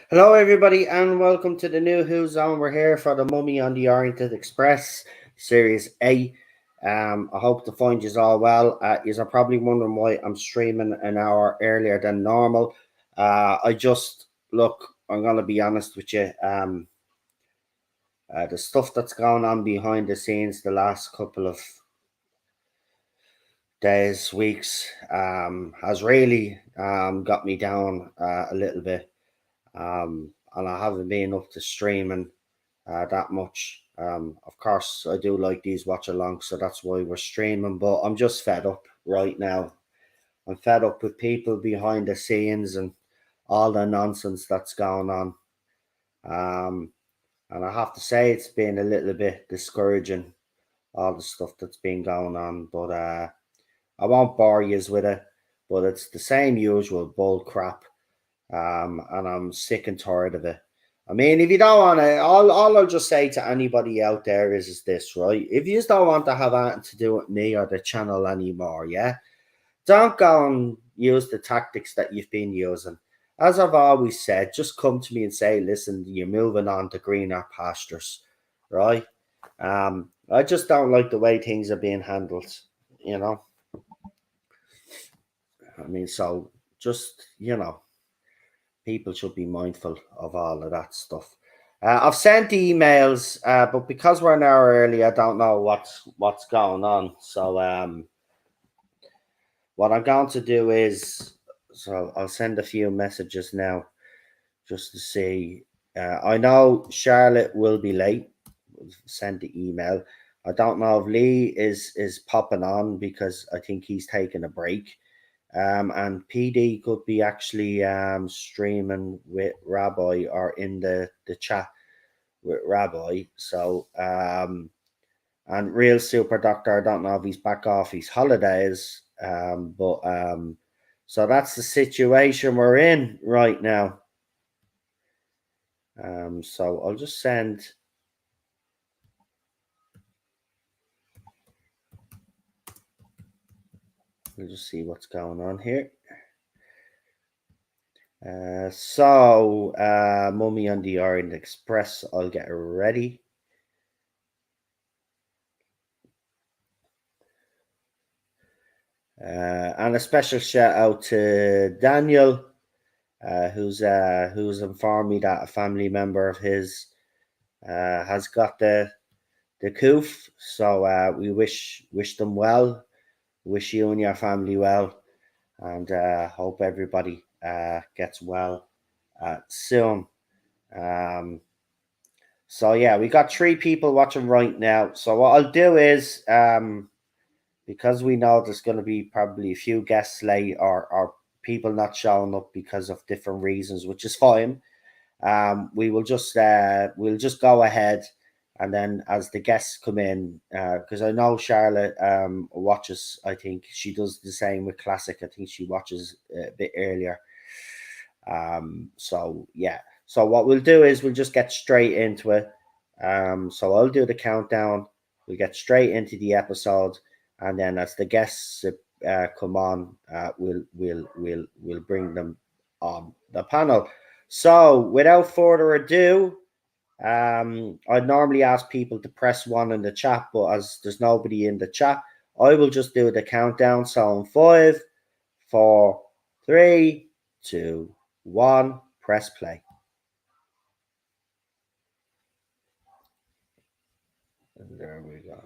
Hello, everybody, and welcome to the NuWhoZone. We're here for the Mummy on the Orient Express, Series A. I hope to find you all well. You are probably wondering why I'm streaming an hour earlier than normal. I'm going to be honest with you. The stuff that's going on behind the scenes the last couple of days, weeks, has really got me down a little bit. And I haven't been up to streaming that much. Of course, I do like these watch alongs, so that's why we're streaming. But I'm just fed up right now. I'm fed up with people behind the scenes and all the nonsense that's going on. And I have to say, it's been a little bit discouraging, all the stuff that's been going on. But I won't bore you with it. But it's the same usual bull crap. And I'm sick and tired of it. I mean, if you don't want to, all I'll just say to anybody out there is this, right? If you just don't want to have anything to do with me or the channel anymore, yeah, don't go and use the tactics that you've been using. As I've always said, just come to me and say, listen, you're moving on to greener pastures, right? I just don't like the way things are being handled, you know? I mean, so just, people should be mindful of all of that stuff. I've sent emails, but because we're an hour early, I don't know what's going on. So what I'm going to do is, so I'll send a few messages now, just to see. I know Charlotte will be late. Send the email. I don't know if Lee is popping on because I think he's taking a break. And PD could be actually streaming with Rabbi or in the chat with Rabbi. So, and Real Super Doctor, I don't know if he's back off his holidays. So that's the situation we're in right now. So I'll just send. We'll just see what's going on here. Mummy on the Orient Express, I'll get it ready. And a special shout out to Daniel, who's informed me that a family member of his has got the coof. So we wish them well. Wish you and your family well, and hope everybody gets well soon. So yeah, we got 3 people watching right now. So what I'll do is, because we know there's going to be probably a few guests late or people not showing up because of different reasons, which is fine. We'll just go ahead, and then as the guests come in, because I know Charlotte watches. I think she does the same with Classic. I think she watches a bit earlier. So yeah. So what we'll do is we'll just get straight into it. So I'll do the countdown. We'll get straight into the episode, and then as the guests come on, we'll bring them on the panel. So without further ado, I'd normally ask people to press 1 in the chat, but as there's nobody in the chat, I will just do the countdown. So in 5, 4, 3, 2, 1, press play. And there we go.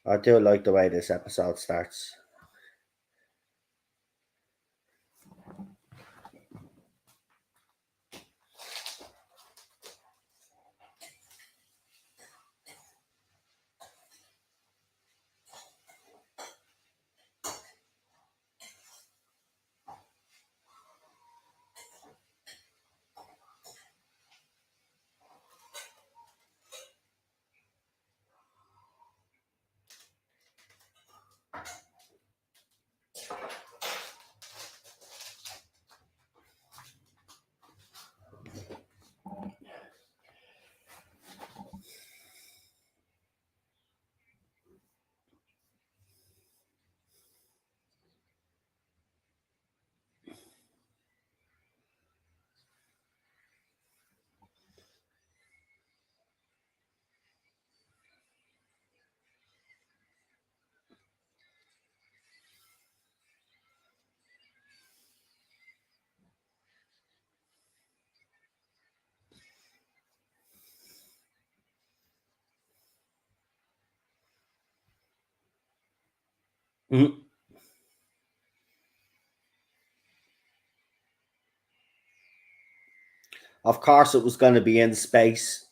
I do like the way this episode starts. Mhm. Of course, it was going to be in space.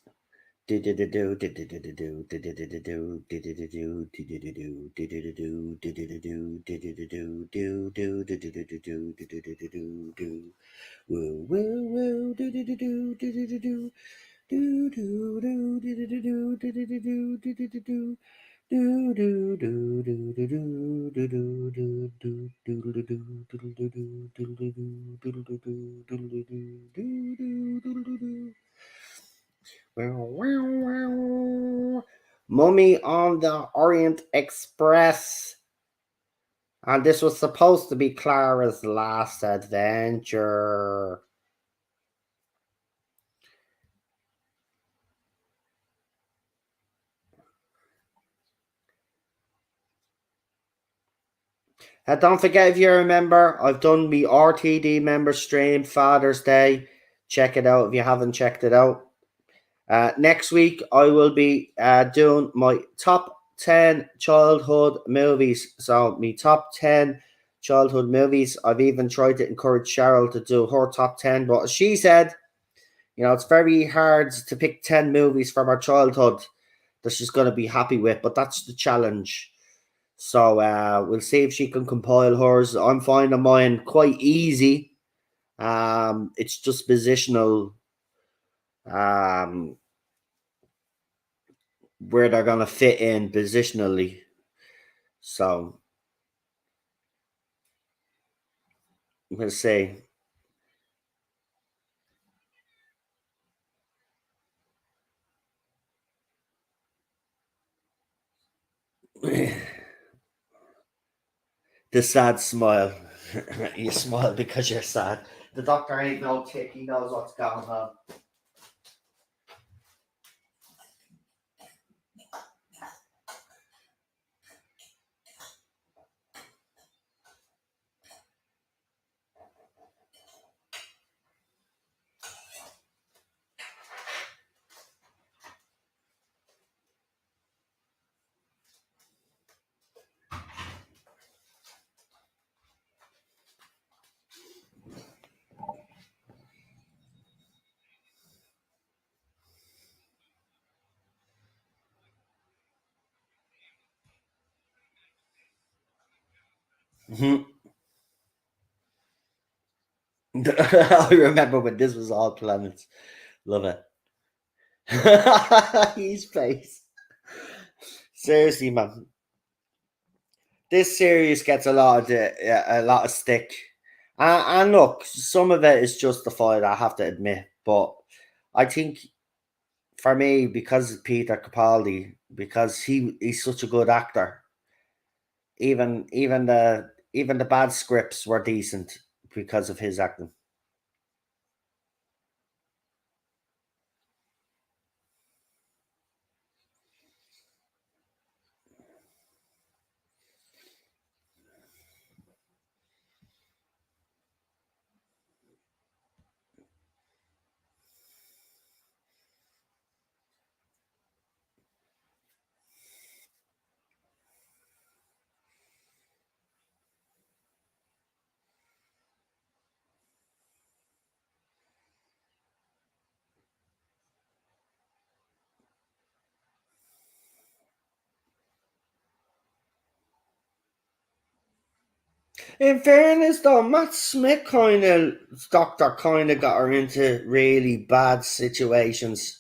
Mummy on the Orient Express. And this was supposed to be Clara's last adventure. Don't forget, if you remember, I've done me RTD member stream Father's Day. Check it out if you haven't checked it out. Next week, I will be doing my top 10 childhood movies. So, me top 10 childhood movies. I've even tried to encourage Cheryl to do her top 10, but she said, it's very hard to pick 10 movies from her childhood that she's going to be happy with, but that's the challenge. So, we'll see if she can compile hers. I'm finding mine quite easy. It's just positional. Um, where they're going to fit in positionally. So we'll see. The sad smile. You smile because you're sad. The doctor ain't no tick. He knows what's going on. Mhm. I remember when this was all planets. Love it. His face. Seriously, man. This series gets a lot of stick. And look, some of it is justified, I have to admit. But I think for me, because Peter Capaldi, because he's such a good actor, even the bad scripts were decent because of his acting. In fairness, though, Matt Smith doctor kind of got her into really bad situations.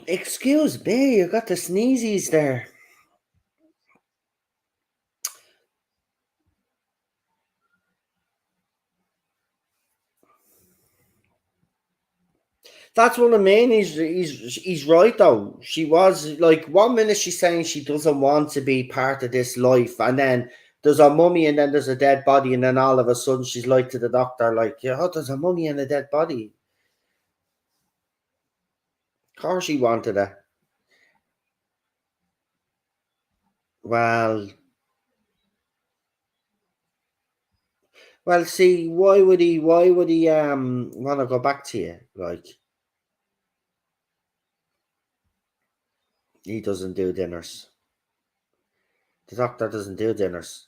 Excuse me, you got the sneezies there. That's what I mean. He's right though. She was like 1 minute she's saying she doesn't want to be part of this life, and then there's a mummy, and then there's a dead body, and then all of a sudden she's like to the doctor, like, "Yeah, oh, there's a mummy and a dead body." Of course, she wanted it. Well, well. See, why would he? Why would he? Want to go back to you? Like, he doesn't do dinners. The doctor doesn't do dinners.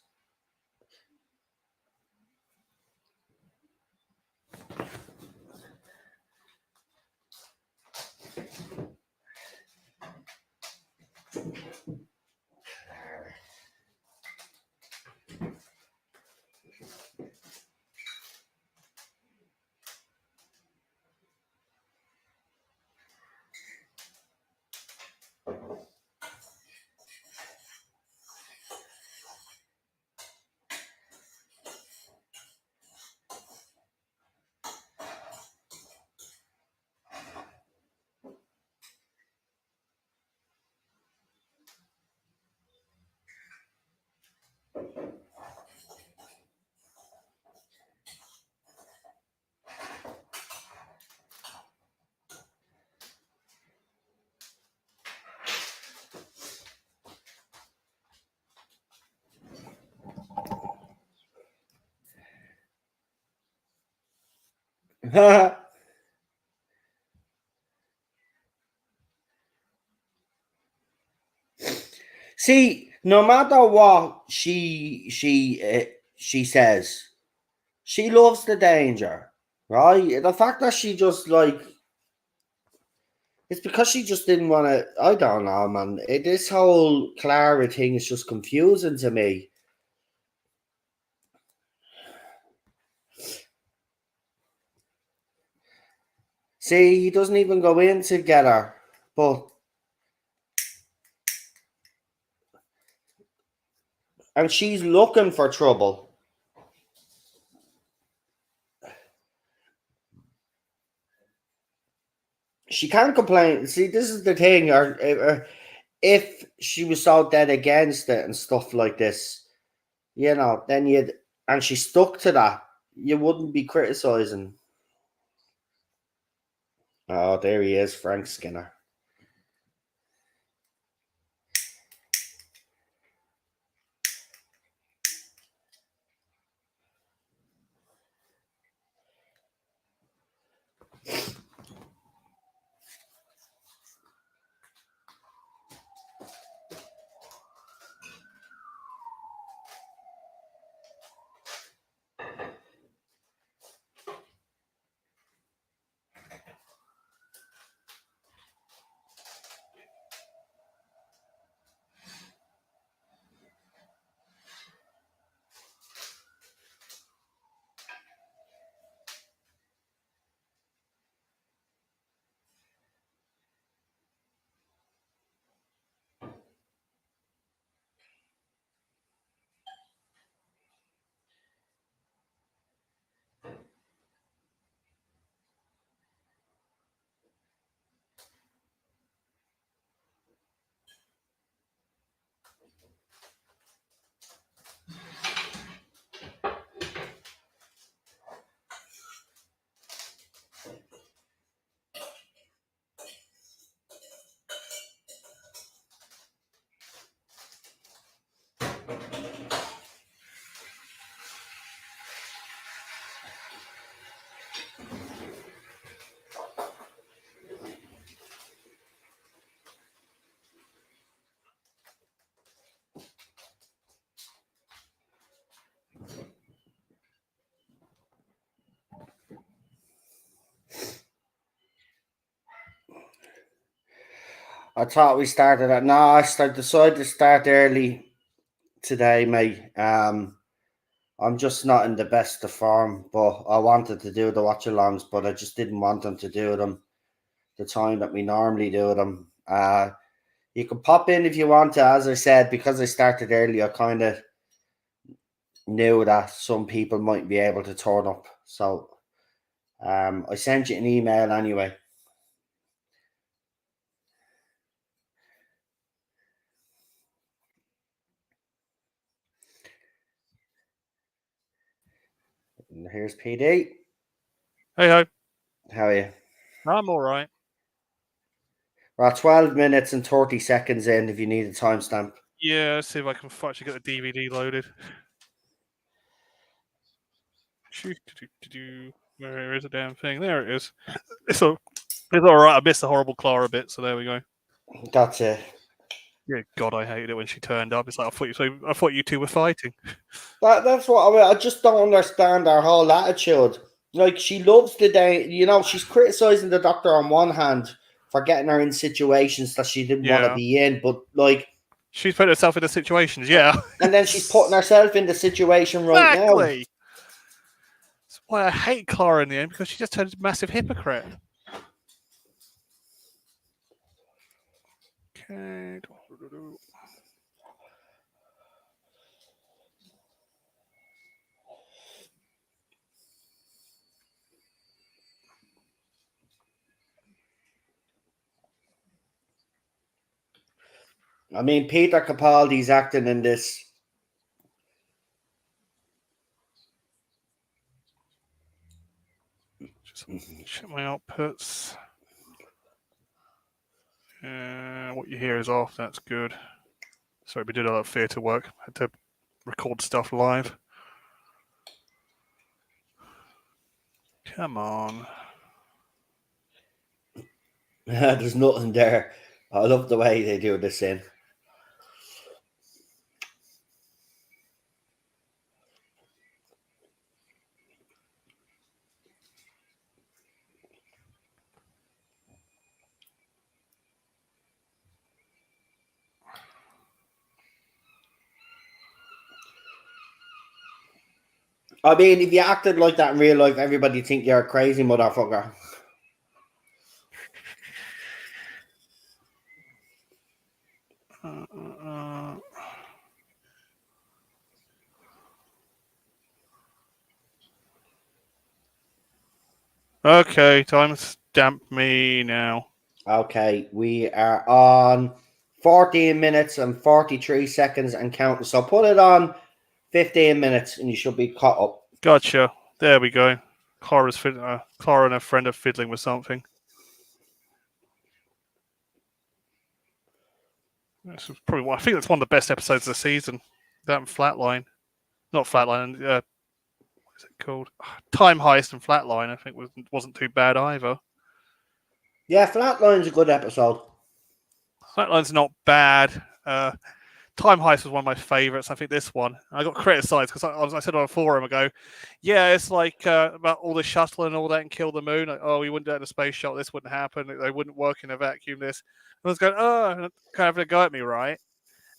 See, no matter what she says, she loves the danger, right? The fact that she just like it's because she just didn't want to. I don't know, man. This whole Clara thing is just confusing to me. See, he doesn't even go in together, but and she's looking for trouble. She can't complain. See, this is the thing. Or if she was so dead against it and stuff like this, then you'd and she stuck to that, you wouldn't be criticizing. Oh, there he is, Frank Skinner. I thought we started at. No, decided to start early today, mate. I'm just not in the best of form, but I wanted to do the watch alongs, but I just didn't want them to do them the time that we normally do them. You can pop in if you want to. As I said, because I started early, I kind of knew that some people might be able to turn up. So I sent you an email anyway. And here's PD. Hey ho. How are you? I'm all right. We're at 12 minutes and 30 seconds in if you need a timestamp. Yeah, let's see if I can actually get the DVD loaded. Where is the damn thing? There it is. It's all right. I missed the horrible Clara bit, so there we go. That's it. Yeah, God, I hated it when she turned up. It's like I thought you two were fighting. That's what I mean. I just don't understand her whole attitude. Like, she loves the day, she's criticizing the doctor on one hand for getting her in situations that she didn't want to be in, but like, she's put herself in the situations, yeah. And then she's putting herself in the situation right now. Exactly. That's why I hate Clara in the end, because she just turned into a massive hypocrite. Okay. I mean, Peter Capaldi's acting in this. Just check my outputs. What you hear is off. That's good. Sorry, we did a lot of theatre work. Had to record stuff live. Come on. There's nothing there. I love the way they do this in. I mean, if you acted like that in real life, everybody think you're a crazy motherfucker. Okay, time to stamp me now. Okay, we are on 14 minutes and 43 seconds and counting. So put it on 15 minutes and you should be caught up. Gotcha. There we go. Clara and her friend are fiddling with something. This is probably I think that's one of the best episodes of the season. That and Flatline. Not Flatline. What is it called? Time Heist and Flatline. I think wasn't too bad either. Yeah, Flatline's a good episode. Flatline's not bad. Time Heist was one of my favourites. I think this one. I got criticised because I said on a forum, I go, yeah, it's like about all the shuttle and all that and kill the moon. Like, oh, we wouldn't do it in a space shuttle. This wouldn't happen. They wouldn't work in a vacuum. This. And I was going, oh, kind of having a go at me, right?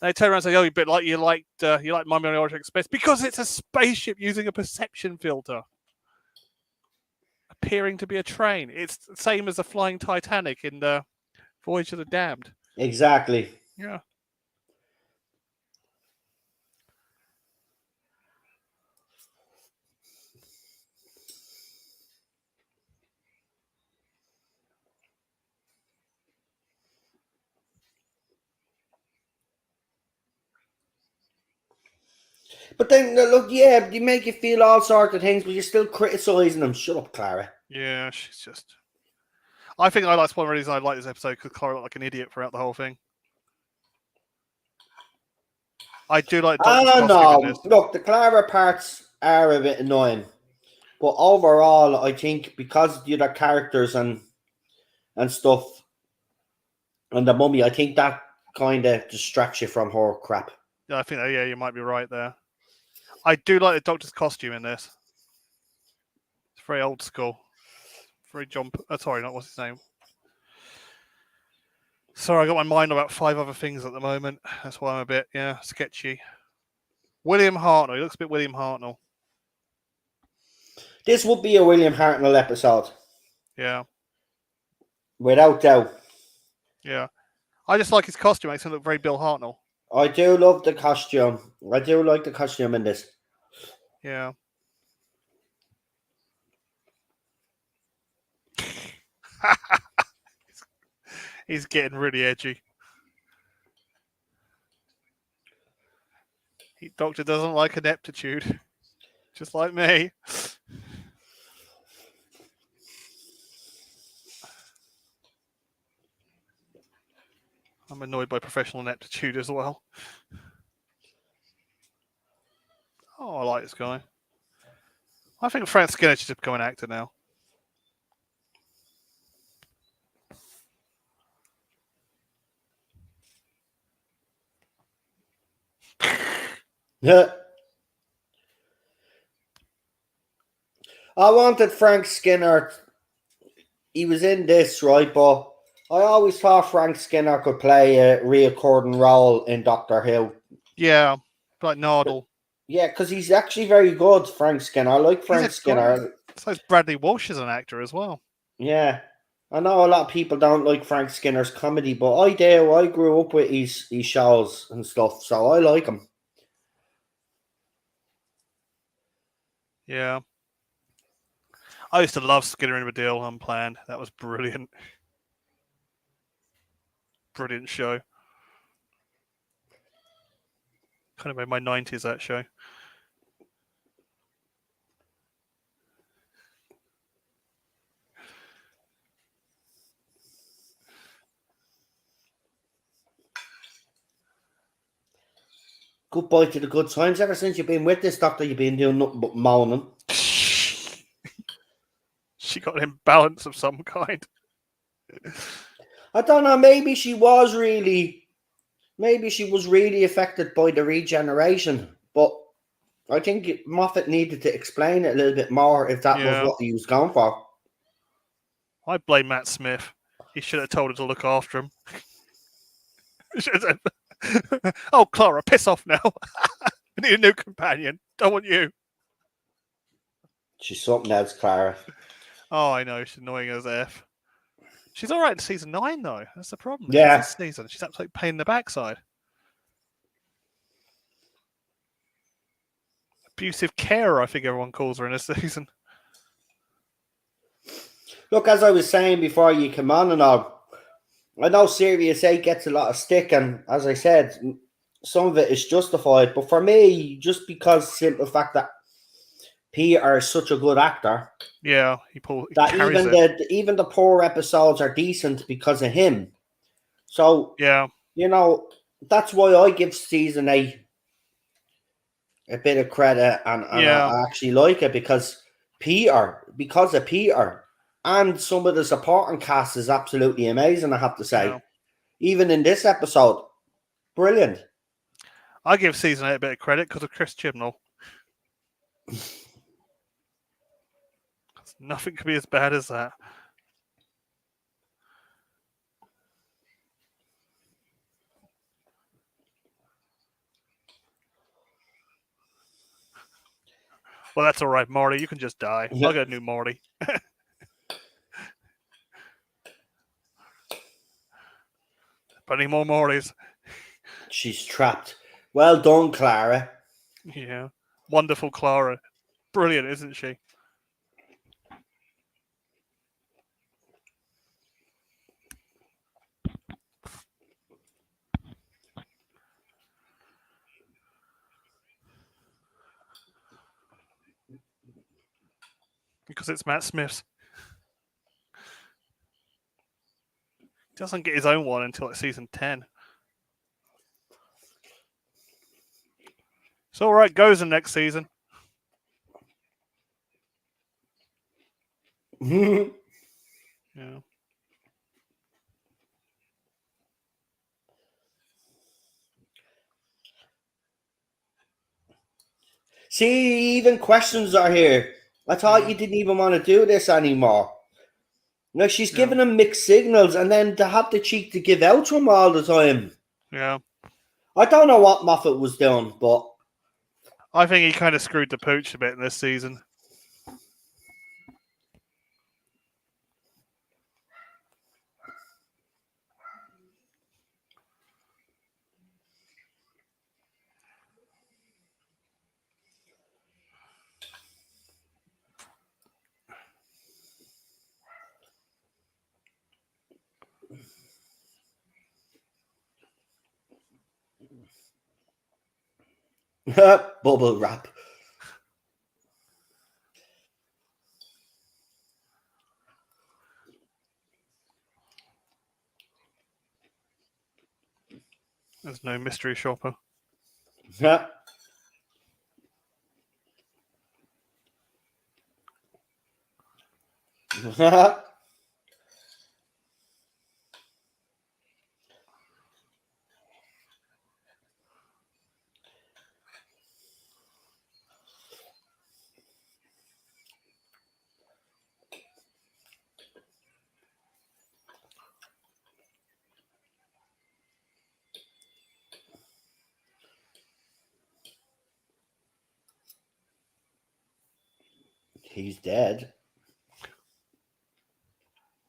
And they turn around and say, oh, but like you liked Miami on the Orient Express because it's a spaceship using a perception filter, appearing to be a train. It's the same as the flying Titanic in Voyage of the Damned. Exactly. Yeah. But then, look, yeah, you make you feel all sorts of things, but you're still criticising them. Shut up, Clara. Yeah, she's just. I think that's one reason I like this episode because Clara looked like an idiot throughout the whole thing. I do like Doctor's costume in this. Look, the Clara parts are a bit annoying, but overall, I think because the other characters and stuff and the mummy, I think that kind of distracts you from her crap. Yeah, I think you might be right there. I do like the Doctor's costume in this. It's very old school. Very John. Sorry, not what's his name. Sorry, I got my mind on about 5 other things at the moment. That's why I'm a bit, sketchy. William Hartnell. He looks a bit William Hartnell. This would be a William Hartnell episode. Yeah. Without doubt. Yeah. I just like his costume. Makes him look very Bill Hartnell. I do love the costume. I do like the costume in this. Yeah. He's getting really edgy. Doctor doesn't like ineptitude. Just like me. I'm annoyed by professional ineptitude as well. Oh, I like this guy. I think Frank Skinner should become an actor now. Yeah. I wanted Frank Skinner. He was in this, right? But I always thought Frank Skinner could play a reoccurring role in Doctor Who. Yeah, like Nardole. Yeah, because he's actually very good, Frank Skinner. I like Frank Skinner. So is Bradley Walsh as an actor as well. Yeah. I know a lot of people don't like Frank Skinner's comedy, but I do. I grew up with his shows and stuff, so I like him. Yeah. I used to love Skinner and Baddiel Unplanned. That was brilliant. Brilliant show. Kind of made my 90s, that show. Goodbye to the good times. Ever since you've been with this doctor, you've been doing nothing but moaning. She got an imbalance of some kind. I don't know. Maybe she was really affected by the regeneration. But I think Moffat needed to explain it a little bit more if that was what he was going for. I blame Matt Smith. He should have told her to look after him. Oh, Clara, piss off now. I need a new companion. Don't want you. She's something else, Clara. Oh, I know. She's annoying as F. She's all right in season 9, though. That's the problem. Yeah. This season, she's absolutely pain in the backside. Abusive carer, I think everyone calls her in this season. Look, as I was saying before you come on and all, I know Series 8 gets a lot of stick, and as I said, some of it is justified. But for me, just because simple fact that Peter is such a good actor, yeah, he even the poor episodes are decent because of him. So yeah, that's why I give season 8 a bit of credit, and I actually like it because of Peter. And some of the supporting cast is absolutely amazing, I have to say. Yeah. Even in this episode, brilliant. I give season 8 a bit of credit because of Chris Chibnall. Nothing could be as bad as that. Well, that's all right, Marty. You can just die. Yeah. I'll get a new Marty. But any more Mortys? She's trapped. Well done, Clara. Yeah. Wonderful Clara. Brilliant, isn't she? Because it's Matt Smith's. He doesn't get his own one until like season 10. It's all right. Goes in next season. Yeah. See, even questions are here. I thought you didn't even want to do this anymore. Like, she's giving him mixed signals, and then to have the cheek to give out to him all the time. Yeah. I don't know what Moffat was doing, but I think he kind of screwed the pooch a bit in this season. bubble wrap. There's no mystery shopper. Yeah. He's dead.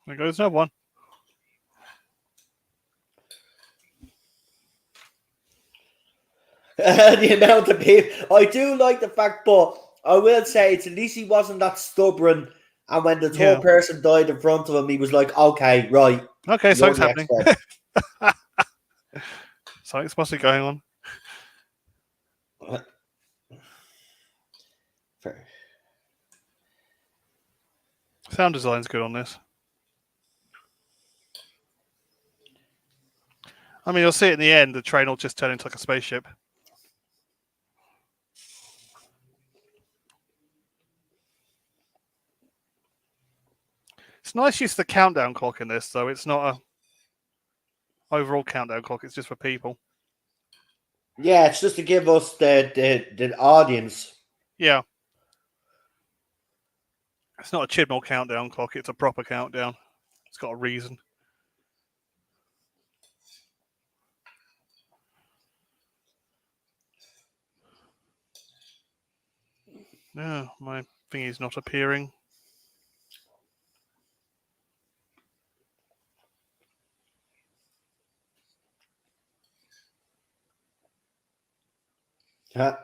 There goes another one. The amount of people. I do like the fact, but I will say it's at least he wasn't that stubborn. And when the third person died in front of him, he was like, "Okay, right, okay, something's happening." Something's mostly going on. Sound design's good on this. I mean, you'll see it in the end. The train will just turn into like a spaceship. It's nice use of the countdown clock in this, though. It's not a overall countdown clock. It's just for people. Yeah, it's just to give us the audience. Yeah. It's not a Chibnall countdown clock. It's a proper countdown. It's got a reason. Yeah, my thingy's not appearing. Huh?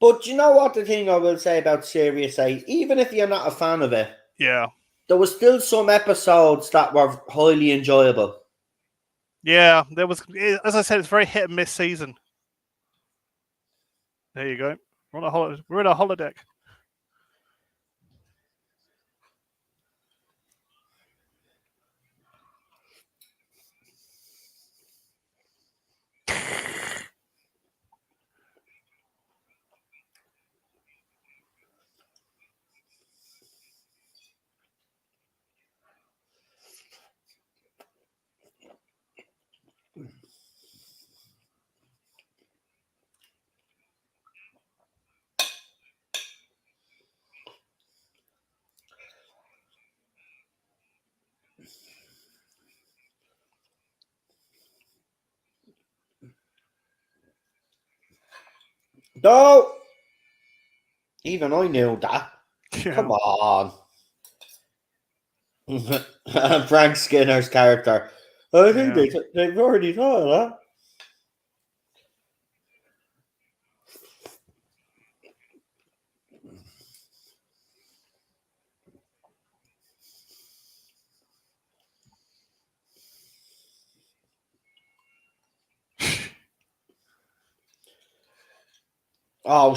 But you know what the thing I will say about Series 8, even if you're not a fan of it, Yeah. there was still some episodes that were highly enjoyable. Yeah, there was, as I said, it's very hit and miss season. There you go. We're in a holodeck. No! Even I knew that. Yeah. Come on. Frank Skinner's character. I think they've already thought of that. Oh,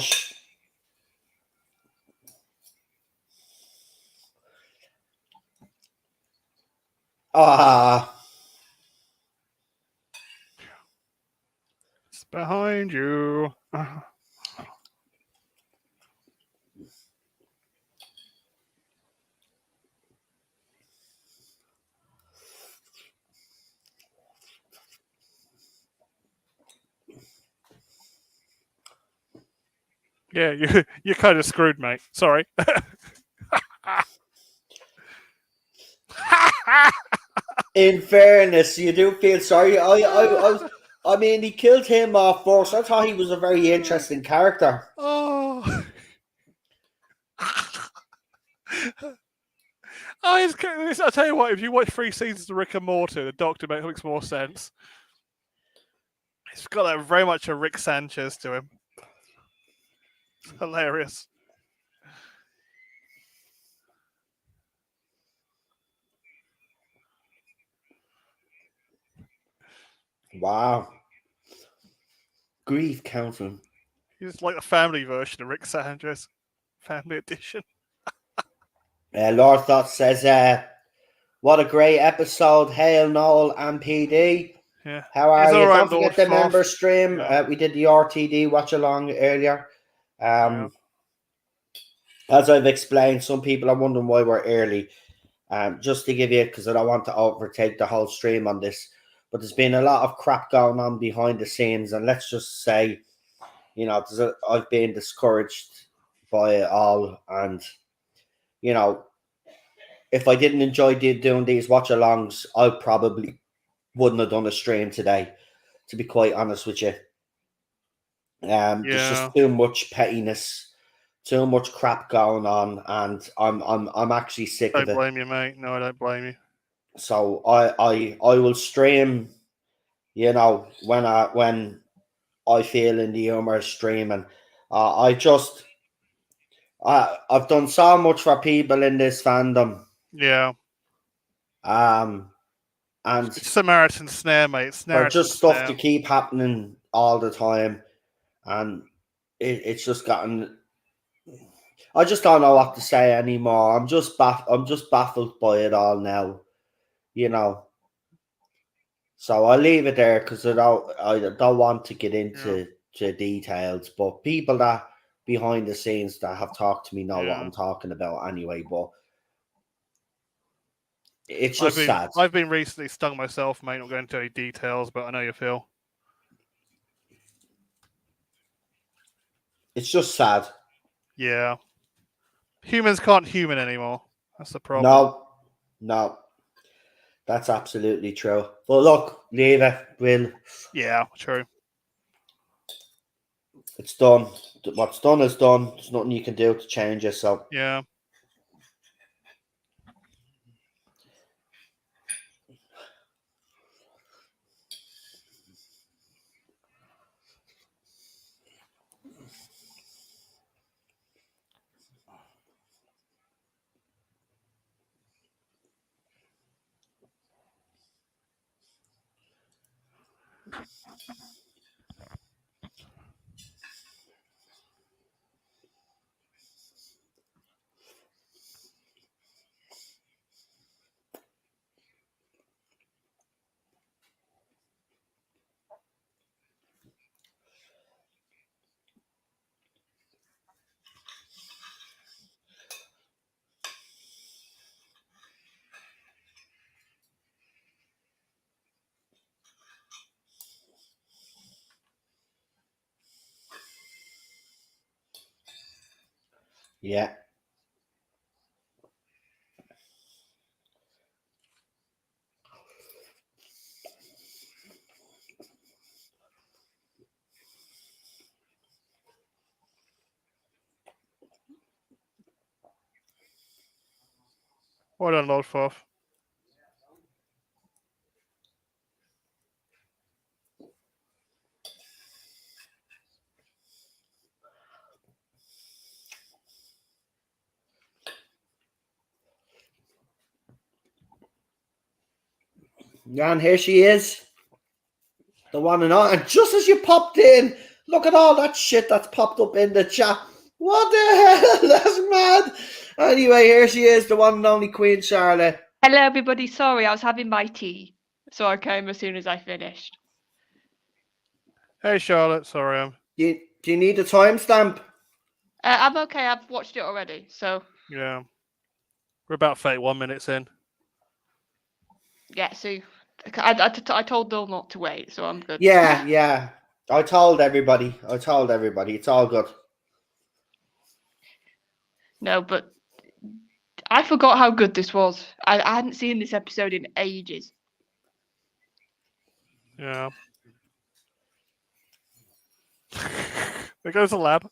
It's behind you. Yeah, you're kind of screwed, mate. Sorry. In fairness, you do feel sorry. I mean, he killed him off first. I thought he was a very interesting character. Oh. Oh, I'll tell you what, if you watch 3 seasons of Rick and Morty, the Doctor makes more sense. He's got that very much a Rick Sanchez to him. It's hilarious. Wow. Grief counseling. He's like the family version of Rick Sanchez. Family edition. Lord Thought says, what a great episode. Hail Noel and PD. Yeah. How are He's you? all right, Don't Lord forget the Thoth. member stream. Yeah. We did the RTD watch along earlier. Yeah. As I've explained, some people are wondering why we're early. Just to give you, because I don't want to overtake the whole stream on this, but there's been a lot of crap going on behind the scenes, and let's just say, you know, I've been discouraged by it all, and you know, if I didn't enjoy doing these watch-alongs, I probably wouldn't have done a stream today, to be quite honest with you. There's just too much pettiness, too much crap going on, and I'm actually sick of it. Don't blame you, mate. No, I don't blame you. So I will stream, you know, when I feel in the humor of streaming. I've done so much for people in this fandom. Yeah. And It's Samaritan Snare, mate. for just stuff to keep happening all the time, and it's just gotten. I just don't know what to say anymore. I'm just baffled by it all now, you know. So I'll leave it there because I don't want to get into to details. But people that behind the scenes that have talked to me know what I'm talking about anyway. But it's just sad. I've been recently stung myself, mate. Not going into any details, but I know you feel. It's just sad. Yeah. Humans can't human anymore. That's the problem. No. That's absolutely true. But look, leave it, Will. Yeah, true. It's done. What's done is done. There's nothing you can do to change it. So yeah. yeah. Well done, Lord Fourth. Yeah, and here she is. The one and all. And just as you popped in, look at all that shit that's popped up in the chat. What the hell? That's mad. Anyway, here she is, the one and only Queen Charlotte. Hello, everybody. Sorry, I was having my tea, so I came as soon as I finished. Hey, Charlotte. Sorry, Do you need a timestamp? I'm okay. I've watched it already, so. Yeah. We're about 31 minutes in. Yeah, so I told Bill not to wait, so I'm good. Yeah. I told everybody. It's all good. No, but I forgot how good this was. I hadn't seen this episode in ages. Yeah. There goes the lab.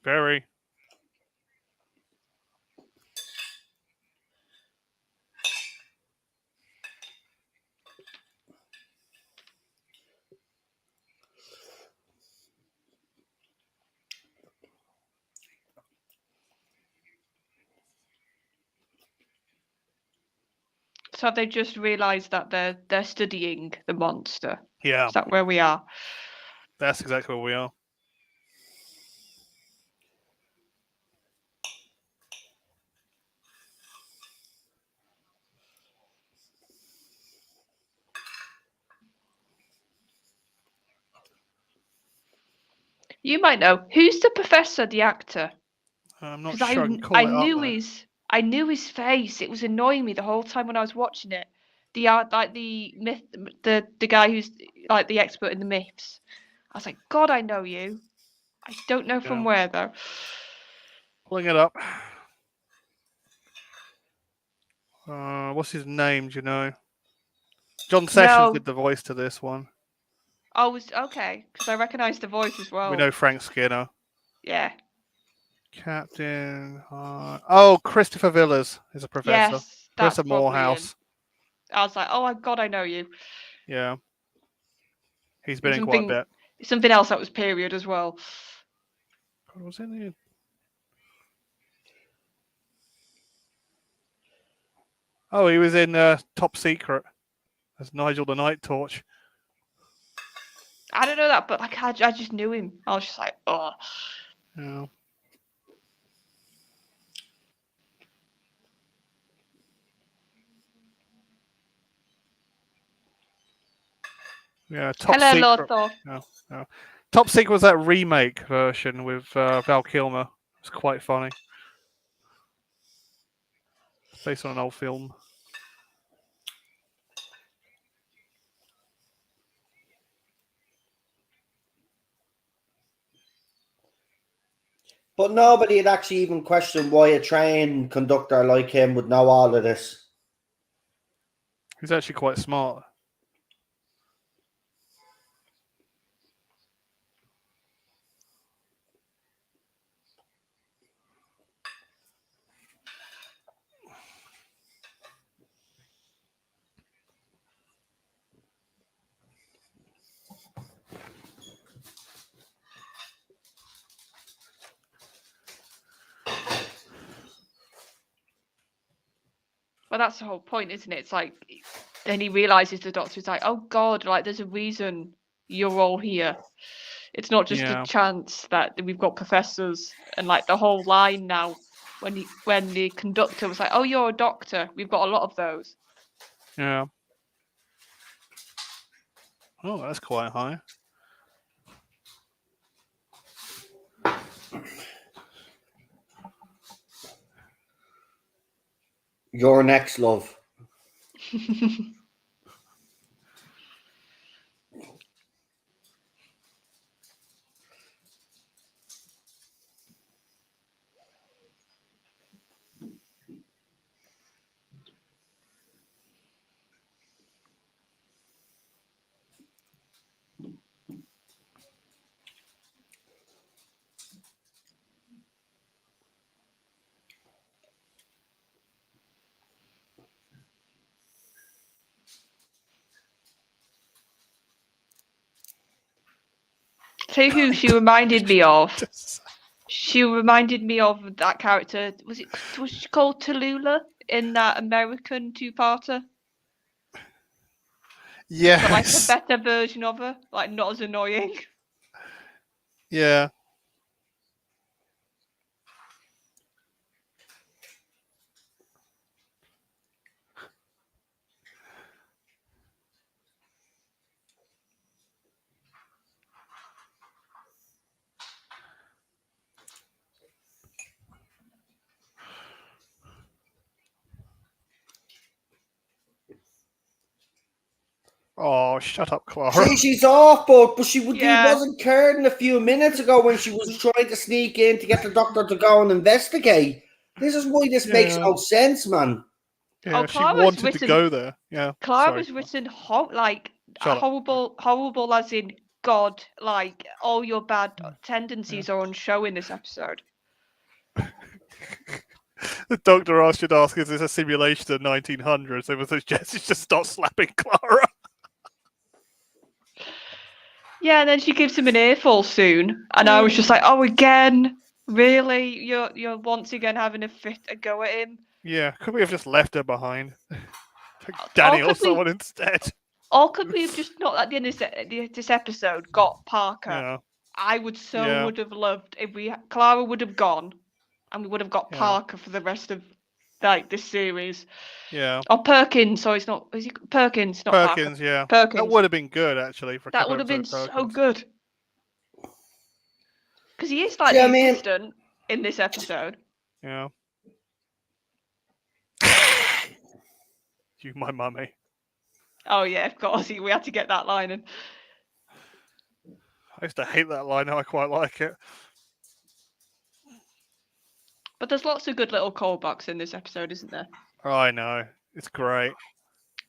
Very. So they just realised that they're studying the monster. Yeah, Is that where we are? that's exactly where we are. You might know who's the professor, the actor. I'm not Because sure I can call I it up knew though. I knew his face. It was annoying me the whole time when I was watching it. The like the myth, the guy who's like the expert in the myths. I was like, God, I know you. I don't know from Yeah. where though. Pulling it up. What's his name? Do you know? John Sessions No. did the voice to this one. Oh, was okay because I recognised the voice as well. We know Frank Skinner. Yeah. Captain. Oh, Christopher Villas is a professor. Yes, that's Professor probably him. Morehouse. I was like, oh God, I know you. Yeah. He's been And in quite a bit. something else that was period as well. What was in here? Oh, he was in Top Secret as Nigel the Night Torch. I don't know that, but like I just knew him. I was just like, oh. Yeah. Yeah, Top Hello, Secret. Lotho. No. Top Secret was that remake version with Val Kilmer. It's quite funny. It's based on an old film. But nobody had actually even questioned why a train conductor like him would know all of this. He's actually quite smart. Well, that's the whole point, isn't it? It's like, then he realizes the doctor's like, oh God, like there's a reason you're all here. It's not just a Yeah. chance that we've got professors and like the whole line now. When the conductor was like, oh, you're a doctor. We've got a lot of those. Yeah. Oh, that's quite high. Your next love. Tell you who she reminded me of. She reminded me of that character. Was she called Tallulah in that American two-parter? Yes. But like a better version of her, like not as annoying. Yeah. Oh, shut up, Clara. See, she's off, but she Yeah. wasn't caring a few minutes ago when she was trying to sneak in to get the doctor to go and investigate. This is why this makes Yeah. no sense, man. Yeah, Oh, she Clara's wanted to written- go there. Yeah. Clara sorry. was written Shut up. horrible as in God. Like all your bad tendencies are on show in this episode. The doctor asked you to ask, is this a simulation of 1900s? It was suggested just stop slapping Clara. Yeah, and then she gives him an earful soon, and I was just like, oh, again, really? You're once again having a go at him. Yeah, could we have just left her behind? Danny or someone instead. Or could we have just not at the end of this episode got Parker? Yeah. I would Yeah. would have loved if Clara would have gone, and we would have got Yeah. Parker for the rest of like this series. Yeah. Or Perkins, so it's not. Is he Perkins? Not Perkins, Parker. yeah. Perkins. That would have been good, actually. For a That couple would have been episodes of so Perkins. good. Because he is like See, the I mean- assistant in this episode. Yeah. You, my mummy. Oh yeah, of course. We had to get that line in. I used to hate that line. Now I quite like it. But there's lots of good little callbacks in this episode, isn't there? Oh, I know. It's great.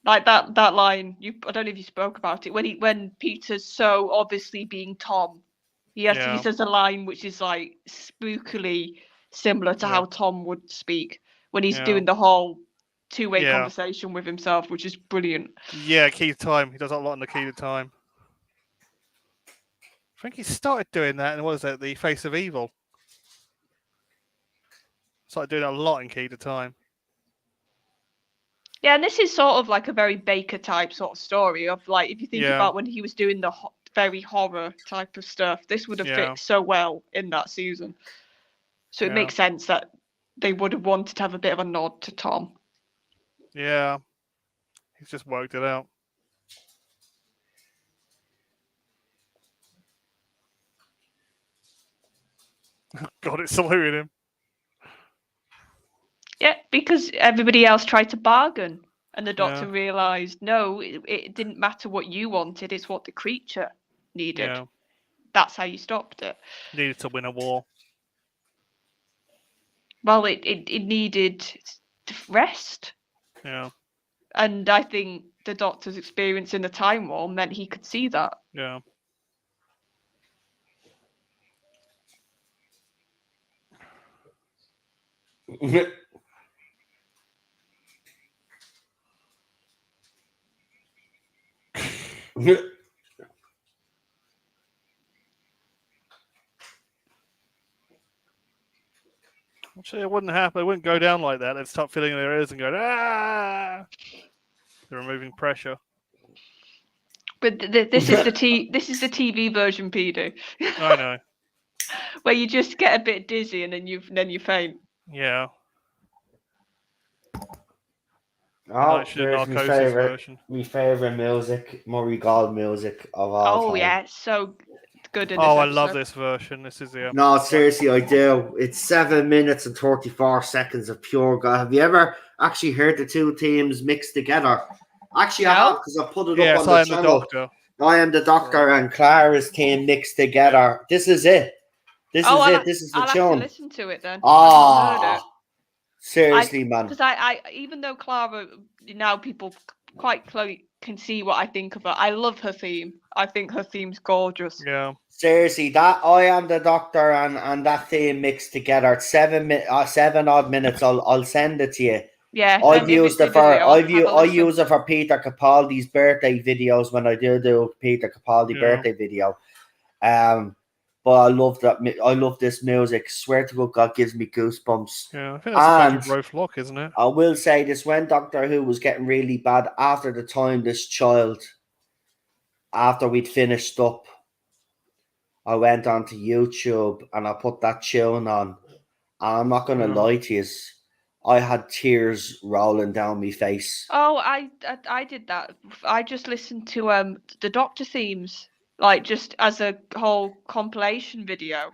Like that line. I don't know if you spoke about it when Peter's so obviously being Tom. He Yeah. says a line which is like spookily similar to Yeah. how Tom would speak when he's Yeah. doing the whole two-way Yeah. conversation with himself, which is brilliant. Yeah, Key to Time. He does that a lot in the Key to Time. I think he started doing that in, what is it, The Face of Evil. Started doing that a lot in Key to Time. Yeah, and this is sort of like a very Baker type sort of story of like, if you think Yeah. about when he was doing the very horror type of stuff, this would have Yeah. fit so well in that season. So it Yeah. makes sense that they would have wanted to have a bit of a nod to Tom. Yeah. He's just worked it out. God, it's saluting him. Yeah, because everybody else tried to bargain, and the doctor Yeah. realised, no, it didn't matter what you wanted, it's what the creature needed. Yeah. That's how you stopped it. Needed to win a war. Well, it needed rest. Yeah. And I think the doctor's experience in the Time War meant he could see that. Yeah. Actually, it wouldn't happen. It wouldn't go down like that. They'd start filling their ears and go, ah! They're removing pressure. But this is this is the TV version, PD, I know. where you just get a bit dizzy and then you faint. Yeah. Oh, Actually, the there's my narcosis favorite, version. my favorite music, Murray Gold music of all Oh time. yeah, it's so good in this Oh, I love episode. this version. This is the. No, seriously, I do. It's 7 minutes and 34 seconds of pure God. Have you ever actually heard the two teams mixed together? Actually, I No. have because I put it Yes, up on I the am the channel. doctor. I am the doctor and Clara's team mixed together. This is it. This is it. This is the I'll have to tune. listen to it then. I've not heard it. Ah, seriously, man. Because I even though Clara now people quite clearly can see what I think of her. I love her theme. I think her theme's gorgeous. Yeah. Seriously, that I am the doctor and that theme mixed together. 7 odd minutes. I'll send it to you. Yeah, I've used it for I use use it for Peter Capaldi's birthday videos when I do Peter Capaldi Yeah. birthday video. But I love that. I love this music. Swear to God, God gives me goosebumps. Yeah. I think that's a And- bunch of Roth Lock, isn't it? I will say this: when Doctor Who was getting really bad, after the time this child, after we'd finished up, I went onto YouTube and I put that tune on. And I'm not gonna Yeah. lie to you, I had tears rolling down my face. Oh, I did that. I just listened to the Doctor themes, like just as a whole compilation video,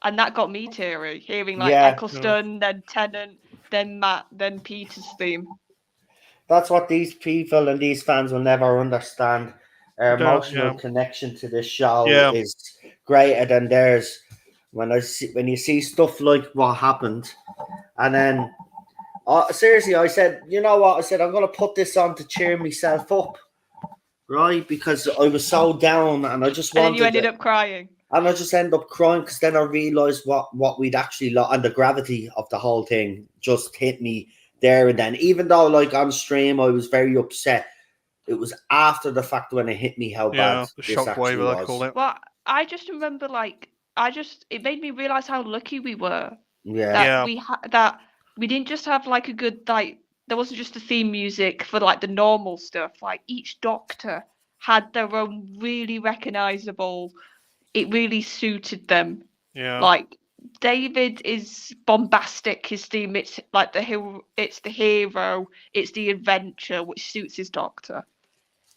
and that got me teary. Hearing like Yeah. Eccleston, then Tennant, then Matt, then Peter's theme. That's what these people and these fans will never understand. Our Don't- emotional yeah. connection to this show Yeah. is greater than theirs. When you see stuff like what happened, and then seriously, I said, you know what? I said I'm gonna put this on to cheer myself up, right? Because I was so down, and I just And then you wanted ended it. up crying. And I just ended up crying because then I realised what we'd actually and the gravity of the whole thing just hit me there and then. Even though, like, on stream, I was very upset, it was after the fact when it hit me how bad The this shockwave, actually as I was. call it. Well, I just remember, like, it made me realize how lucky we were Yeah. that that we didn't just have like a good, like, there wasn't just the theme music for like the normal stuff. Like, each Doctor had their own really recognizable. It really suited them. Yeah. Like, David is bombastic. His theme, it's like the hero, it's the adventure, which suits his Doctor.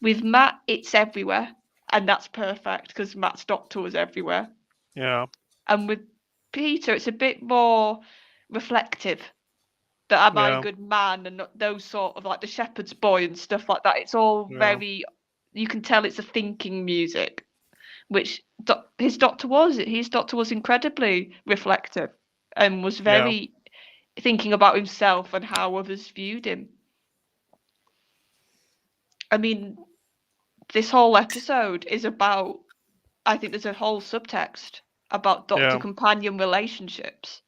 With Matt, it's everywhere, and that's perfect because Matt's Doctor was everywhere. Yeah. And with Peter, it's a bit more reflective. That am I a Yeah. good man, and not those sort of like the shepherd's boy and stuff like that. It's all Yeah. very. You can tell it's a thinking music, which his Doctor was. His Doctor was incredibly reflective and was very thinking about himself and how others viewed him. I mean, this whole episode is about. I think there's a whole subtext about Doctor companion relationships,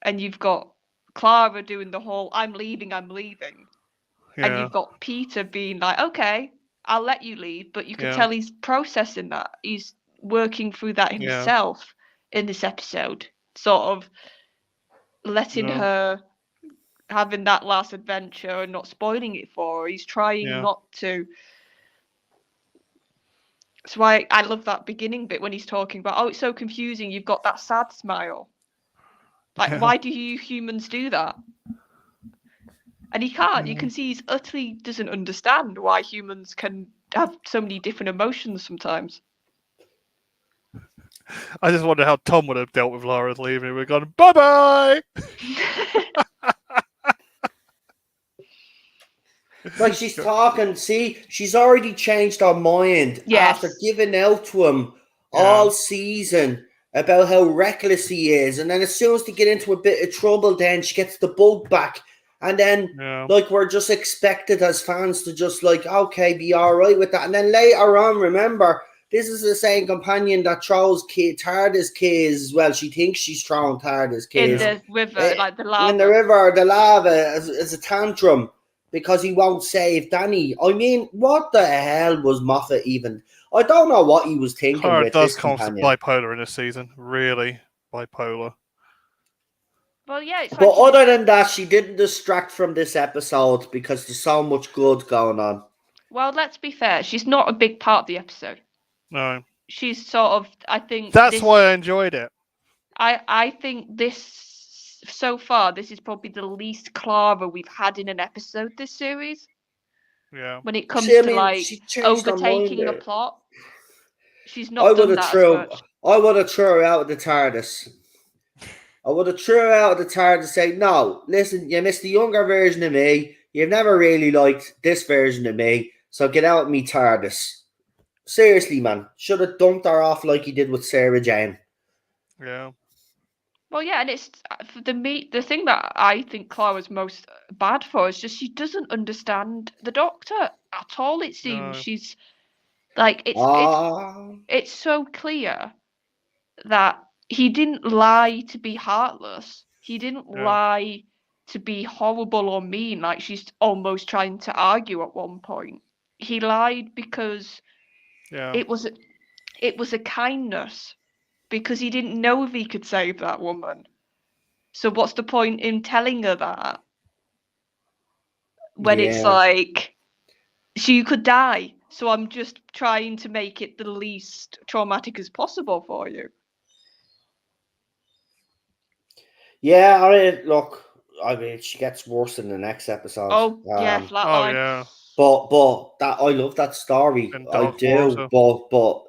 and you've got Clara doing the whole "I'm leaving," and you've got Peter being like, "Okay, I'll let you leave," but you can tell he's processing that. He's working through that himself in this episode, sort of letting her having that last adventure and not spoiling it for her. He's trying not to. That's why I love that beginning bit when he's talking about, oh, it's so confusing. You've got that sad smile. Like, why do you humans do that? And he can't. You can see he's utterly doesn't understand why humans can have so many different emotions sometimes. I just wonder how Tom would have dealt with Lara's leaving. We've gone, bye-bye! Like, she's talking, see, she's already changed her mind after giving out to him all season about how reckless he is. And then as soon as they get into a bit of trouble, then she gets the bug back. And then, like, we're just expected as fans to just, like, okay, be all right with that. And then later on, remember, this is the same companion that throws TARDIS kids. Well, she thinks she's throwing TARDIS kids. In the river, like the lava. In the river, the lava, as a tantrum. Because he won't save Danny. I mean, what the hell was Moffat even? I don't know what he was thinking Clara with does this come companion. bipolar in this season. Really bipolar. Well, yeah. It's but like other than that, she didn't distract from this episode because there's so much good going on. Well, let's be fair. She's not a big part of the episode. No. She's sort of, I think... That's why I enjoyed it. I think this... So far, this is probably the least Clara we've had in an episode this series. Yeah. When it comes to like overtaking the plot, she's not done that as much. I would have thrown her out of the TARDIS. I would have thrown her out of the TARDIS and say, no, listen, you missed the younger version of me. You've never really liked this version of me, so get out of me TARDIS. Seriously, man. Should have dumped her off like he did with Sarah Jane. Yeah. Well, yeah, and it's the thing that I think Clara's most bad for is just she doesn't understand the Doctor at all. It seems she's like it's so clear that he didn't lie to be heartless. He didn't lie to be horrible or mean. Like she's almost trying to argue at one point. He lied because it was a kindness. Because he didn't know if he could save that woman. So what's the point in telling her that? When it's like, she could die. So I'm just trying to make it the least traumatic as possible for you. Yeah, I mean, she gets worse in the next episode. Oh, yeah, flatline. Oh, yeah. But that I love that story. I do, but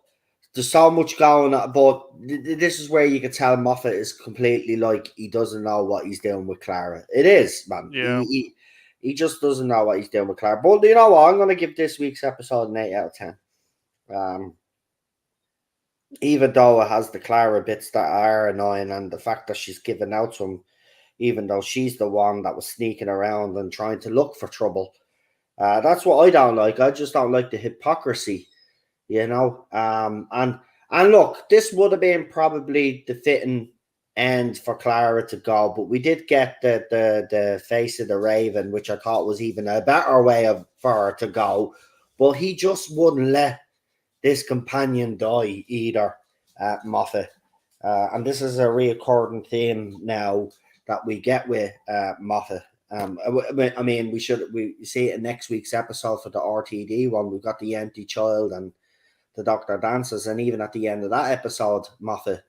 there's so much going on. But this is where you can tell Moffat is completely like he doesn't know what he's doing with Clara. It is, man. Yeah. He just doesn't know what he's doing with Clara. But you know what? I'm going to give this week's episode an 8 out of 10. Even though it has the Clara bits that are annoying, and the fact that she's given out to him, even though she's the one that was sneaking around and trying to look for trouble. That's what I don't like. I just don't like the hypocrisy, you know. And look, this would have been probably the fitting end for Clara to go, but we did get the face of the Raven, which I thought was even a better way for her to go. But he just wouldn't let this companion die either, Moffat. And this is a reoccurring theme now that we get with Moffat. I mean, we see it in next week's episode for the RTD one. We've got the empty child and the Doctor dances, and even at the end of that episode, Moffat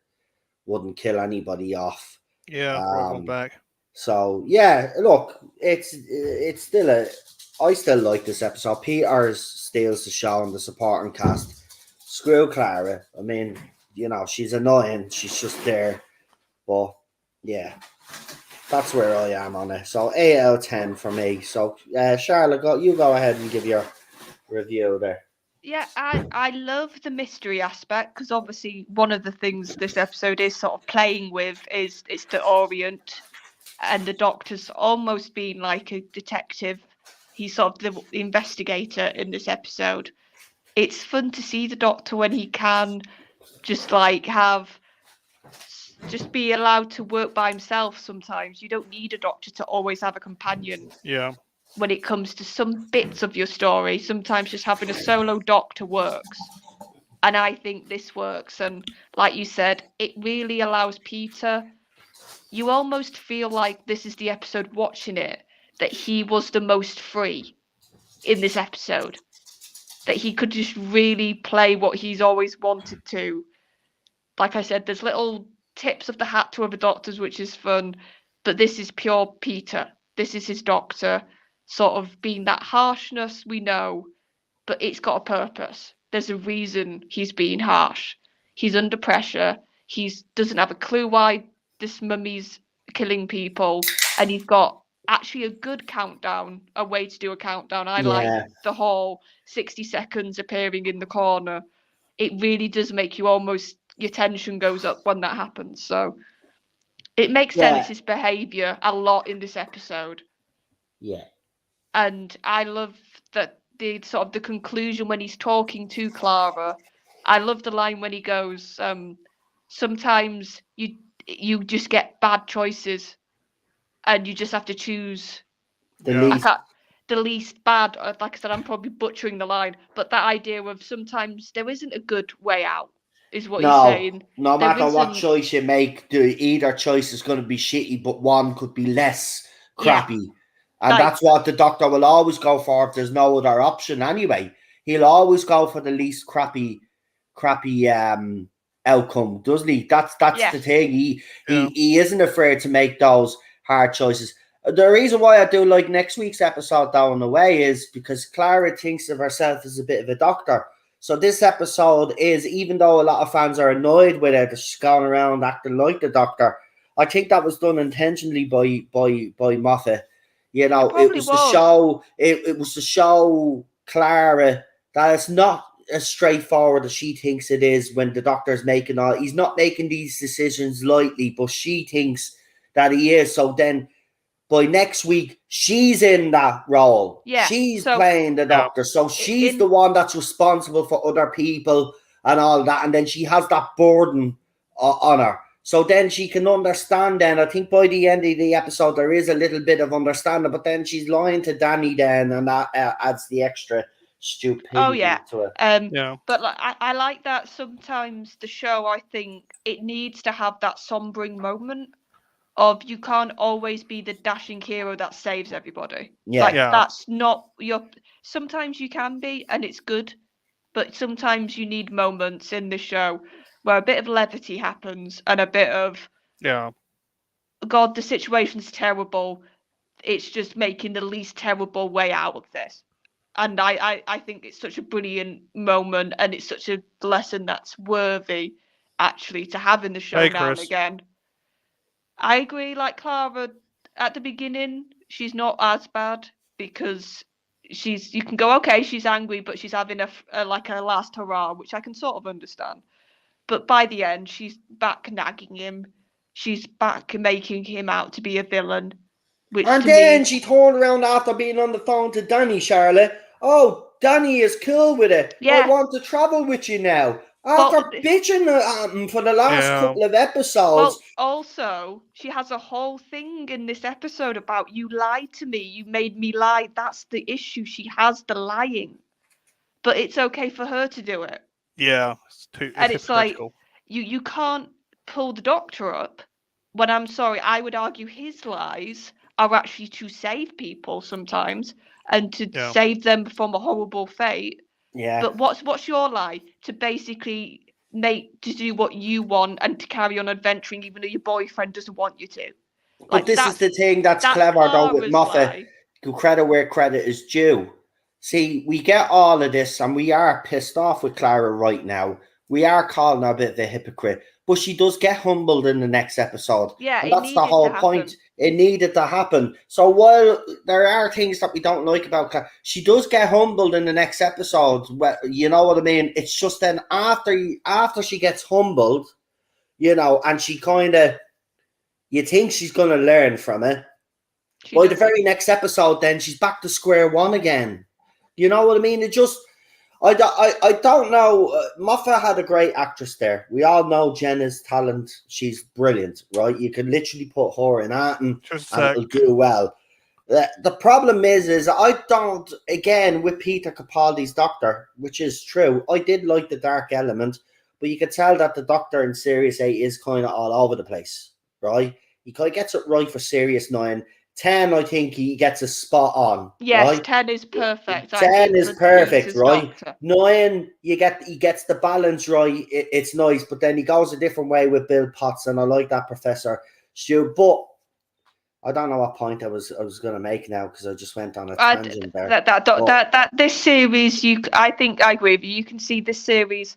wouldn't kill anybody off. Yeah, brought one back. So yeah, look, it's still I still like this episode. Peters steals the show and the supporting cast. Screw Clara. I mean, you know, she's annoying. She's just there. But yeah, that's where I am on it. So 8 out of 10 for me. So Charlotte, you go ahead and give your review there. Yeah, I love the mystery aspect, because obviously one of the things this episode is sort of playing with is it's the Orient, and the Doctor's almost been like a detective. He's sort of the investigator in this episode. It's fun to see the Doctor when he can just like just be allowed to work by himself sometimes. You don't need a Doctor to always have a companion. Yeah. When it comes to some bits of your story, sometimes just having a solo Doctor works. And I think this works. And like you said, it really allows Peter, you almost feel like this is the episode watching it, that he was the most free in this episode. That he could just really play what he's always wanted to. Like I said, there's little tips of the hat to other Doctors, which is fun. But this is pure Peter. This is his Doctor. Sort of being that harshness, we know, but it's got a purpose. There's a reason he's being harsh. He's under pressure. He doesn't have a clue why this mummy's killing people, and he's got actually a good countdown, a way to do a countdown. I like the whole 60 seconds appearing in the corner. It really does make you almost, your tension goes up when that happens. So it makes sense, his behaviour, a lot in this episode. Yeah. And I love that the sort of the conclusion when he's talking to Clara. I love the line when he goes, sometimes you just get bad choices and you just have to choose the least bad. Like I said, I'm probably butchering the line, but that idea of sometimes there isn't a good way out is what he's saying. No matter what choice you make, either choice is going to be shitty, but one could be less crappy. Yeah. And that's what the Doctor will always go for if there's no other option anyway. He'll always go for the least crappy outcome, doesn't he? That's the thing. He isn't afraid to make those hard choices. The reason why I do like next week's episode down the way is because Clara thinks of herself as a bit of a doctor. So this episode is, even though a lot of fans are annoyed with it, that she's going around acting like the Doctor, I think that was done intentionally by Moffat. You know, it was to show it was to show Clara that it's not as straightforward as she thinks it is when the Doctor's making all. He's not making these decisions lightly, but she thinks that he is. So then by next week, she's in that role. Yeah, she's playing the Doctor. So she's the one that's responsible for other people and all that. And then she has that burden on her. So then she can understand then. I think by the end of the episode, there is a little bit of understanding. But then she's lying to Danny then. And that adds the extra stupidity to it. But like, I like that sometimes the show, I think, it needs to have that sombering moment. Of you can't always be the dashing hero that saves everybody. That's not your. Sometimes you can be, and it's good, but sometimes you need moments in the show where a bit of levity happens and a bit of God, the situation's terrible. It's just making the least terrible way out of this. And I think it's such a brilliant moment, and it's such a lesson that's worthy, actually, to have in the show now and again. I agree, like Clara, at the beginning, she's not as bad. because you can go, okay, she's angry, but she's having a like a last hurrah, which I can sort of understand. But by the end, she's back nagging him. She's back making him out to be a villain, which And to then me, she turned around after being on the phone to Danny, Charlotte. Oh, Danny is cool with it. I yeah. want to travel with you now. Well, After bitching at him for the last Yeah. couple of episodes. well, also, she has a whole thing in this episode about you lied to me, you made me lie. That's the issue. She has the lying, but it's okay for her to do it. Yeah. And It's it's like hypocritical. you can't pull the doctor up when, I'm sorry, I would argue his lies are actually to save people sometimes and to Yeah. save them from a horrible fate. Yeah. But what's your lie? To basically to do what you want and to carry on adventuring even though your boyfriend doesn't want you to. But this is the thing that's clever though with Clara's Moffat. lie. Credit where credit is due. See, we get all of this and we are pissed off with Clara right now. We are calling her a bit of a hypocrite. But she does get humbled in the next episode. Yeah, and it that's the needed whole to point. happen. It needed to happen. So while there are things that we don't like about Clara, she does get humbled in the next episode. You know what I mean? It's just then after she gets humbled, you know, and she kind of, you think she's going to learn from it. By the very next episode, then she's back to square one again. You know what I mean? It just, I don't know. Moffat had a great actress there. We all know Jenna's talent. She's brilliant, right? You can literally put her in that and it'll do well. The problem is I don't, again, with Peter Capaldi's Doctor, which is true, I did like the dark element, but you could tell that the Doctor in Series 8 is kind of all over the place, right? He kind of gets it right for Series 9. 10, I think he gets a spot on. Yes, right? 10 is perfect. 10 is perfect, right? Doctor. 9, he gets the balance right. It's nice, but then he goes a different way with Bill Potts, and I like that, Professor Stu. But I don't know what point I was going to make now because I just went on a tangent there. That this series, I think I agree with you. You can see this series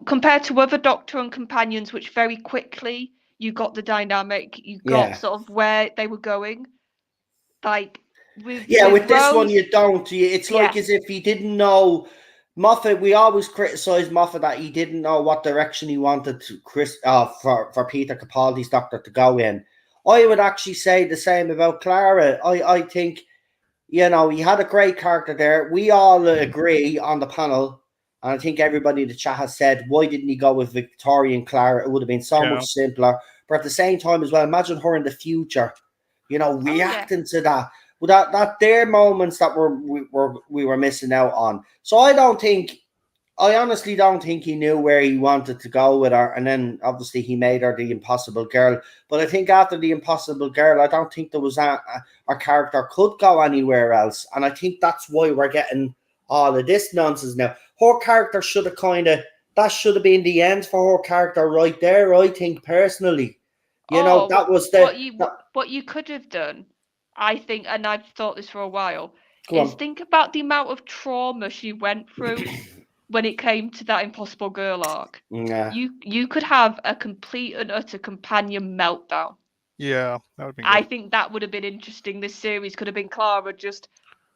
compared to other Doctor and companions, which very quickly you got the dynamic, you got sort of where they were going. Like with with this Rose, one you don't. It's like as if he didn't know. Moffat, we always criticize Moffat that he didn't know what direction he wanted for Peter Capaldi's Doctor to go in. I would actually say the same about Clara. I think, you know, he had a great character there. We all agree on the panel, and I think everybody in the chat has said, why didn't he go with Victoria and Clara? It would have been so much simpler. But at the same time as well, imagine her in the future, you know, reacting to that. That there moments that we were missing out on. So I honestly don't think he knew where he wanted to go with her. And then obviously he made her the Impossible Girl. But I think after the Impossible Girl, I don't think there was our character could go anywhere else. And I think that's why we're getting all of this nonsense now. Her character should have that should have been the end for her character right there, I think, personally. You know, that was what you could have done, I think, and I've thought this for a while, think about the amount of trauma she went through when it came to that Impossible Girl arc. Yeah. You could have a complete and utter companion meltdown. Yeah, that would be good. I think that would have been interesting. This series could have been Clara just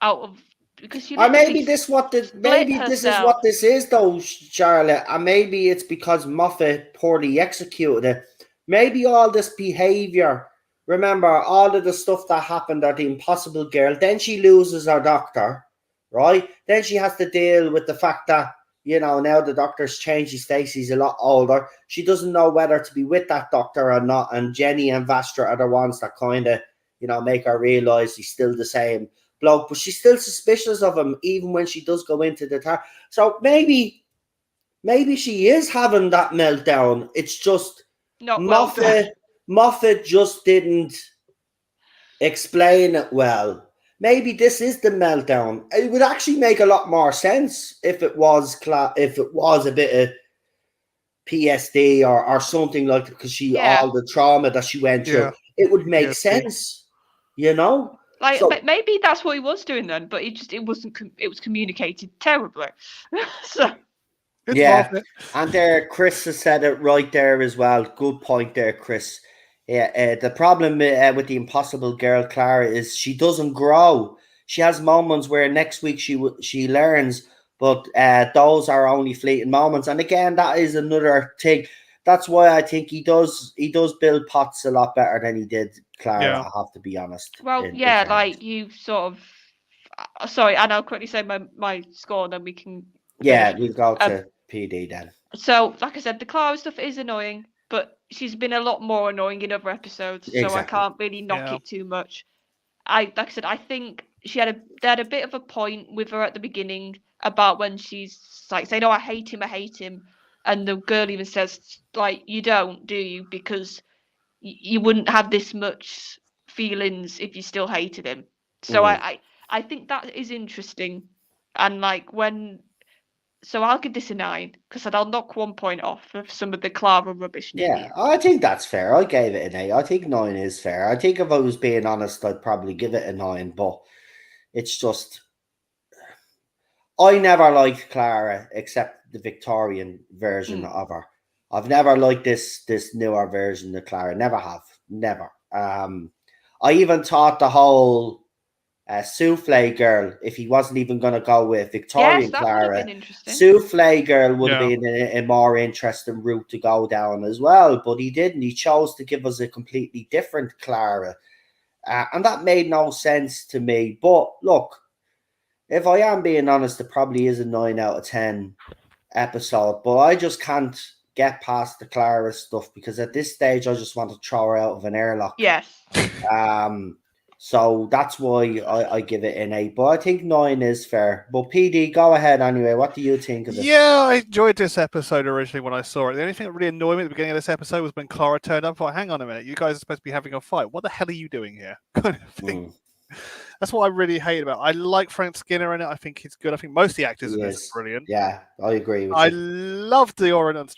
out of, because she maybe this is what this is though, Charlotte. And maybe it's because Moffat poorly executed it. Maybe all this behavior, remember all of the stuff that happened at the Impossible Girl, then she loses her doctor, right? Then she has to deal with the fact that, you know, now the doctor's changed his face, he's a lot older. She doesn't know whether to be with that doctor or not. And Jenny and Vastra are the ones that kind of, you know, make her realize he's still the same bloke. But she's still suspicious of him, even when she does go into the tower. So maybe she is having that meltdown. It's just Moffat just didn't explain it well. Maybe this is the meltdown. It would actually make a lot more sense if it was a bit of PSD or something like that, because all the trauma that she went through. It would make sense, you know. Like, but maybe that's what he was doing then, but it was communicated terribly. So. And there, Chris has said it right there as well. Good point there, Chris. Yeah, the problem with the Impossible Girl, Clara, is she doesn't grow. she has moments where next week she learns, but those are only fleeting moments. And again, that is another thing. That's why I think he does build Potts a lot better than he did Clara. Yeah. I have to be honest. Well, in yeah, fairness. like you sort of. Sorry, and I'll quickly say my score, and then we can. Yeah, Finish. we'll go to PD then. So, like I said, the Clara stuff is annoying, but she's been a lot more annoying in other episodes, so I Exactly. can't really knock Yeah. it too much. Like I said, I think they had a bit of a point with her at the beginning about when she's like saying, "Oh, I hate him," and the girl even says, like, "You don't, do you? Because you wouldn't have this much feelings if you still hated him." So I think that is interesting, and like when. So I'll give this a 9 because I'll knock 1 point off of some of the Clara rubbish near the Yeah, end. I think that's fair. I gave it an 8. I think 9 is fair. I think if I was being honest, I'd probably give it a 9, but it's just I never liked Clara except the Victorian version of her. I've never liked this newer version of Clara. Never have. Never. I even thought the whole Souffle girl, if he wasn't even going to go with Victorian Yes, that would have Clara, been interesting. Souffle girl would have Yeah. been a more interesting route to go down as well, but he didn't. He chose to give us a completely different Clara, and that made no sense to me. But look, if I am being honest, it probably is a 9 out of 10 episode, but I just can't get past the Clara stuff because at this stage I just want to throw her out of an airlock. Yes. So that's why I give it an 8. But I think 9 is fair. But PD, go ahead anyway. What do you think of it? Yeah, I enjoyed this episode originally when I saw it. The only thing that really annoyed me at the beginning of this episode was when Clara turned up. I thought, hang on a minute, you guys are supposed to be having a fight. What the hell are you doing here? Kind of thing. That's what I really hate about it. I like Frank Skinner in it. I think he's good. I think most of the actors in this are brilliant. Yeah, I agree with I you. love the Orient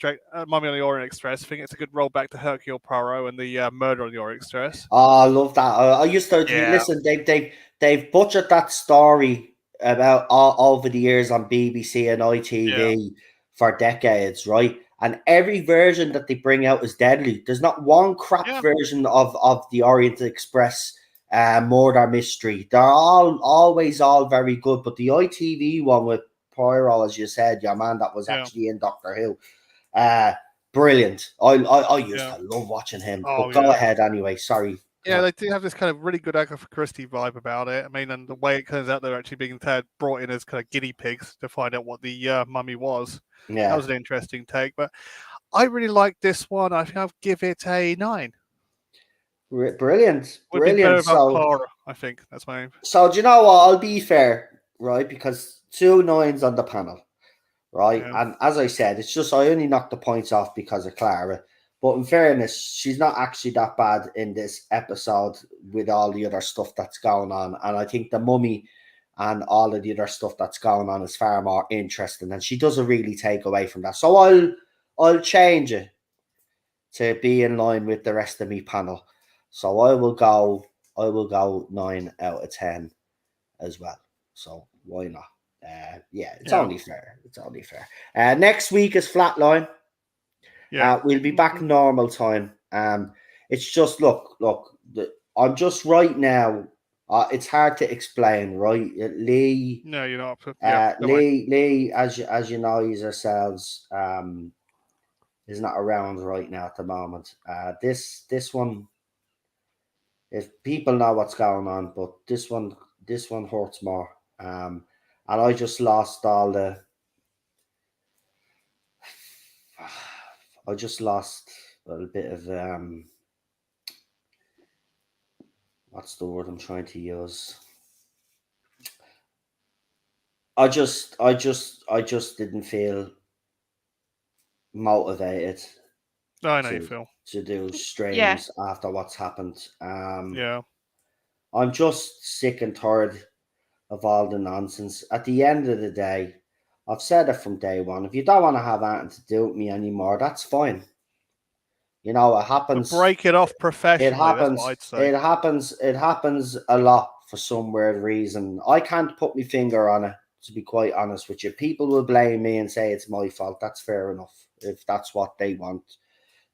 Mummy on the Orient Express. I think it's a good rollback to Hercule Poirot and the Murder on the Orient Express. Oh, I love that. I used to listen. They've butchered that story about all over the years on BBC and ITV for decades, right? And every version that they bring out is deadly. There's not one crap version of the Orient Express murder mystery. They're always all very good, but the ITV one with Poirot, as you said, your man that was actually in Doctor Who, brilliant. I used to love watching him. But go ahead anyway. Sorry. Yeah, they do have this kind of really good Agatha Christie vibe about it. I mean, and the way it turns out they're actually being brought in as kind of guinea pigs to find out what the mummy was. Yeah, that was an interesting take. But I really like this one. I think I'll give it a 9. Brilliant. Would be better about Clara, I think. That's my aim. So do you know what? I'll be fair, right? Because 2 9s on the panel, right? Yeah. And as I said, it's just I only knocked the points off because of Clara. But in fairness, she's not actually that bad in this episode with all the other stuff that's going on. And I think the mummy and all of the other stuff that's going on is far more interesting. And she doesn't really take away from that. So I'll change it to be in line with the rest of me panel. So I will go 9 out of 10 as well. So why not? It's only fair. It's only fair. Next week is Flatline. Yeah, we'll be back normal time. It's just look. I'm just right now. It's hard to explain, right? Lee. No, you're not. Lee, as you know, he's ourselves. Is not around right now at the moment. This one. If people know what's going on, but this one hurts more. And I just lost all the. I just lost a little bit of what's the word I'm trying to use? I just didn't feel motivated. I know you feel to do streams after what's happened. I'm just sick and tired of all the nonsense. At the end of the day, I've said it from day one. If you don't want to have anything to do with me anymore, that's fine. You know, it happens. To break it off professionally. It happens. That's what I'd say. It happens a lot for some weird reason. I can't put my finger on it, to be quite honest with you. People will blame me and say it's my fault. That's fair enough if that's what they want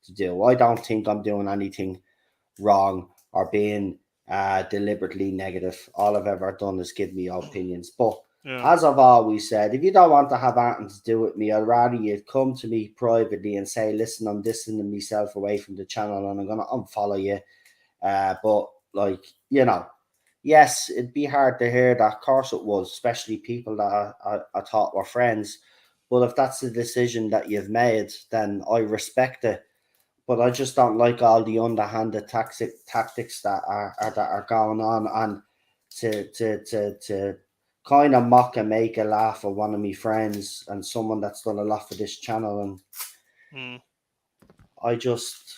to do. I don't think I'm doing anything wrong or being deliberately negative. All I've ever done is give me opinions. But Yeah. as I've always said, if you don't want to have anything to do with me, I'd rather you come to me privately and say, listen, I'm distancing myself away from the channel and I'm going to unfollow you. But, like, you know, yes, it'd be hard to hear that. Of course it was, especially people that I thought were friends. But if that's the decision that you've made, then I respect it. But I just don't like all the underhanded tactics that are going on, and to kind of mock and make a laugh of one of my friends and someone that's done a lot for this channel, and I just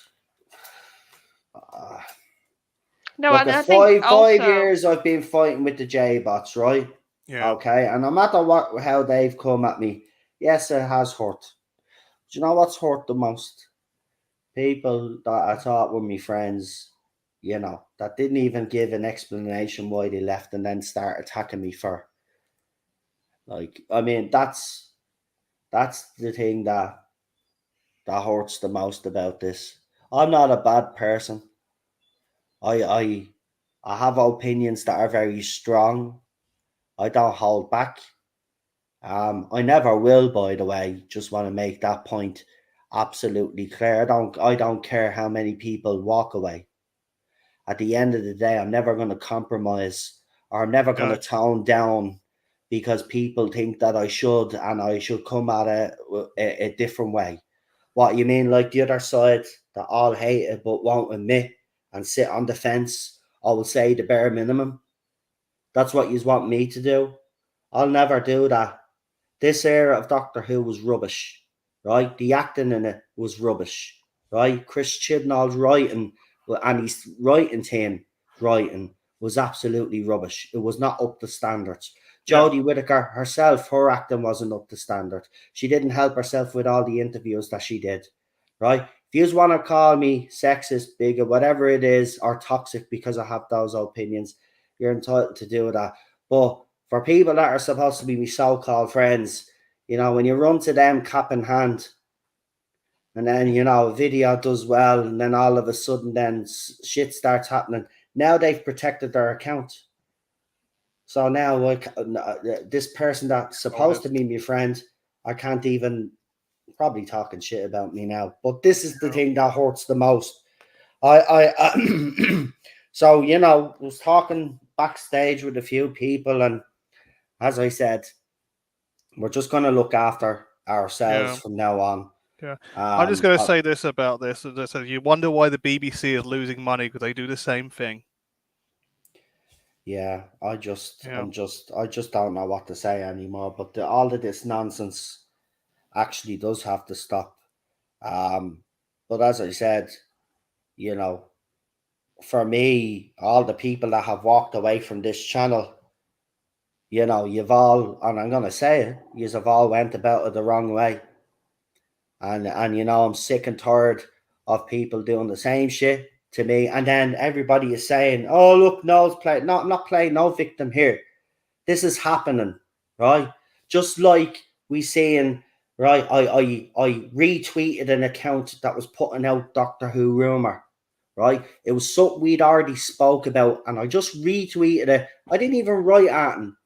No, look, and at I think 5 also, years I've been fighting with the J bots, right? Yeah. Okay, and no matter how they've come at me, yes, it has hurt. Do you know what's hurt the most? People that I thought were my friends, you know, that didn't even give an explanation why they left and then start attacking me for. Like, I mean, that's the thing that hurts the most about this. I'm not a bad person. I have opinions that are very strong. I don't hold back. I never will, by the way. Just want to make that point absolutely clear. I don't care how many people walk away. At the end of the day, I'm never going to compromise, or I'm never going to Gotcha. tone down because people think that I should, and I should come at a different way. What you mean, like the other side that all hate it but won't admit and sit on the fence? I will say the bare minimum. That's what you want me to do. I'll never do that. This era of Doctor Who was rubbish, right? The acting in it was rubbish, right? Chris Chibnall's writing and his writing team writing was absolutely rubbish. It was not up to standards. Yeah. Jodie Whittaker herself, her acting wasn't up to standard. She didn't help herself with all the interviews that she did, right? If you want to call me sexist, bigot, whatever it is, or toxic because I have those opinions, you're entitled to do that. But for people that are supposed to be my so-called friends, you know, when you run to them cap in hand, and then, you know, a video does well, and then all of a sudden then shit starts happening. Now they've protected their account. So now this person that's supposed to be my friend, I can't even, probably talking shit about me now. But this is the thing that hurts the most. So, you know, I was talking backstage with a few people, and as I said, we're just going to look after ourselves from now on. Yeah. I'm just going to say this about this. You wonder why the BBC is losing money because they do the same thing. Yeah, I just don't know what to say anymore. But all of this nonsense actually does have to stop. But as I said, you know, for me, all the people that have walked away from this channel, you know, you've all, and I'm gonna say it, you've all went about it the wrong way. And you know, I'm sick and tired of people doing the same shit to me, and then everybody is saying, "Oh, look, Noel's playing, not playing no victim here. This is happening, right?" Just like we saying, right? I retweeted an account that was putting out Doctor Who rumor, right? It was something we'd already spoke about, and I just retweeted it. I didn't even write at them,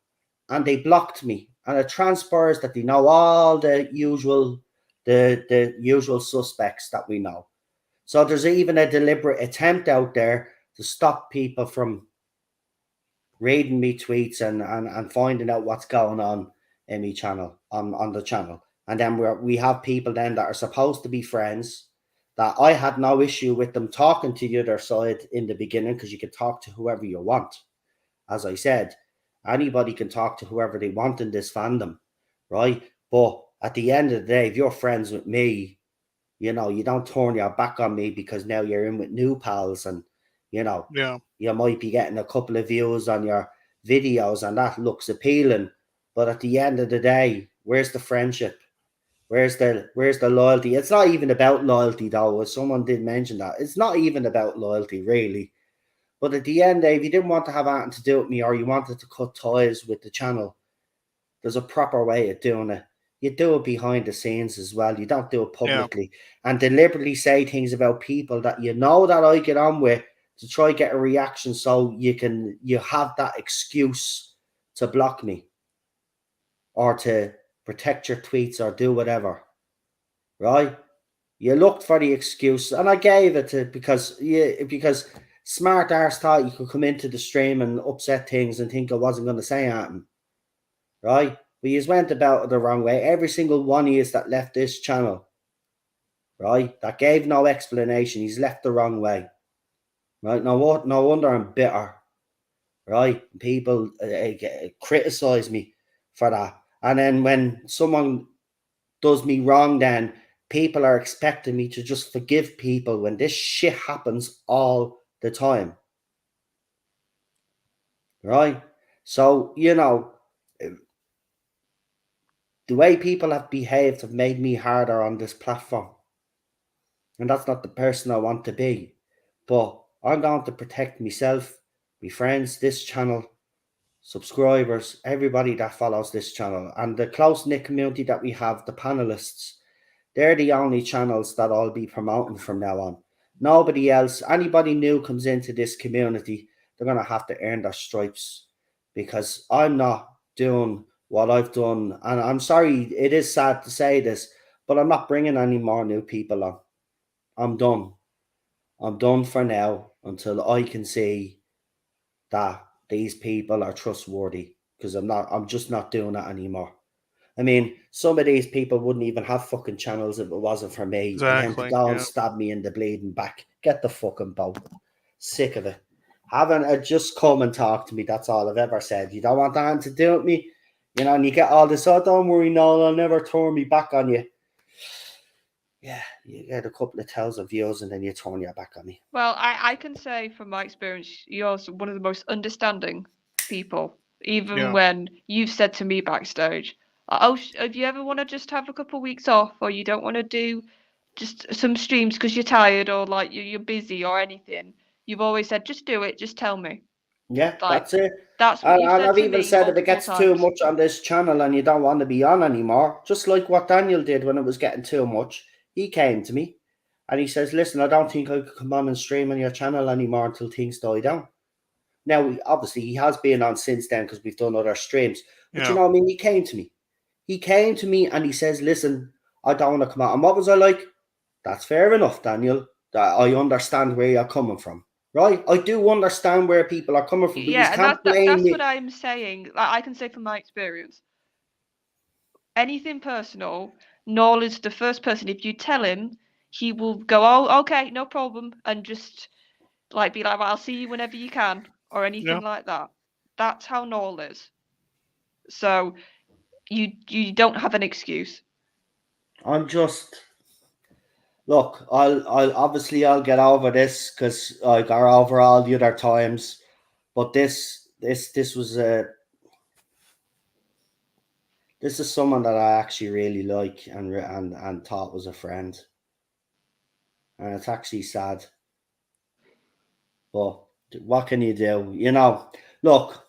and they blocked me. And it transpires that they know all the usual suspects that we know. So there's even a deliberate attempt out there to stop people from reading me tweets and finding out what's going on in me channel, on the channel. And then we have people then that are supposed to be friends that I had no issue with them talking to the other side in the beginning, because you can talk to whoever you want. As I said, anybody can talk to whoever they want in this fandom, right? But at the end of the day, if you're friends with me, you know, you don't turn your back on me because now you're in with new pals, and, you know, you might be getting a couple of views on your videos and that looks appealing. But at the end of the day, where's the friendship? Where's the loyalty? It's not even about loyalty, though, as someone did mention that. It's not even about loyalty, really. But at the end, if you didn't want to have anything to do with me, or you wanted to cut ties with the channel, there's a proper way of doing it. You do it behind the scenes as well. You don't do it publicly and deliberately say things about people that you know that I get on with to try get a reaction so you have that excuse to block me or to protect your tweets or do whatever, right? You looked for the excuse, and I gave it to because smart arse thought you could come into the stream and upset things and think I wasn't going to say anything, right? But you went about it the wrong way. Every single one of you that left this channel, right, that gave no explanation, he's left the wrong way, right? No wonder I'm bitter, right? People criticize me for that, and then when someone does me wrong, then people are expecting me to just forgive people when this shit happens all the time, right? So, the way people have behaved have made me harder on this platform, and that's not the person I want to be. But I'm going to protect myself, my friends, this channel, subscribers, everybody that follows this channel, and the close-knit community that we have, the panelists. They're the only channels that I'll be promoting from now on. Nobody else, anybody new comes into this community, they're going to have to earn their stripes, because I'm not doing what I've done. And I'm sorry, it is sad to say this, but I'm not bringing any more new people on. I'm done. I'm done for now until I can see that these people are trustworthy, because I'm just not doing that anymore. I mean, some of these people wouldn't even have fucking channels if it wasn't for me. Exactly, And then to go and yeah. stab me in the bleeding back. Get the fucking boat. Sick of it. Having just come and talk to me. That's all I've ever said. You don't want anything to do with me, and you get all this, oh, don't worry, no, I'll never turn me back on you. Yeah, you get a couple of thousand views and then you turn your back on me. Well, I can say from my experience, you're one of the most understanding people. Even when you've said to me backstage, oh, if you ever want to just have a couple of weeks off, or you don't want to do just some streams because you're tired, or like you're busy or anything, you've always said, just do it, just tell me. Yeah, Like, that's it. that's what you've And said I've to even me said if it multiple gets too times. much on this channel and you don't want to be on anymore, just like what Daniel did when it was getting too much, he came to me and he says, listen, I don't think I could come on and stream on your channel anymore until things die down. Now, obviously, he has been on since then because we've done other streams. But you know what I mean? He came to me. He came to me and he says, listen, I don't want to come out. And what was I like? That's fair enough, Daniel. I understand where you're coming from. Right? I do understand where people are coming from. But you can't blame that's me. what I'm saying. I can say from my experience. Anything personal, Noel is the first person. If you tell him, he will go, oh, okay, no problem, and just like be like, well, I'll see you whenever you can, or anything like that. That's how Noel is. So you don't have an excuse. I'm just look. I'll get over this because I got over all the other times. But this was this is someone that I actually really like and thought was a friend, and it's actually sad. But what can you do? Look,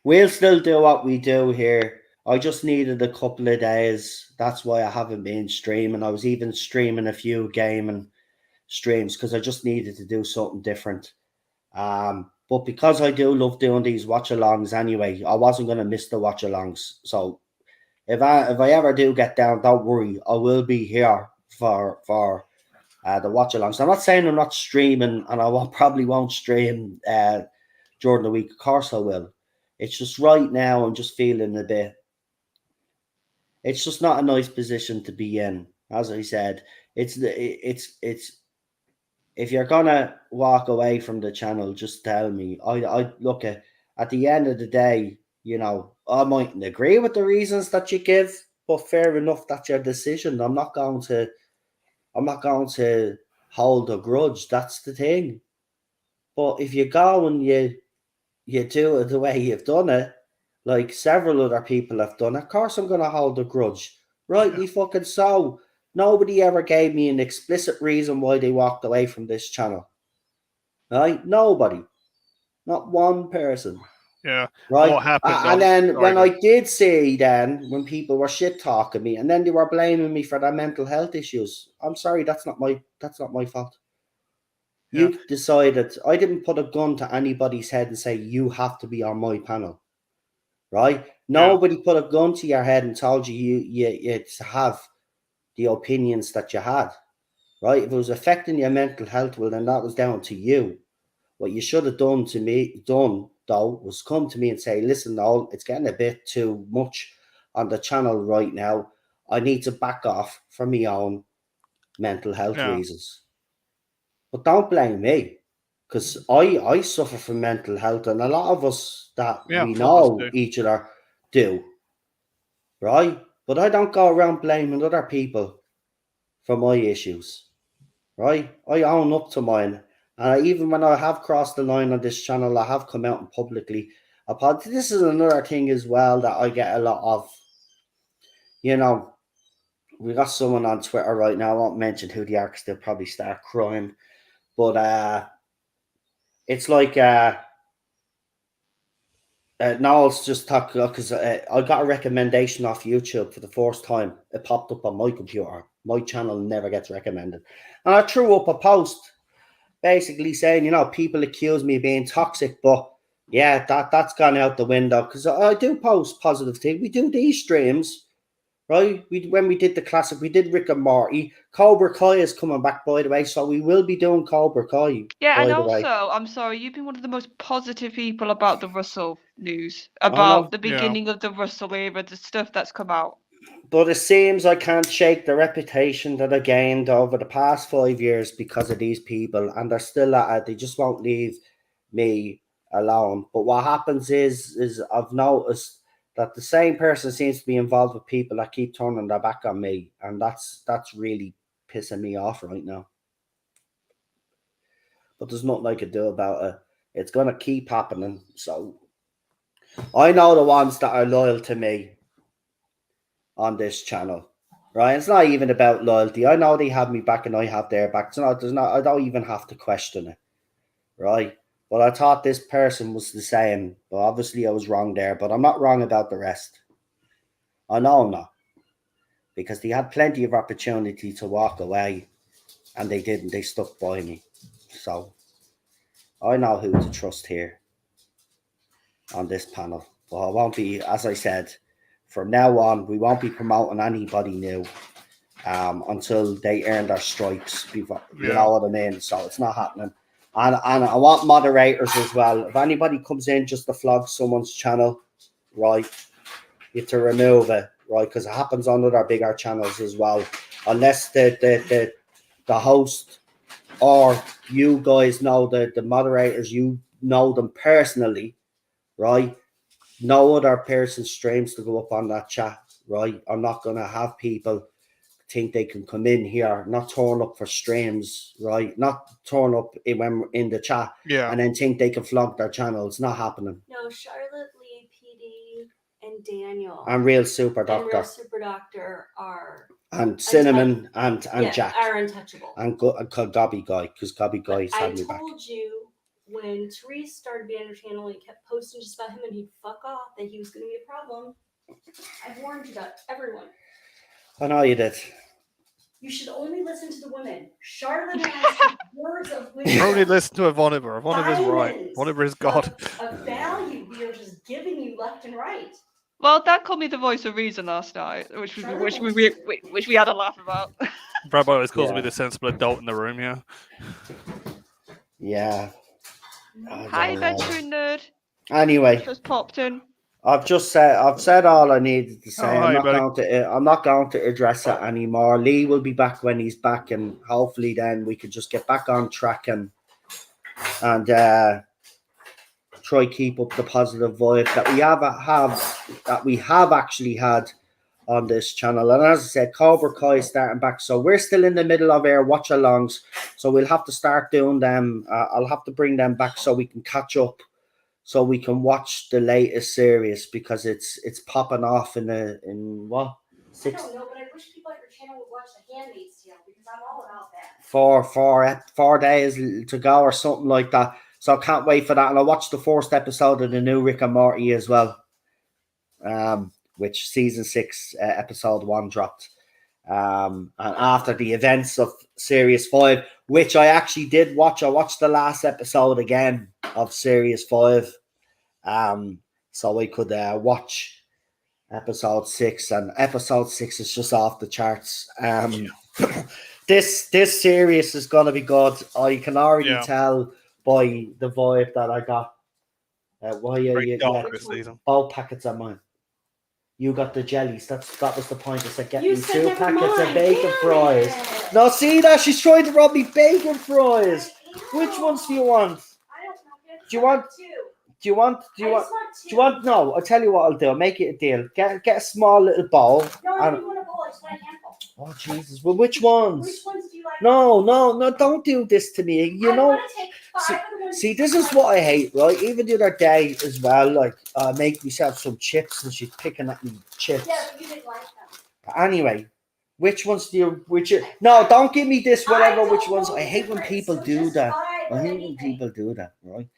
we'll still do what we do here. I just needed a couple of days. That's why I haven't been streaming. I was even streaming a few gaming streams because I just needed to do something different. But because I do love doing these watch alongs anyway, I wasn't gonna miss the watch alongs. So if I ever do get down, don't worry, I will be here for the watch alongs. I'm not saying I'm not streaming, and I probably won't stream during the week. Of course I will. It's just right now I'm just feeling a bit. It's just not a nice position to be in. As I said, it's if you're gonna walk away from the channel, just tell me. I look at the end of the day, I mightn't agree with the reasons that you give, but fair enough, that's your decision. I'm not going to hold a grudge. That's the thing. But if you go and you do it the way you've done it, like several other people have done, of course I'm gonna hold a grudge. Rightly fucking so. Nobody ever gave me an explicit reason why they walked away from this channel. Right? Nobody. Not one person. Yeah. Right? What happened? And then when I did see when people were shit talking me and then they were blaming me for their mental health issues, I'm sorry, that's not my fault. Yeah. You decided. I didn't put a gun to anybody's head and say you have to be on my panel, right? Nobody put a gun to your head and told you to have the opinions that you had, right? If it was affecting your mental health, well, then that was down to you. What you should have done though was come to me and say, listen, Noel, it's getting a bit too much on the channel right now. I need to back off for my own mental health reasons. But don't blame me, because I suffer from mental health, and a lot of us that we know each other do, right? But I don't go around blaming other people for my issues, right? I own up to mine. And even when I have crossed the line on this channel, I have come out and publicly apologized. This is another thing as well that I get a lot of. You know, we got someone on Twitter right now. I won't mention who they are because they'll probably start crying. But it's like Noel's just talking because I got a recommendation off YouTube for the first time. It popped up on my computer. My channel never gets recommended. And I threw up a post basically saying, you know, people accuse me of being toxic, but yeah, that's gone out the window because I do post positive things. We do these streams, right? When we did the classic, we did Rick and Morty. Cobra Kai is coming back, by the way, so we will be doing Cobra Kai. Yeah, and also, I'm sorry, you've been one of the most positive people about the Russell news, know. about the beginning of the Russell era, the stuff that's come out. But it seems I can't shake the reputation that I gained over the past 5 years because of these people, and they're still at it. They just won't leave me alone. But what happens is I've noticed that the same person seems to be involved with people that keep turning their back on me, and that's really pissing me off right now. But there's nothing I could do about it. It's gonna keep happening. So I know the ones that are loyal to me on this channel, right? It's not even about loyalty. I know they have me back and I have their back. I don't even have to question it, right? But I thought this person was the same. But obviously I was wrong there. But I'm not wrong about the rest. I know I'm not. Because they had plenty of opportunity to walk away. And they didn't. They stuck by me. So I know who to trust here on this panel. But I won't be, as I said, from now on, we won't be promoting anybody new until they earn their stripes. Before, you know what I mean? So it's not happening. And I want moderators as well. If anybody comes in just to flog someone's channel, right, you have to remove it, right? Because it happens on other bigger channels as well. Unless the host or you guys know the moderators, you know them personally, right? No other person's streams to go up on that chat, right? I'm not going to have people think they can come in here, not turn up for streams, right? Not turn up when in the chat and then think they can flog their channel. It's not happening. No, Charlotte, Lee, PD, and Daniel. And Real Super Doctor. Are... And Cinnamon and Jack. Are untouchable. And Gobby Guy, because Gobby Guy's had me back. I told you when Therese started being on your channel and kept posting just about him and he'd fuck off, that he was going to be a problem. I warned you about everyone. I know you did. You should only listen to the women. Charlotte has words of wisdom. Only listen to Ivoniver. Ivoniver's right. Ivoniver is God. Of value we are just giving you left and right. Well, Dad called me the voice of reason last night, which we had a laugh about. Brad always calls me the sensible adult in the room, yeah. Yeah. Hi, adventuring nerd. Anyway, just popped in. I've said all I needed to say. I'm not going to address it anymore. Lee will be back when he's back, and hopefully then we can just get back on track and try keep up the positive vibe that we have actually had on this channel. And as I said, Cobra Kai is starting back, so we're still in the middle of our watch alongs, so we'll have to start doing them. I'll have to bring them back so we can catch up, so we can watch the latest series, because it's popping off in what? I don't know, but I wish people at your channel would watch The Handmaid's Tale, because I'm all about that. 4 days to go or something like that. So I can't wait for that. And I watched the first episode of the new Rick and Morty as well, which season 6, episode 1 dropped. And after the events of Series 5, which I actually did watch, I watched the last episode again of Series 5. So I could watch episode 6, and episode 6 is just off the charts. This series is gonna be good. I can already tell by the vibe that I got. Why are Very you? dark Yeah, this season. both packets are mine. You got the jellies. That was the point. I said, get You me said 2 never packets of mind. bacon Damn fries. it. No, see that? She's trying to rob me bacon fries. Which ones do you want? I don't know. Do you want? Two. Do you want? I just want two. Do you want? No, I'll tell you what I'll do. I'll make it a deal. Get a small little bowl. No, I don't want a bowl. I just want a handful. Oh Jesus! Well, which ones? Which ones do you like? No! Don't do this to me. You know. want to take 5 of the ones. See, this is what I hate, right? Even the other day as well. Like, make myself some chips, and she's picking at me chips. Yeah, but you didn't like them. Anyway, which ones do you? No, don't give me this. Whatever. Which ones? I hate when people do that. I hate when people do that. Right.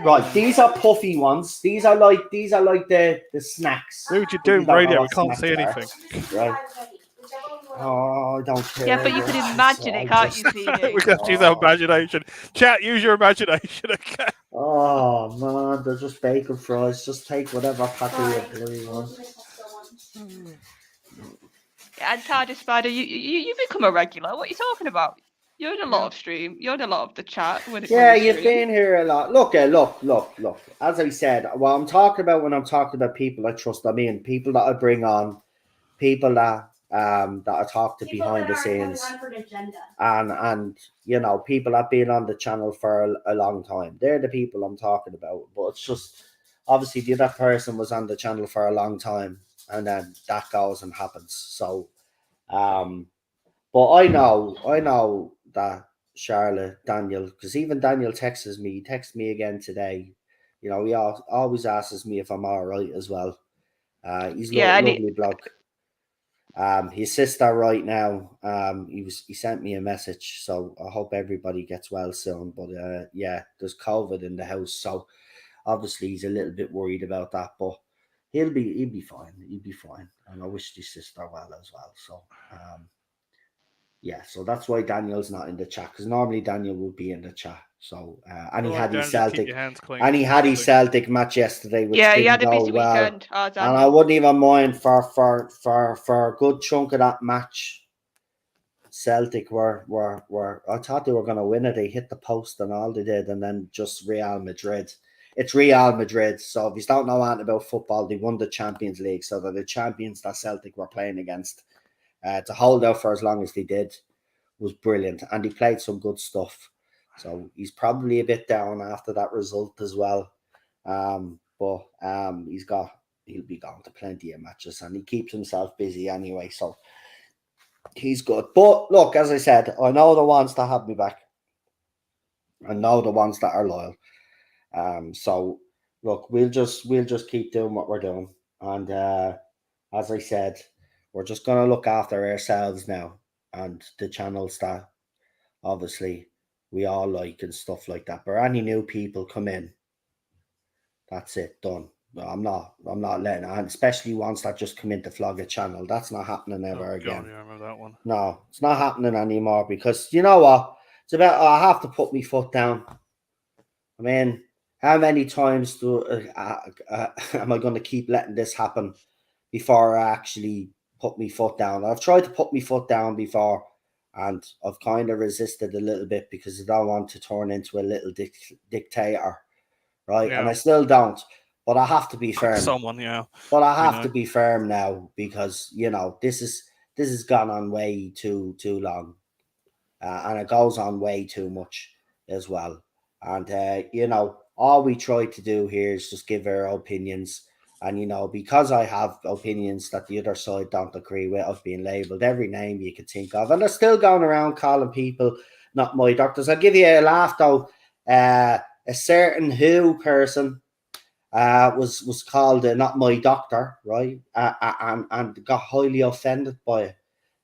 Right, these are puffy ones. These are like the snacks. Dude, you're doing radio. We can't see anything. Right. Oh, I don't care. Yeah, but you can imagine it, can't you, CD? We have to use our imagination. Chat, use your imagination. Okay. Oh man, they're just bacon fries. Just take whatever packet you want. And TARDIS Spider, you become a regular. What are you talking about? You're in a lot of stream. You're in a lot of the chat. You've been here a lot. Look. As I said, what I'm talking about when I'm talking about people I trust, I mean people that I bring on, people that I talk to behind the scenes, and you know, people that have been on the channel for a long time. They're the people I'm talking about. But it's just obviously the other person was on the channel for a long time, and then that goes and happens. So, but I know that Charlotte, Daniel, because even Daniel texts me. He texted me again today. You know, he always asks me if I'm all right as well. He's a lovely bloke. His sister right now, he sent me a message, so I hope everybody gets well soon. But there's COVID in the house, so obviously he's a little bit worried about that. But he'll be fine. He'll be fine, and I wish his sister well as well. So so that's why Daniel's not in the chat, because normally Daniel would be in the chat. So and he had his Celtic match yesterday, which he had a busy well. weekend. Oh, and I wouldn't even mind for a good chunk of that match. Celtic were I thought they were going to win it. They hit the post and all they did, and then just Real Madrid. It's Real Madrid. So if you don't know anything about football, they won the Champions League. So they're the champions that Celtic were playing against. To hold out for as long as they did was brilliant, and he played some good stuff. So he's probably a bit down after that result as well. But he'll be going to plenty of matches, and he keeps himself busy anyway. So he's good. But look, as I said, I know the ones that have me back. I know the ones that are loyal. So look, we'll just keep doing what we're doing, and as I said, we're just going to look after ourselves now and the channels that obviously we all like and stuff like that. But any new people come in, that's it, done. I'm not letting it, especially ones that just come in to flog a channel. That's not happening ever again. God, yeah, I remember that one. No, it's not happening anymore, because you know what? It's about I have to put my foot down. I mean, how many times am I going to keep letting this happen before I actually put my foot down? I've tried to put my foot down before, and I've kind of resisted a little bit because I don't want to turn into a little dictator, right? Yeah. And I still don't, but I have to be firm. But I have to be firm now, because you know this has gone on way too long, and it goes on way too much as well. And you know, all we try to do here is just give our opinions. And, you know, because I have opinions that the other side don't agree with, I've been labelled every name you could think of. And they're still going around calling people not my doctors. I'll give you a laugh, though. A certain Who person was called not my doctor, right? And got highly offended by it.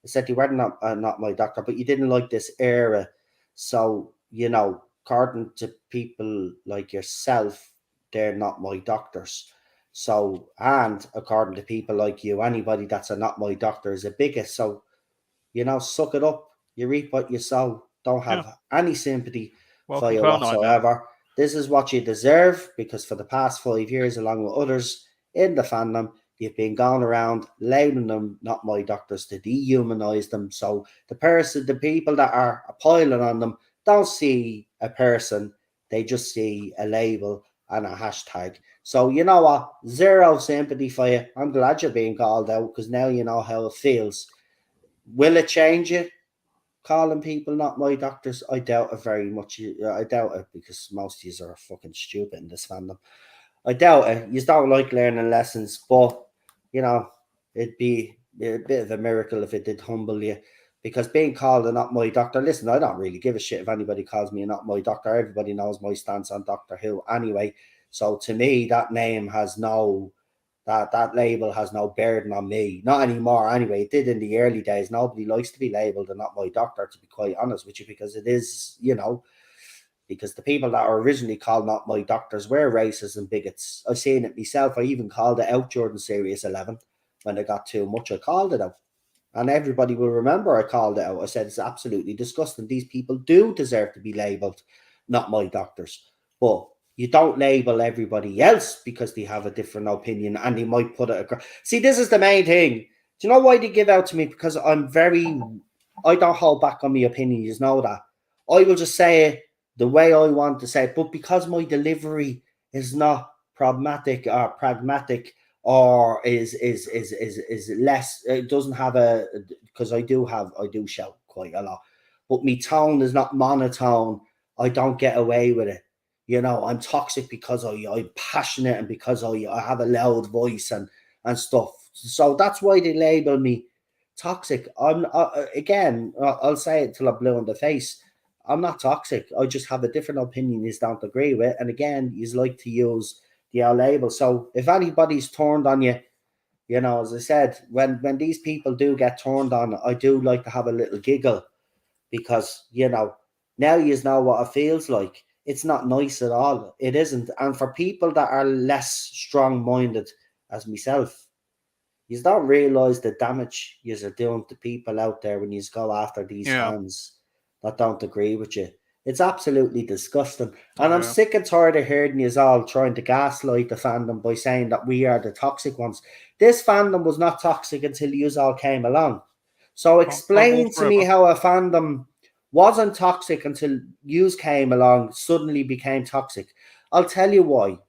They said you were not my doctor, but you didn't like this era. So, you know, according to people like yourself, they're not my doctors. So, and according to people like you, anybody that's a not my doctor is a bigot. So You know, suck it up. You reap what you sow. Don't have any sympathy for Welcome you to our nightmare. whatsoever. This is what you deserve, because for the past 5 years, along with others in the fandom, you've been going around labeling them not my doctors to dehumanize them. So the people that are piling on them don't see a person, they just see a label and a hashtag. So you know what? Zero sympathy for you. I'm glad you're being called out, because now you know how it feels. Will it change you? Calling people not my doctors? I doubt it very much. I doubt it, because most of you are fucking stupid in this fandom. I doubt it. You don't like learning lessons, but you know, it'd be a bit of a miracle if it did humble you. Because being called a not my doctor, listen, I don't really give a shit if anybody calls me a not my doctor. Everybody knows my stance on Doctor Who anyway. So to me, that name has no that label has no burden on me. Not anymore anyway. It did in the early days. Nobody likes to be labeled a not my doctor, to be quite honest with you, because it is, you know, because the people that were originally called not my doctors were racists and bigots. I've seen it myself. I even called it out during Series 11 when they got too much. I called it out. And everybody will remember I called it out. I said it's absolutely disgusting. These people do deserve to be labelled not my doctors. But you don't label everybody else because they have a different opinion and they might put it across. See, this is the main thing. Do you know why they give out to me? Because I don't hold back on my opinion. You know that. I will just say it the way I want to say it. But because my delivery is not pragmatic or is less, it doesn't have a, because I do shout quite a lot, but my tone is not monotone. I don't get away with it. You know, I'm toxic because I'm passionate and because I have a loud voice and stuff. So that's why they label me toxic. I'm again, I'll say it till I'm blue in the face. I'm not toxic. I just have a different opinion you don't agree with. And again, you like to use the label. So if anybody's turned on you, you know, as I said, when these people do get turned on, I do like to have a little giggle, because, you know, now you know what it feels like. It's not nice at all. It isn't. And for people that are less strong-minded as myself, you don't realise the damage you are doing to people out there when you go after these fans that don't agree with you. It's absolutely disgusting. And I'm sick and tired of hearing you all trying to gaslight the fandom by saying that we are the toxic ones. This fandom was not toxic until you all came along. So explain to me how a fandom wasn't toxic until you came along, suddenly became toxic. I'll tell you why.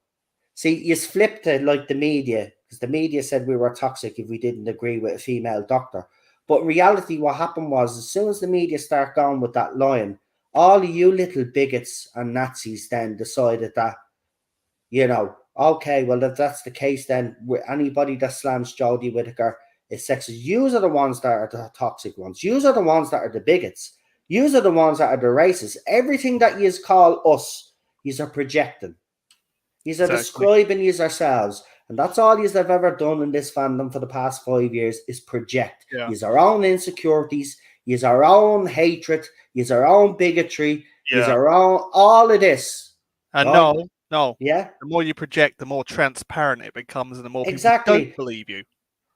See, you flipped it like the media, because the media said we were toxic if we didn't agree with a female doctor. But in reality, what happened was, as soon as the media start going with that line, all of you little bigots and Nazis then decided that, you know, okay, well, if that's the case, then anybody that slams Jodie Whittaker is sexist. Yous are the ones that are the toxic ones. Yous are the ones that are the bigots. Yous are the ones that are the racists. Everything that yous call us, yous are projecting. Yous are describing yous ourselves. And that's all yous have ever done in this fandom for the past 5 years is project. Yous our own insecurities, yous our own hatred, yous our own bigotry, yous our own, all of this. And right? No. Yeah. The more you project, the more transparent it becomes, and the more people don't believe you.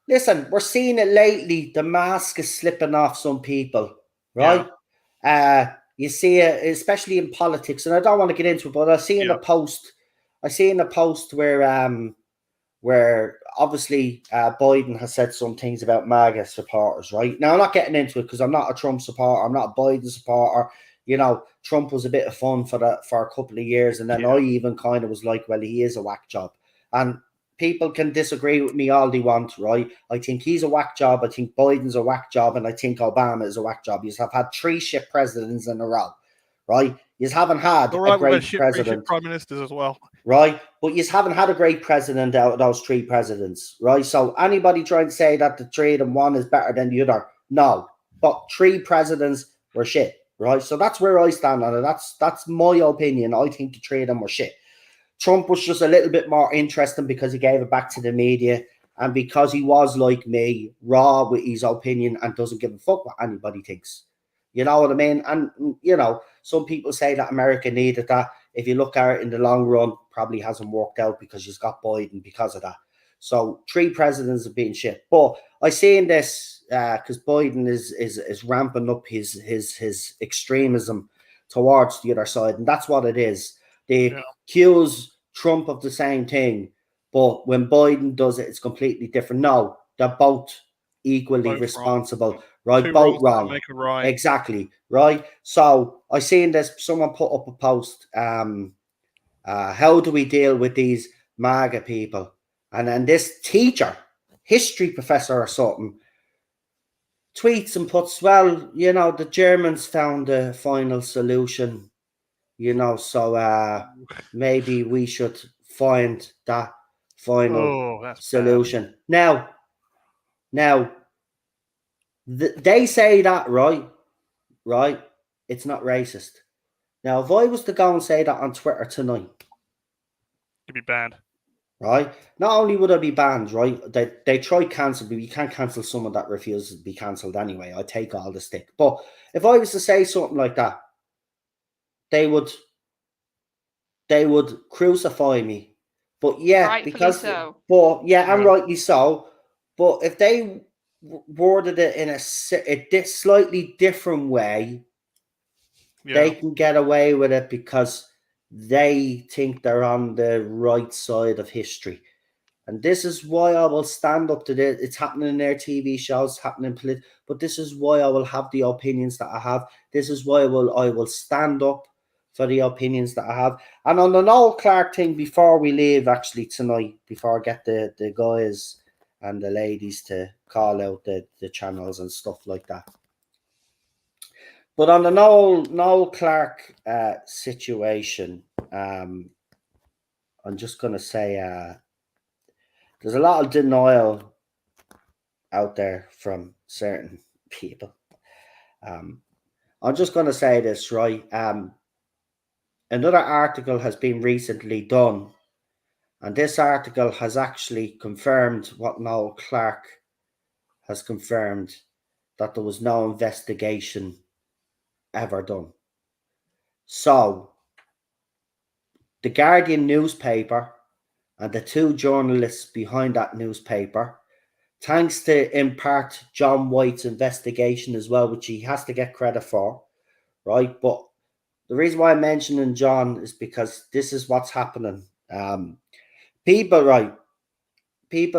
Listen, we're seeing it lately. The mask is slipping off some people, right? Yeah. You see it, especially in politics, and I don't want to get into it, but I see in a post where obviously Biden has said some things about MAGA supporters, right? Now, I'm not getting into it because I'm not a Trump supporter. I'm not a Biden supporter. You know, Trump was a bit of fun for a couple of years. And then I even kind of was like, well, he is a whack job. And people can disagree with me all they want, right? I think he's a whack job. I think Biden's a whack job. And I think Obama is a whack job. You have had 3 shit presidents in a row, right? You haven't had a great president. Prime ministers as well. Right? But you haven't had a great president out of those 3 presidents, right? So anybody trying to say that the 3 and 1 is better than the other, no. But 3 presidents were shit, right? So that's where I stand on it. That's my opinion. I think the 3 of them were shit. Trump was just a little bit more interesting because he gave it back to the media and because he was like me, raw with his opinion and doesn't give a fuck what anybody thinks. You know what I mean? And, you know, some people say that America needed that. If you look at it in the long run, probably hasn't worked out because she's got Biden because of that. So 3 presidents have been shit. But I seen this because Biden is ramping up his extremism towards the other side, and that's what it is. They accuse Trump of the same thing, but when Biden does it, it's completely different. No, they're both equally Both responsible, wrong. right? Two Both wrongs don't wrong. make a right. Exactly, right? So I seen this, someone put up a post, how do we deal with these MAGA people? And then this teacher, history professor or something, tweets and puts, well, you know, the Germans found a final solution, you know, so maybe we should find that final That's solution. Bad. Now, they say that, right? It's not racist. Now, if I was to go and say that on Twitter tonight, you'd be banned. Right? Not only would I be banned, right? They try cancel, but you can't cancel someone that refuses to be cancelled anyway. I take all the stick. But if I was to say something like that, they would crucify me. But yeah, Rightfully because so. but yeah, and rightly so. But if they worded it in a slightly different way, they can get away with it because they think they're on the right side of history. And this is why I will stand up to this. It's happening in their TV shows, happening in but this is why I will have the opinions that I have. This is why I will stand up for the opinions that I have. And on the Noel Clarke thing, before we leave actually tonight, before I get the guys and the ladies to call out the channels and stuff like that. But on the Noel Clarke situation, I'm just going to say there's a lot of denial out there from certain people. I'm just going to say this, right? Another article has been recently done, and this article has actually confirmed what Noel Clarke has confirmed, that there was no investigation ever done. So, the Guardian newspaper and the 2 journalists behind that newspaper, thanks to, in part, John White's investigation as well, which he has to get credit for, right? But the reason why I'm mentioning John is because this is what's happening. People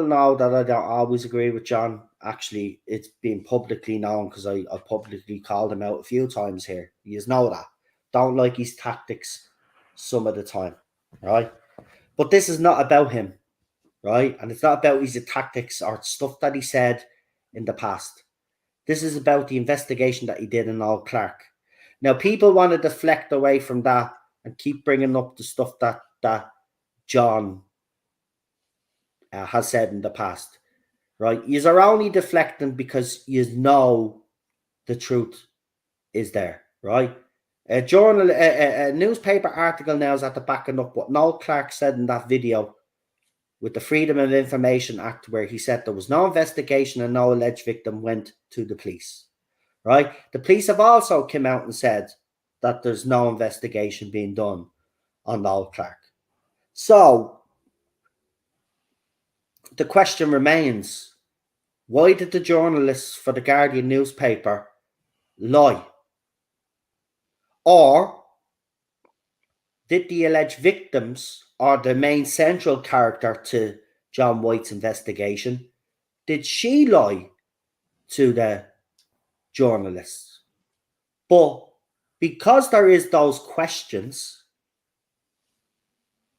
know that I don't always agree with John. Actually, it's been publicly known because I publicly called him out a few times here. You know that. Don't like his tactics some of the time, right? But this is not about him, right? And it's not about his tactics or stuff that he said in the past. This is about the investigation that he did in Noel Clarke. Now, people want to deflect away from that and keep bringing up the stuff that John has said in the past, right? You are only deflecting because you know the truth is there, right? A newspaper article now is at the backing up what Noel Clarke said in that video with the Freedom of Information Act, where he said there was no investigation and no alleged victim went to the police, right? The police have also come out and said that there's no investigation being done on Noel Clarke. So the question remains, why did the journalists for the Guardian newspaper lie? Or did the alleged victims, or the main central character to John White's investigation, did she lie to the journalists? But because there is those questions,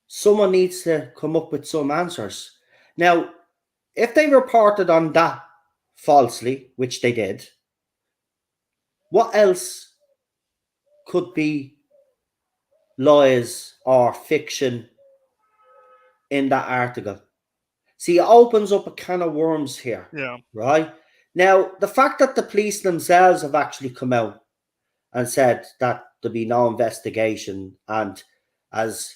someone needs to come up with some answers. Now, if they reported on that falsely, which they did, what else could be lies or fiction in that article? See, it opens up a can of worms here. Yeah. Right? Now, the fact that the police themselves have actually come out and said that there'll be no investigation, and as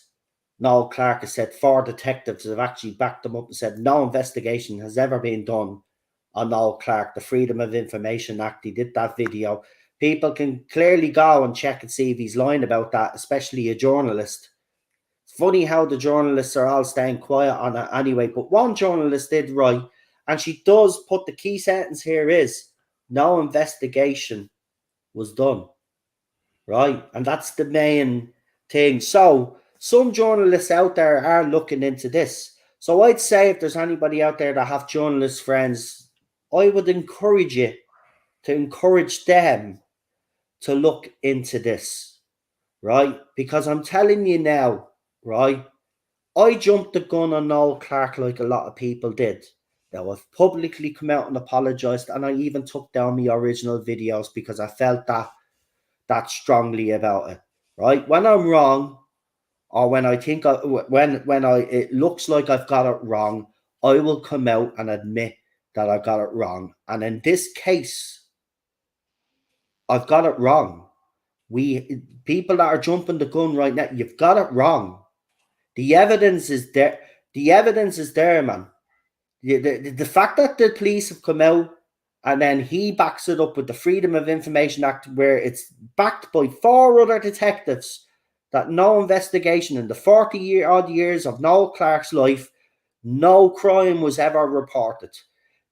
Noel Clarke has said, 4 detectives have actually backed them up and said no investigation has ever been done on Noel Clarke. The Freedom of Information Act, he did that video. People can clearly go and check and see if he's lying about that, especially a journalist. Funny how the journalists are all staying quiet on it anyway, but one journalist did write, and she does put the key sentence here is, no investigation was done, right? And that's the main thing. So some journalists out there are looking into this. So I'd say if there's anybody out there that have journalist friends, I would encourage you to encourage them to look into this, right? Because I'm telling you now, right, I jumped the gun on Noel Clarke like a lot of people did. Now, I've publicly come out and apologised, and I even took down my original videos because I felt that strongly about it, right? When I'm wrong, or when I think it looks like I've got it wrong, I will come out and admit that I got it wrong. And in this case, I've got it wrong. People that are jumping the gun right now, you've got it wrong. The evidence is there. The evidence is there, man. The fact that the police have come out and then he backs it up with the Freedom of Information Act, where it's backed by 4 other detectives, that no investigation in the odd years of Noel Clarke's life, no crime was ever reported.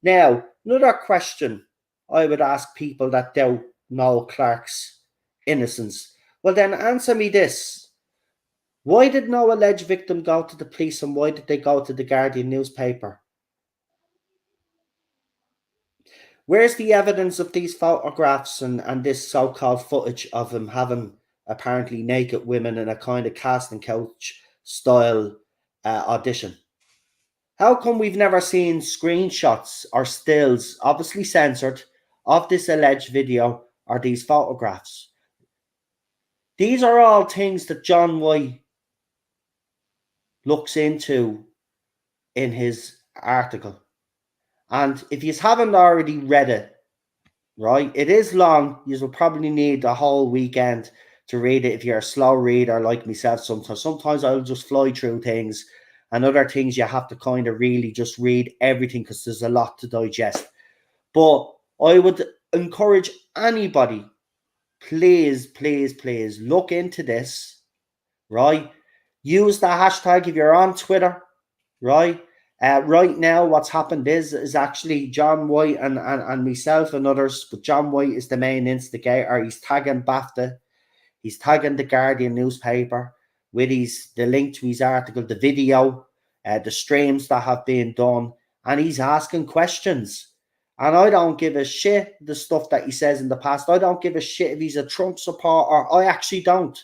Now, another question I would ask people that doubt Noel Clarke's innocence. Well, then answer me this. Why did no alleged victim go to the police, and why did they go to the Guardian newspaper? Where's the evidence of these photographs and this so-called footage of him having apparently naked women in a kind of casting couch style audition? How come we've never seen screenshots or stills, obviously censored, of this alleged video or these photographs? These are all things that John White looks into in his article. And if you haven't already read it, right, it is long. You will probably need a whole weekend to read it if you're a slow reader like myself sometimes. Sometimes I'll just fly through things, and other things you have to kind of really just read everything because there's a lot to digest. But I would encourage anybody, please, please, please look into this, right? Use the hashtag if you're on Twitter, right? Right now, what's happened is actually John White and myself and others, but John White is the main instigator. He's tagging BAFTA, he's tagging the Guardian newspaper with the link to his article, the video, the streams that have been done, and he's asking questions. And I don't give a shit the stuff that he says in the past. I don't give a shit if he's a Trump supporter. I actually don't.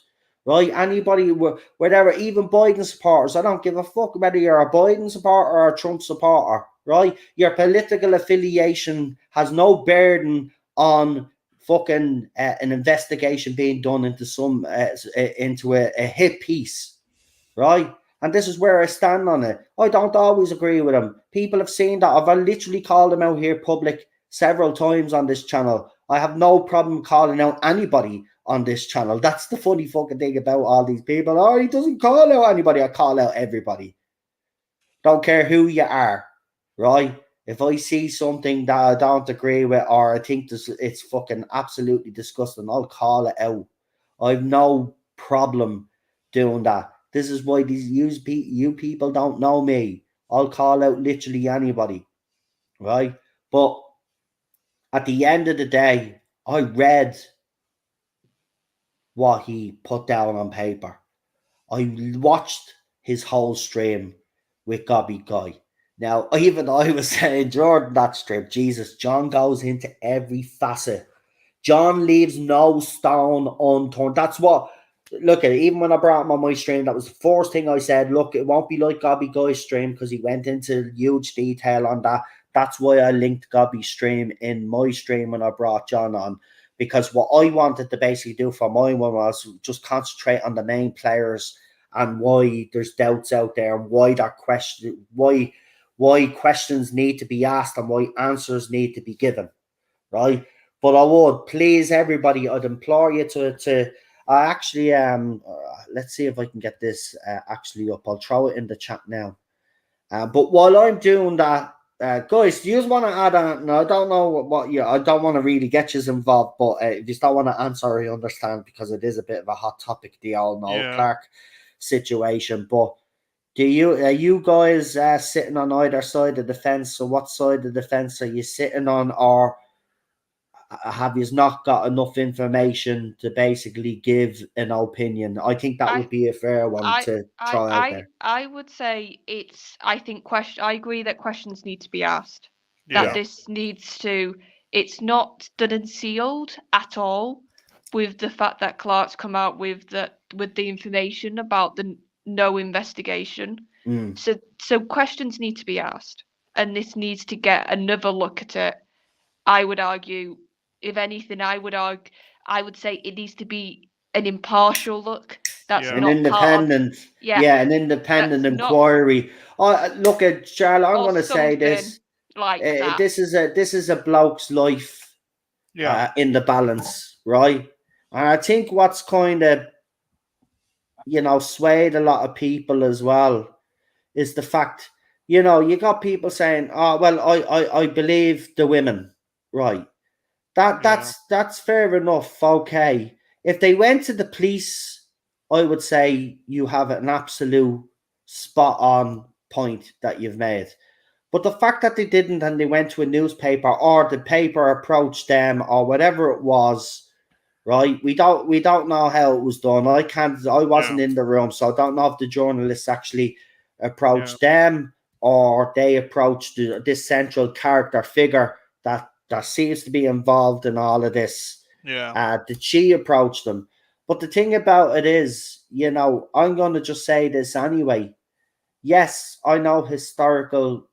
Right? Anybody, whatever, even Biden supporters, I don't give a fuck whether you're a Biden supporter or a Trump supporter, right? Your political affiliation has no burden on fucking an investigation being done into into a hit piece, right? And this is where I stand on it. I don't always agree with him. People have seen that. I've literally called him out here public several times on this channel. I have no problem calling out anybody on this channel. That's the funny fucking thing about all these people. Oh, he doesn't call out anybody. I call out everybody. Don't care who you are, right? If I see something that I don't agree with, or I think it's fucking absolutely disgusting, I'll call it out. I've no problem doing that. This is why you people don't know me. I'll call out literally anybody, right? But at the end of the day, I read what he put down on paper. I watched his whole stream with Gobby Guy. Now, even I was saying during that stream, Jesus, John goes into every facet. John leaves no stone unturned. That's what, look at it, even when I brought him on my stream, that was the first thing I said. Look, it won't be like Gobby Guy's stream because he went into huge detail on that. That's why I linked Gobby's stream in my stream when I brought John on. Because what I wanted to basically do for my one was just concentrate on the main players and why there's doubts out there, and why why questions need to be asked and why answers need to be given, right? But I would please everybody, I'd implore you to actually let's see if I can get this actually up. I'll throw it in the chat now. But while I'm doing that, guys, do you just want to add on? No, I don't know what you. I don't want to really get you involved, but if you don't want to answer, I understand because it is a bit of a hot topic. The old Noel Clarke situation. But are you guys sitting on either side of the fence? So what side of the fence are you sitting on, or have you not got enough information to basically give an opinion? I think that would be a fair one to throw out there. I would say I agree that questions need to be asked. Yeah. That this needs to. It's not done and sealed at all. With the fact that Clark's come out with the information about the no investigation. So questions need to be asked, and this needs to get another look at it. I would argue, if anything, I would say it needs to be an impartial look. That's An not independent, part of, an independent that's not- inquiry. Look at Charlotte. I'm or going to say this. something like that. This is a bloke's life in the balance, right? And I think what's kind of swayed a lot of people as well is the fact, you got people saying, "Oh, well, I believe the women," right? That's fair enough. Okay, if they went to the police, I would say you have an absolute spot on point that you've made. But the fact that they didn't, and they went to a newspaper, or the paper approached them, or whatever it was, right? We don't know how it was done. I wasn't in the room, so I don't know if the journalists actually approached them, or they approached this central character figure that seems to be involved in all of this. Did she approach them? But the thing about it is, I'm going to just say this anyway. Yes, I know historical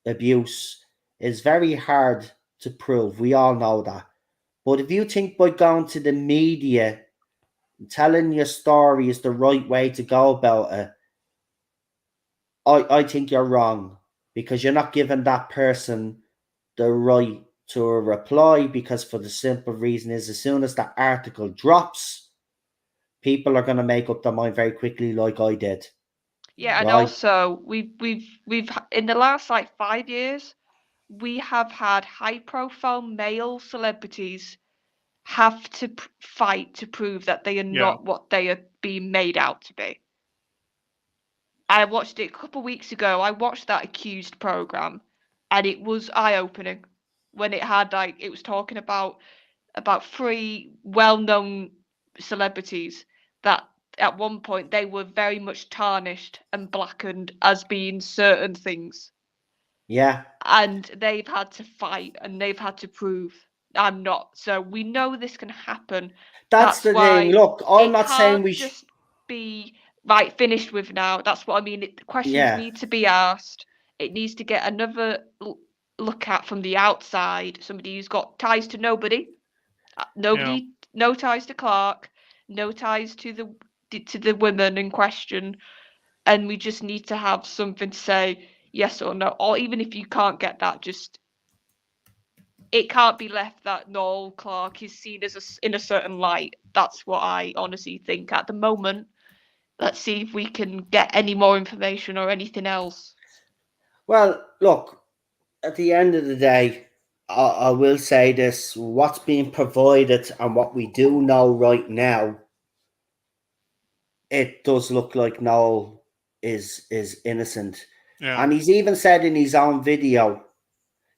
abuse is very hard to prove. We all know that. But if you think by going to the media, telling your story is the right way to go about it, I think you're wrong, because you're not giving that person the right to a reply, because for the simple reason is, as soon as that article drops, people are going to make up their mind very quickly, like I did. Yeah, and also we've in the last 5 years, we have had high-profile male celebrities have to fight to prove that they are not what they are being made out to be. I watched it a couple of weeks ago. I watched that Accused program, and it was eye-opening when it had it was talking about 3 well-known celebrities that at one point they were very much tarnished and blackened as being certain things. Yeah. And they've had to fight, and they've had to prove I'm not. So we know this can happen. That's the thing. Look, I'm not saying we just be finished with now. That's what I mean. The questions need to be asked. It needs to get another look at from the outside. Somebody who's got ties to nobody. No ties to Clark, no ties to the women in question, and we just need to have something to say yes or no. Or even if you can't get that, just it can't be left that Noel Clark is seen as in a certain light. That's what I honestly think at the moment. Let's see if we can get any more information or anything else. Well, look, at the end of the day, I will say this: what's being provided and what we do know right now, it does look like Noel is innocent. And he's even said in his own video,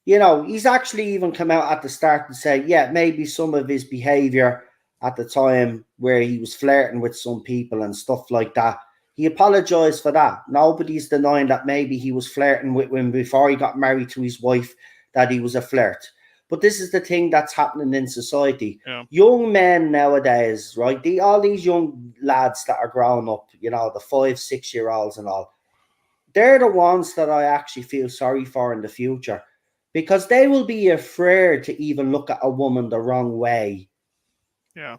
he's actually even come out at the start and say, yeah, maybe some of his behavior at the time where he was flirting with some people and stuff like that, he apologized for that. Nobody's denying that maybe he was flirting with him before he got married to his wife, that he was a flirt. But this is the thing that's happening in society. Young men nowadays, right? All these young lads that are growing up, the 5-6 year olds and all, they're the ones that I actually feel sorry for in the future, because they will be afraid to even look at a woman the wrong way. Yeah.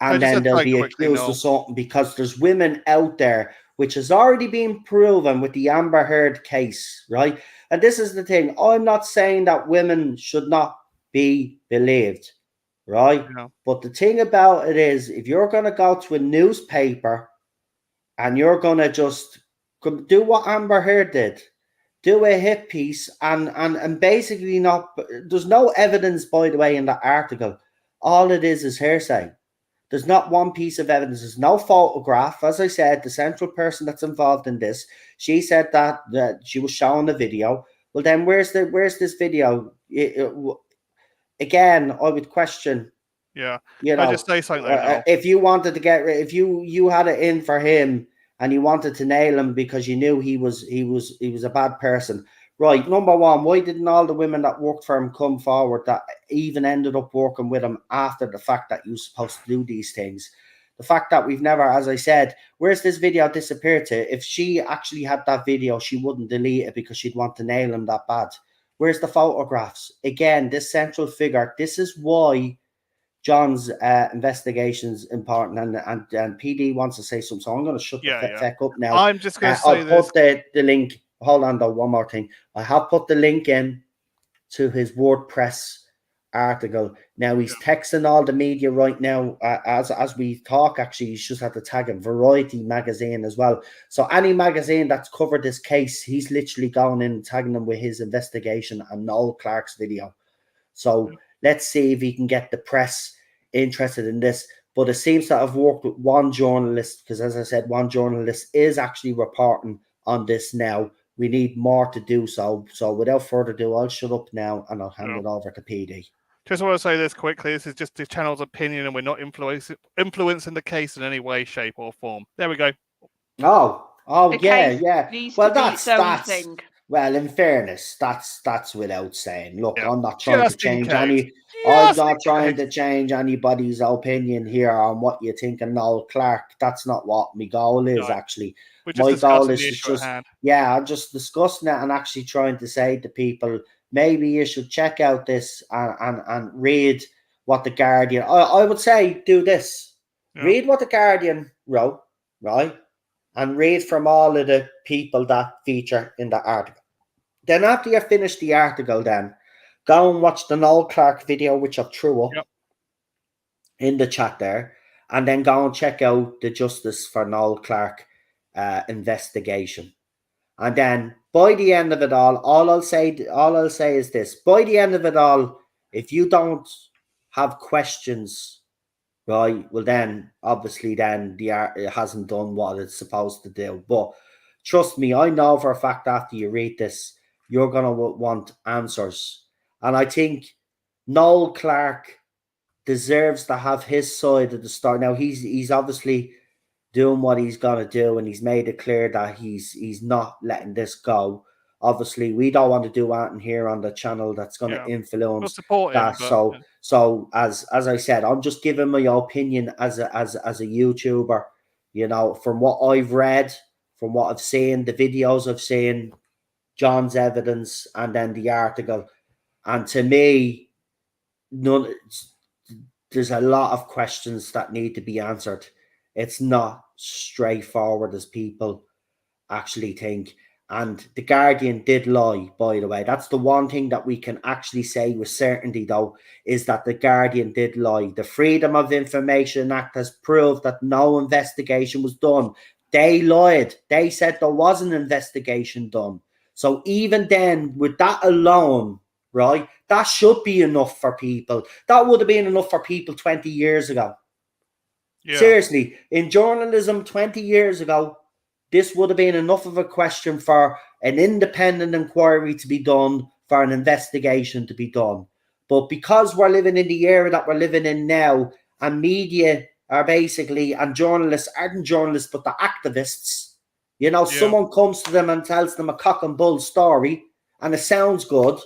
And then they'll be accused of something, because there's women out there, which has already been proven with the Amber Heard case, right? And this is the thing. I'm not saying that women should not be believed, right? But the thing about it is, if you're going to go to a newspaper and you're going to just do what Amber Heard did, do a hit piece and basically there's no evidence, by the way, in that article. All it is hearsay. There's not one piece of evidence. There's no photograph. As I said, the central person that's involved in this, she said that she was showing the video. Well, then where's this video? Again, I would question. Yeah. You Can I know, just say something though, Noel? if you wanted to get rid, if you had it in for him and you wanted to nail him because you knew he was a bad person, right? Number one, why didn't all the women that worked for him come forward that even ended up working with him after the fact that you were supposed to do these things? The fact that we've never, as I said, where's this video disappeared to? If she actually had that video, she wouldn't delete it because she'd want to nail him that bad. Where's the photographs? Again, this central figure. This is why John's investigation's important, and PD wants to say something, so I'm going to shut the feck up now. I'm just going to say I'll this. put the link. Hold on, though. One more thing. I have put the link in to his WordPress article. Now he's texting all the media right now as we talk. Actually, he's just had to tag him Variety magazine as well. So any magazine that's covered this case, he's literally going in and tagging them with his investigation and Noel Clark's video. So let's see if he can get the press interested in this. But it seems to have worked with one journalist, because as I said, one journalist is actually reporting on this now. We need more to do so. So without further ado, I'll shut up now and I'll hand it over to PD. Just want to say this quickly. This is just the channel's opinion and we're not influencing the case in any way, shape or form. There we go. Oh, yeah. Well, that's thing. Well, in fairness, that's without saying. Look, I'm not trying to change anybody's opinion here on what you think of Noel Clark. That's not what my goal is, actually. My goal is just, I'm just discussing it and actually trying to say to people, maybe you should check out this and read what the Guardian. I would say do this. Yeah. Read what the Guardian wrote, right? And read from all of the people that feature in the article. Then after you finish the article, then go and watch the Noel Clark video, which I threw up in the chat there, and then go and check out the Justice for Noel Clark investigation. And then by the end of it all I'll say is this: by the end of it all, if you don't have questions, right, well then obviously then it hasn't done what it's supposed to do. But trust me, I know for a fact after you read this, you're going to want answers. And I think Noel Clark deserves to have his side of the story. Now, he's obviously doing what he's going to do, and he's made it clear that he's not letting this go. Obviously, we don't want to do anything here on the channel that's going to influence that. So as I said, I'm just giving my opinion as a YouTuber, you know, from what I've read, from what I've seen, the videos I've seen, John's evidence, and then the article. And to me, there's a lot of questions that need to be answered. It's not straightforward as people actually think. And the Guardian did lie, by the way. That's the one thing that we can actually say with certainty, though, is that the Guardian did lie. The Freedom of Information Act has proved that no investigation was done. They lied. They said there was an investigation done. So even then, with that alone, right, that should be enough for people. That would have been enough for people 20 years ago. Yeah. Seriously, in journalism 20 years ago, this would have been enough of a question for an independent inquiry to be done, for an investigation to be done. But because we're living in the era that we're living in now, and media are basically, and journalists aren't journalists, but the activists, you know, someone comes to them and tells them a cock and bull story, and it sounds good,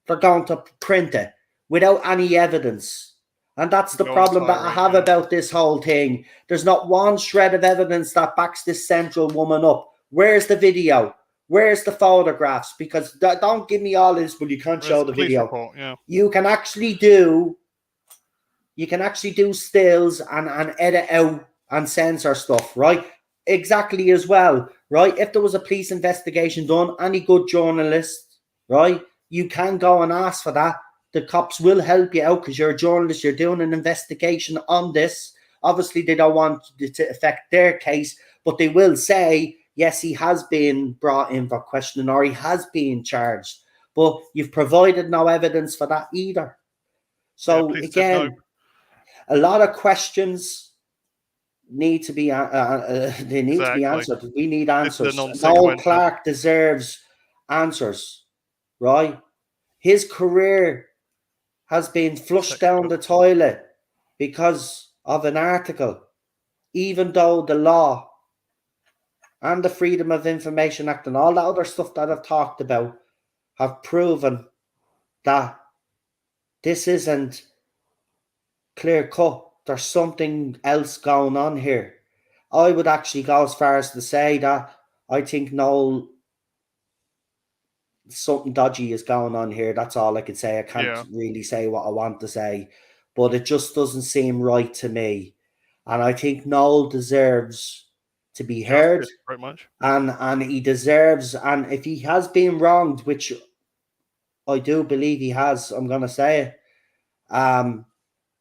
they're going to print it without any evidence. And that's the problem that I have about this whole thing. There's not one shred of evidence that backs this central woman up. Where's the video? Where's the photographs? Because don't give me all this, but you can't show the video. Report, You can actually do stills and edit out and censor stuff, right? Exactly as well, right? If there was a police investigation done, any good journalist, right, you can go and ask for that. The cops will help you out because you're a journalist. You're doing an investigation on this. Obviously, they don't want it to affect their case, but they will say, yes, he has been brought in for questioning or he has been charged. But you've provided no evidence for that either. So again, a lot of questions need to be they need to be Exactly. answered. We need This is a answers. Noel non-sequitur. Clark deserves answers, right? His career has been flushed down the toilet because of an article, even though the law and the Freedom of Information Act and all that other stuff that I've talked about have proven that this isn't clear cut. There's something else going on here. I would actually go as far as to say that I think Noel, something dodgy is going on here. That's all I could say. I can't really say what I want to say, but it just doesn't seem right to me. And I think Noel deserves to be heard. Pretty much. And he deserves, and if he has been wronged, which I do believe he has, I'm gonna say it.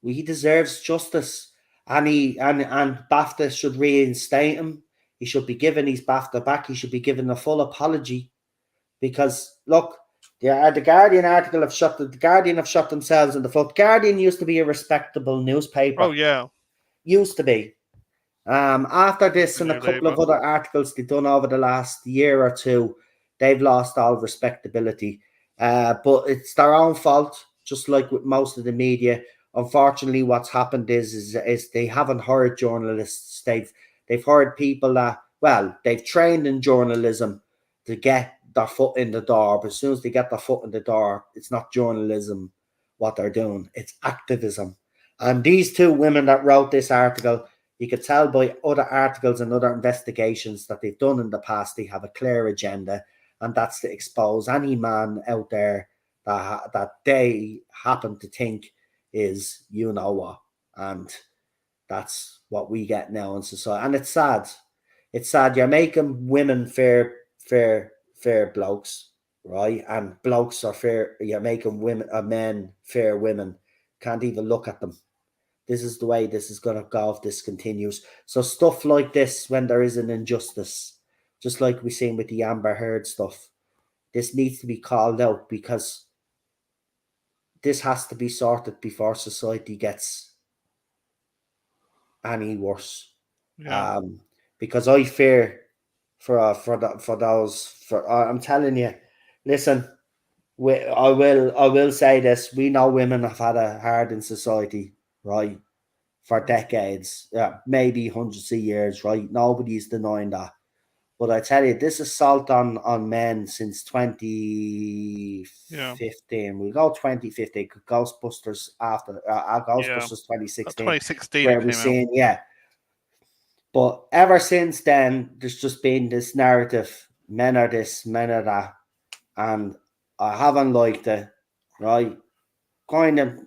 He deserves justice, and BAFTA should reinstate him. He should be given his BAFTA back. He should be given a full apology, because look, the Guardian article have shot the Guardian have shot themselves in the foot. Guardian used to be a respectable newspaper. Oh yeah, used to be. After this and a couple of other articles they've done over the last year or two, they've lost all respectability. But it's their own fault, just like with most of the media. Unfortunately, what's happened is they haven't hired journalists. They've hired people that, well, they've trained in journalism to get their foot in the door. But as soon as they get their foot in the door, it's not journalism what they're doing. It's activism. And these two women that wrote this article, you could tell by other articles and other investigations that they've done in the past, they have a clear agenda, and that's to expose any man out there that they happen to think is you know what. And that's what we get now in society. And it's sad. It's sad. You're making women fair blokes, right? And blokes are fair. You're making men fair women. Can't even look at them. This is the way this is going to go if this continues. So stuff like this, when there is an injustice, just like we've seen with the Amber Heard stuff, this needs to be called out, because this has to be sorted before society gets any worse. Yeah. Because I fear I'm telling you, listen, I will say this: we know women have had it hard in society, right? For decades, maybe hundreds of years, right? Nobody's denying that. But I tell you, this assault on men since 2015. We'll go 2015. Ghostbusters after Ghostbusters 2016. 2016 where we're seeing, But ever since then, there's just been this narrative: men are this, men are that, and I haven't liked it. Right? Kind of.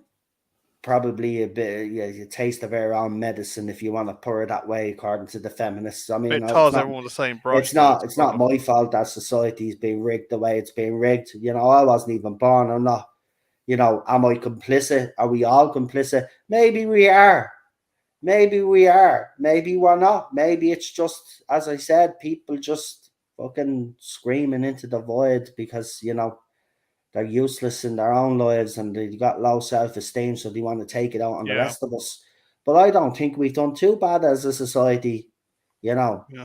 Probably a bit, a taste of our own medicine, if you want to put it that way, according to the feminists. I mean, it ties everyone the same brush. It's not my fault that society's been rigged the way it's been rigged. I wasn't even born. I'm not. Am I complicit? Are we all complicit? Maybe we are. Maybe we are. Maybe we're not. Maybe it's just, as I said, people just fucking screaming into the void because they're useless in their own lives and they've got low self-esteem, so they want to take it out on the rest of us. But I don't think we've done too bad as a society, We're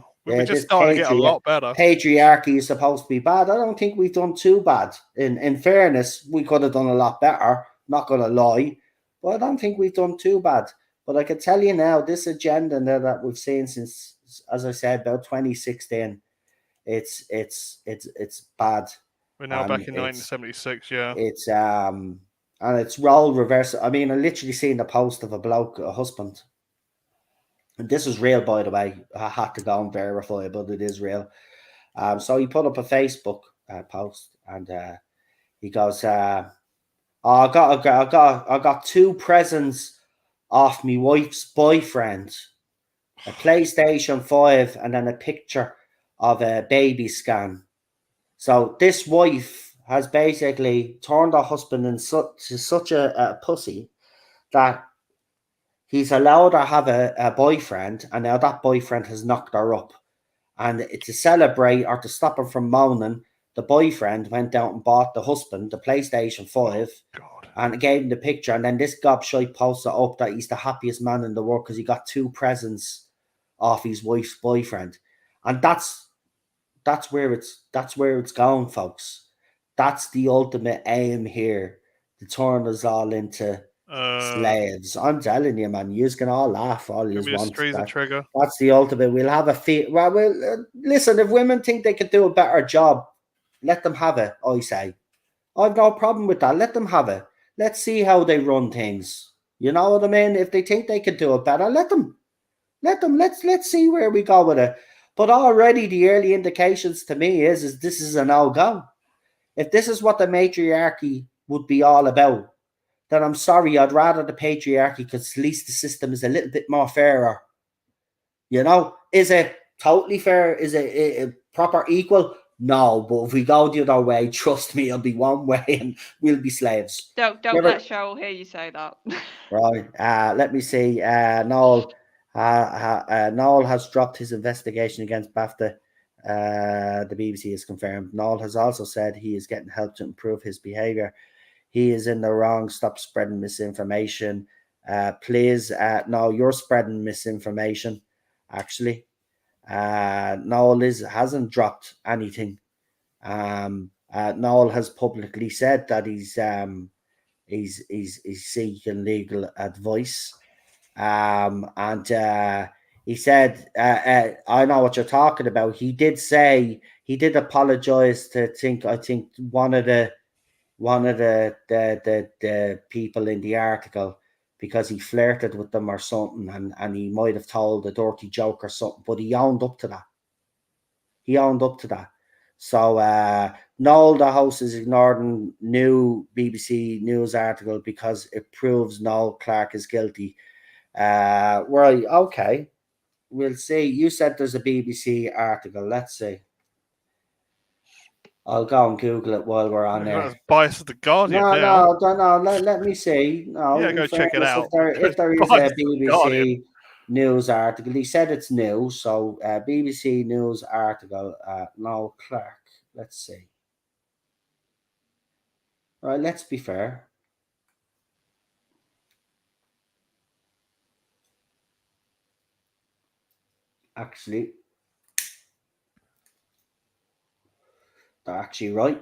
just starting to get a lot better. Patriarchy is supposed to be bad. I don't think we've done too bad. In fairness, we could have done a lot better, not going to lie, but I don't think we've done too bad. But I can tell you now, this agenda that we've seen since, as I said, about 2016, it's bad. We're now back in 1976, It's and it's role reversal. I mean, I literally seen the post of a husband. And this is real, by the way. I had to go and verify it, but it is real. So he put up a Facebook post, and he goes, I got two presents off my wife's boyfriend, a PlayStation 5, and then a picture of a baby scan. So this wife has basically turned her husband into such a pussy that he's allowed her to have a boyfriend, and now that boyfriend has knocked her up. And to celebrate or to stop her from moaning, the boyfriend went out and bought the husband the PlayStation 5. God. And I gave him the picture, and then this gobshite posted up that he's the happiest man in the world because he got 2 presents off his wife's boyfriend. And that's where it's going, folks. That's the ultimate aim here, to turn us all into slaves. I'm telling you, man, you can all laugh all you want. Trigger. That's the ultimate. We'll have a fee. Well, listen, if women think they could do a better job, let them have it, I say. I've no problem with that. Let them have it. Let's see how they run things. You know what I mean? If they think they could do it better, let them. Let's see where we go with it. But already the early indications to me is this is a no-go. If this is what the matriarchy would be all about, then I'm sorry, I'd rather the patriarchy, because at least the system is a little bit more fairer. You know, is it totally fair? Is it proper equal? No, but if we go the other way, trust me, it'll be one way and we'll be slaves. Don't let Cheryl hear you say that. Right. Let me see. Noel has dropped his investigation against BAFTA. The BBC has confirmed. Noel has also said he is getting help to improve his behaviour. He is in the wrong. Stop spreading misinformation. Please. No, you're spreading misinformation, actually. Noel hasn't dropped anything. Noel has publicly said that he's seeking legal advice. And he said, I know what you're talking about. He did apologize to I think one of the people in the article, because he flirted with them or something, and he might have told a dirty joke or something, but he owned up to that. So Noel, the host, is ignoring new BBC News article because it proves Noel Clarke is guilty. Right, okay. We'll see. You said there's a BBC article. Let's see. I'll go and Google it while we're on there. As biased as the Guardian No. Let me see. No, yeah, go check it out. If there is a BBC News article, he said it's new. So BBC News article, Noel Clarke. Let's see. All right, let's be fair. Actually, they're actually right.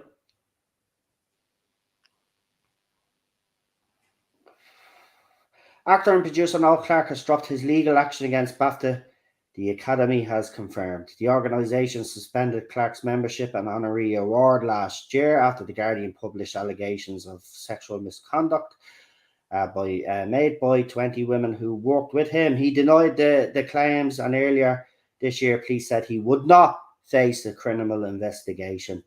Actor and producer Noel Clarke has dropped his legal action against BAFTA, the Academy has confirmed. The organisation suspended Clarke's membership and honorary award last year after The Guardian published allegations of sexual misconduct made by 20 women who worked with him. He denied the claims, and earlier this year, police said he would not face a criminal investigation.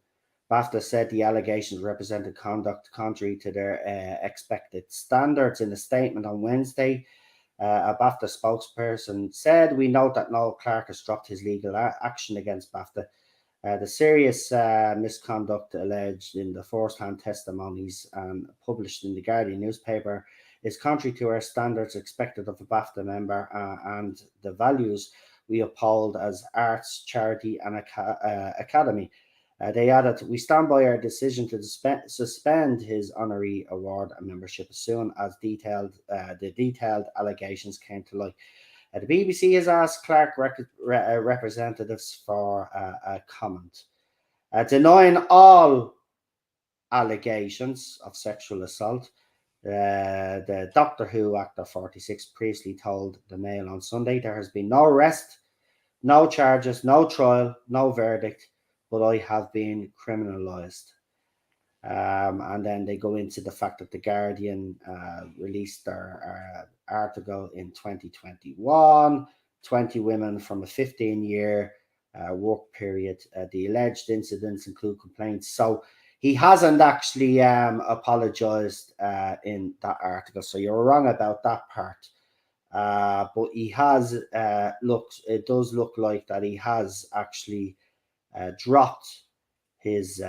BAFTA said the allegations represented conduct contrary to their expected standards. In a statement on Wednesday, a BAFTA spokesperson said, "We note that Noel Clarke has dropped his legal action against BAFTA. The serious misconduct alleged in the first-hand testimonies and published in the Guardian newspaper is contrary to our standards expected of a BAFTA member and the values we uphold as arts, charity and academy." They added, "We stand by our decision to suspend his honorary award and membership as soon as the detailed allegations came to light." The BBC has asked Clarke representatives for a comment. Denying all allegations of sexual assault, the Doctor Who actor 46 Priestley told the Mail on Sunday, "There has been no arrest, no charges, no trial, no verdict, but I have been criminalised." And then they go into the fact that The Guardian released their article in 2021, 20 women from a 15-year work period. The alleged incidents include complaints. So he hasn't actually apologised in that article. So you're wrong about that part. But he has it does look like that he has actually dropped his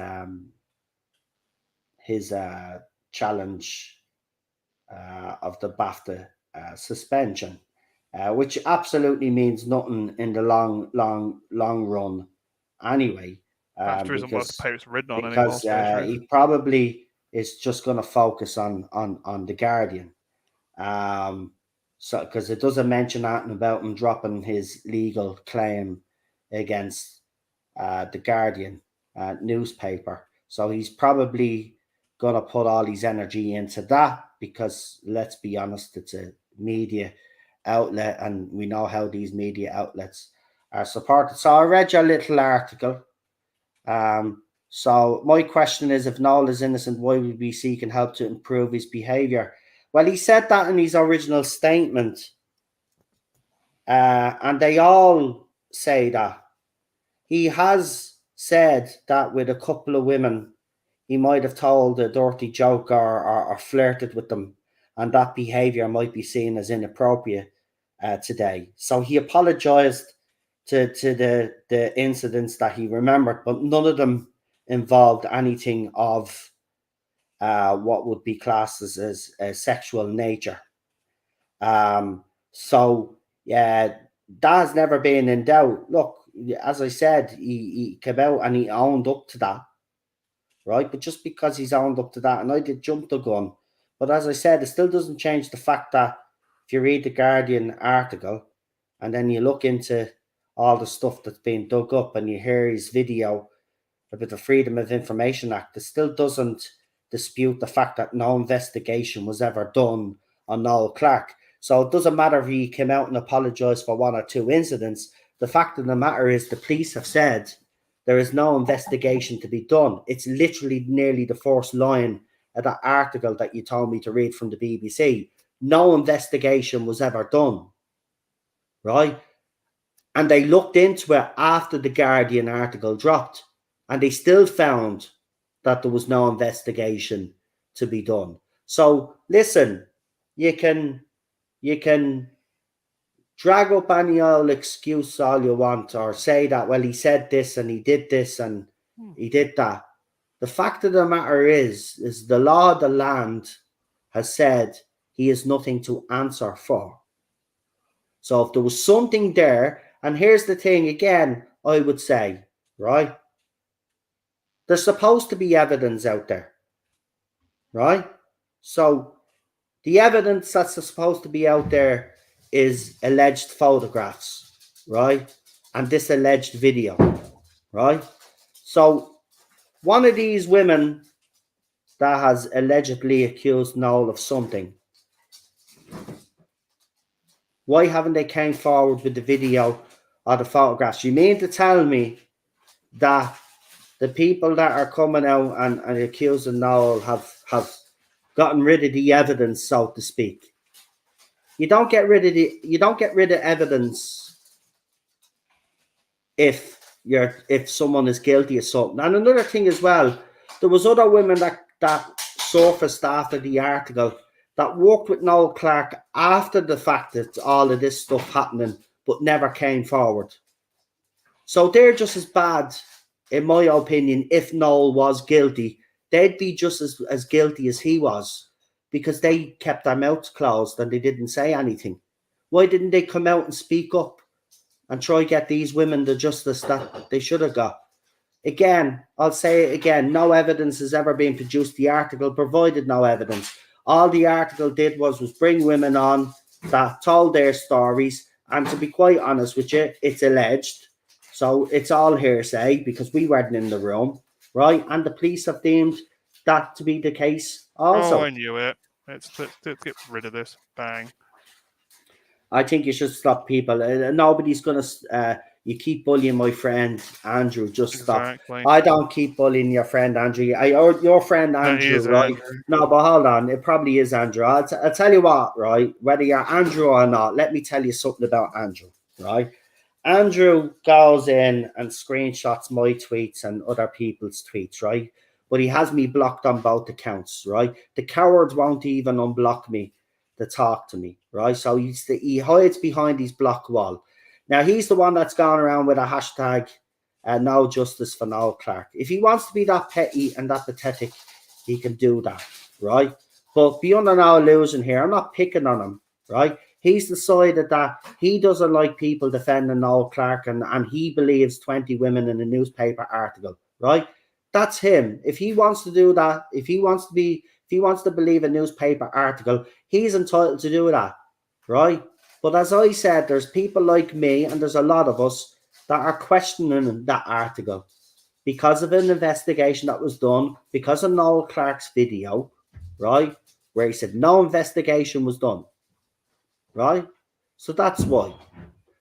challenge of the BAFTA suspension, which absolutely means nothing in the long run. Anyway, BAFTA isn't worth the paper it's written on because anymore. he probably, is just going to focus on the Guardian. So because it doesn't mention anything about him dropping his legal claim against the Guardian newspaper. So he's probably going to put all his energy into that because, let's be honest, it's a media outlet and we know how these media outlets are supported. So I read your little article. So my question is, if Noel is innocent, why would we seek and help to improve his behaviour? Well, he said that in his original statement. And they all say that. He has said that with a couple of women, he might have told a dirty joke or flirted with them, and that behaviour might be seen as inappropriate today. So he apologised to the incidents that he remembered, but none of them involved anything of what would be classed as a sexual nature. So yeah, that has never been in doubt. Look, as I said, he came out and he owned up to that, right? But just because he's owned up to that, and I did jump the gun, but as I said, it still doesn't change the fact that if you read the Guardian article and then you look into all the stuff that's been dug up and you hear his video about the Freedom of Information Act, it still doesn't dispute the fact that no investigation was ever done on Noel Clarke. So it doesn't matter if he came out and apologised for one or two incidents. The fact of the matter is the police have said there is no investigation to be done. It's literally nearly the first line of that article that you told me to read from the BBC. No investigation was ever done, right? And they looked into it after the Guardian article dropped, and they still found that there was no investigation to be done. So listen, you can drag up any old excuse all you want, or say that, well, he said this and he did this and he did that. The fact of the matter is the law of the land has said he has nothing to answer for. So if there was something there, and here's the thing again, I would say, right? There's supposed to be evidence out there, right? So the evidence that's supposed to be out there is alleged photographs, right? And this alleged video, right? So one of these women that has allegedly accused Noel of something, why haven't they came forward with the video or the photographs? You mean to tell me that the people that are coming out and accusing Noel have gotten rid of the evidence, so to speak? You don't get rid of evidence if someone is guilty of something. And another thing as well, there was other women that surfaced after the article that worked with Noel Clarke after the fact that all of this stuff happening, but never came forward. So they're just as bad, in my opinion. If Noel was guilty, they'd be just as guilty as he was, because they kept their mouths closed and they didn't say anything. Why didn't they come out and speak up and try to get these women the justice that they should have got? Again, I'll say it again, no evidence has ever been produced. The article provided no evidence. All the article did was bring women on that told their stories, and to be quite honest with you, it's alleged. So it's all hearsay because we weren't in the room, right? And the police have deemed that to be the case also. Oh, I knew it. Let's get rid of this. Bang. I think you should stop people. Nobody's going to... you keep bullying my friend Andrew. Just stop. I don't keep bullying your friend Andrew. Your friend Andrew, right? Andrew. No, but hold on. It probably is Andrew. I'll tell you what, right? Whether you're Andrew or not, let me tell you something about Andrew, right? Andrew goes in and screenshots my tweets and other people's tweets, right? But he has me blocked on both accounts, right? The cowards won't even unblock me to talk to me, right? So he hides behind his block wall. Now, he's the one that's gone around with a hashtag, no justice for Noel Clarke. If he wants to be that petty and that pathetic, he can do that, right? But beyond no illusion here, I'm not picking on him, right? He's decided that he doesn't like people defending Noel Clarke, and he believes 20 women in a newspaper article, right? that's him. If he wants to do that, if he wants to believe a newspaper article, he's entitled to do that, right? But as I said, there's people like me, and there's a lot of us that are questioning that article because of an investigation that was done, because of Noel Clarke's video, right, where he said no investigation was done, right? So that's why.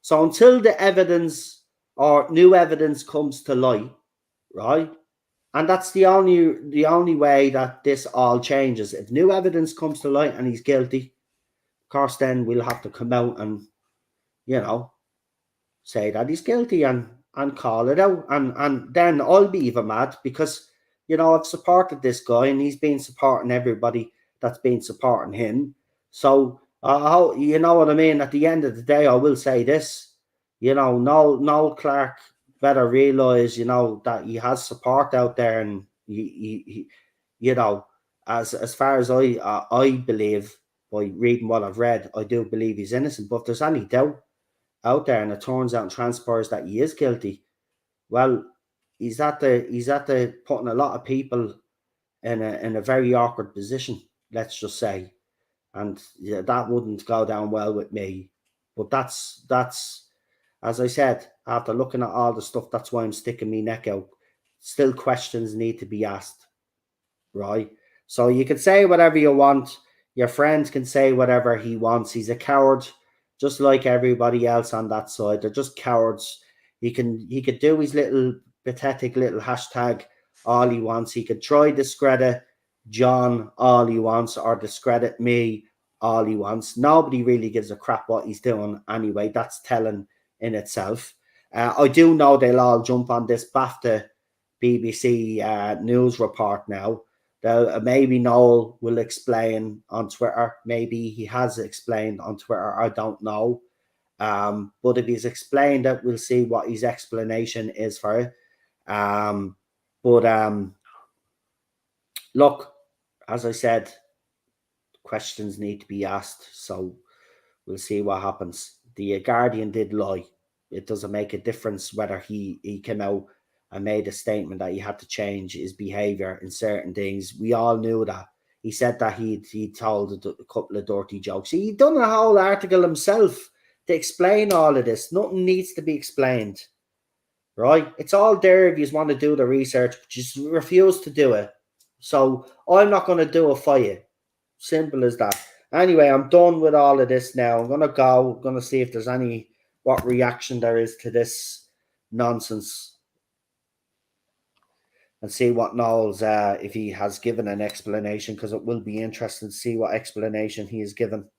So until the evidence or new evidence comes to light, right, and that's the only way that this all changes. If new evidence comes to light and he's guilty, of course, then we'll have to come out and, say that he's guilty and call it out. And then I'll be even mad because, I've supported this guy and he's been supporting everybody that's been supporting him. So, you know what I mean? At the end of the day, I will say this, Noel Clarke better realise, that he has support out there, and he as far as I believe by reading what I've read, I do believe he's innocent. But if there's any doubt out there and it turns out and transpires that he is guilty, well, he's at the putting a lot of people in a very awkward position, let's just say. And yeah, that wouldn't go down well with me. But that's as I said, after looking at all the stuff, that's why I'm sticking my neck out. Still questions need to be asked, right? So you can say whatever you want. Your friends can say whatever he wants. He's a coward, just like everybody else on that side. They're just cowards. He could do his little pathetic little hashtag all he wants. He could try discredit John all he wants, or discredit me all he wants. Nobody really gives a crap what he's doing anyway. That's telling in itself. I do know they'll all jump on this BAFTA BBC news report now. Maybe Noel will explain on Twitter. Maybe he has explained on Twitter. I don't know. But if he's explained it, we'll see what his explanation is for it. Look, as I said, questions need to be asked. So we'll see what happens. The Guardian did lie. It doesn't make a difference whether he came out and made a statement that he had to change his behavior in certain things. We all knew that. He said that he told a couple of dirty jokes. He'd done a whole article himself to explain all of this. Nothing needs to be explained, right? It's all there if you want to do the research, but just refuse to do it. So I'm not going to do it for you. Simple as that. Anyway, I'm done with all of this now. I'm going to go. I'm going to see if there's what reaction there is to this nonsense, and see what Noel's, if he has given an explanation, because it will be interesting to see what explanation he has given.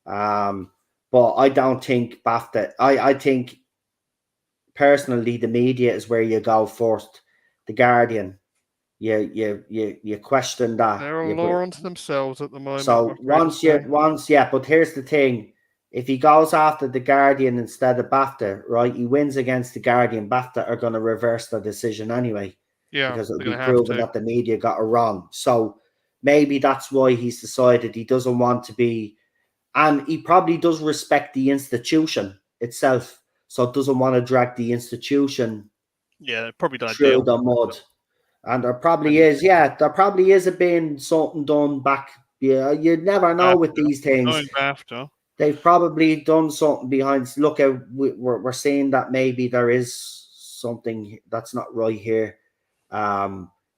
But I don't think BAFTA. I think personally the media is where you go first. The Guardian, you question that. They're all law unto themselves at the moment. So but here's the thing: if he goes after the Guardian instead of BAFTA, right, he wins against the Guardian. BAFTA are going to reverse the decision anyway. Yeah, because it'll be proven that the media got it wrong. So maybe that's why he's decided he doesn't want to be, and he probably does respect the institution itself, so doesn't want to drag the institution probably done through the mud. And there probably is been something done back. Yeah, you never know with these things. They've probably done something behind. Look, we're seeing that maybe there is something that's not right here.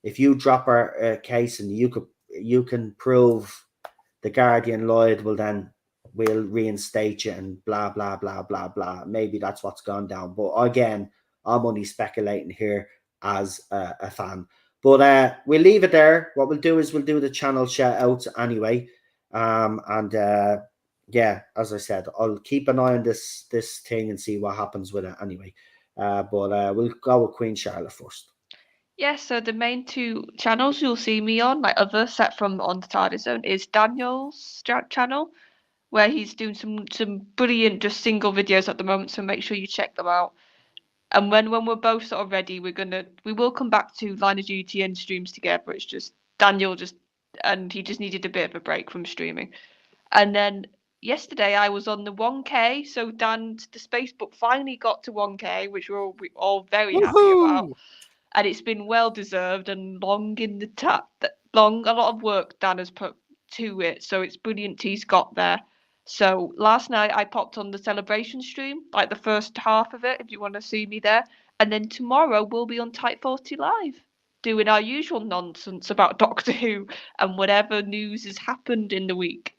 If you drop a case and you can prove the Guardian lied, well then we'll reinstate you and blah blah blah blah blah. Maybe that's what's gone down. But again, I'm only speculating here as a fan. But we'll leave it there. What we'll do is we'll do the channel shout outs anyway. As I said, I'll keep an eye on this thing and see what happens with it anyway. But we'll go with Queen Charlotte first. Yeah, so the main two channels you'll see me on, like other set from on the TARDIS Zone, is Daniel's channel, where he's doing some brilliant just single videos at the moment. So make sure you check them out. And when we're both sort of ready, we will come back to Line of Duty and streams together. It's just Daniel he just needed a bit of a break from streaming. And then yesterday I was on the 1K, so the Spacebook finally got to 1K, which we're all very happy about. and it's been well deserved and long in the tap. Long, a lot of work Dan has put to it, so it's brilliant he's got there. So last night I popped on the celebration stream, like the first half of it, if you want to see me there. And then tomorrow we'll be on Type 40 Live, doing our usual nonsense about Doctor Who and whatever news has happened in the week.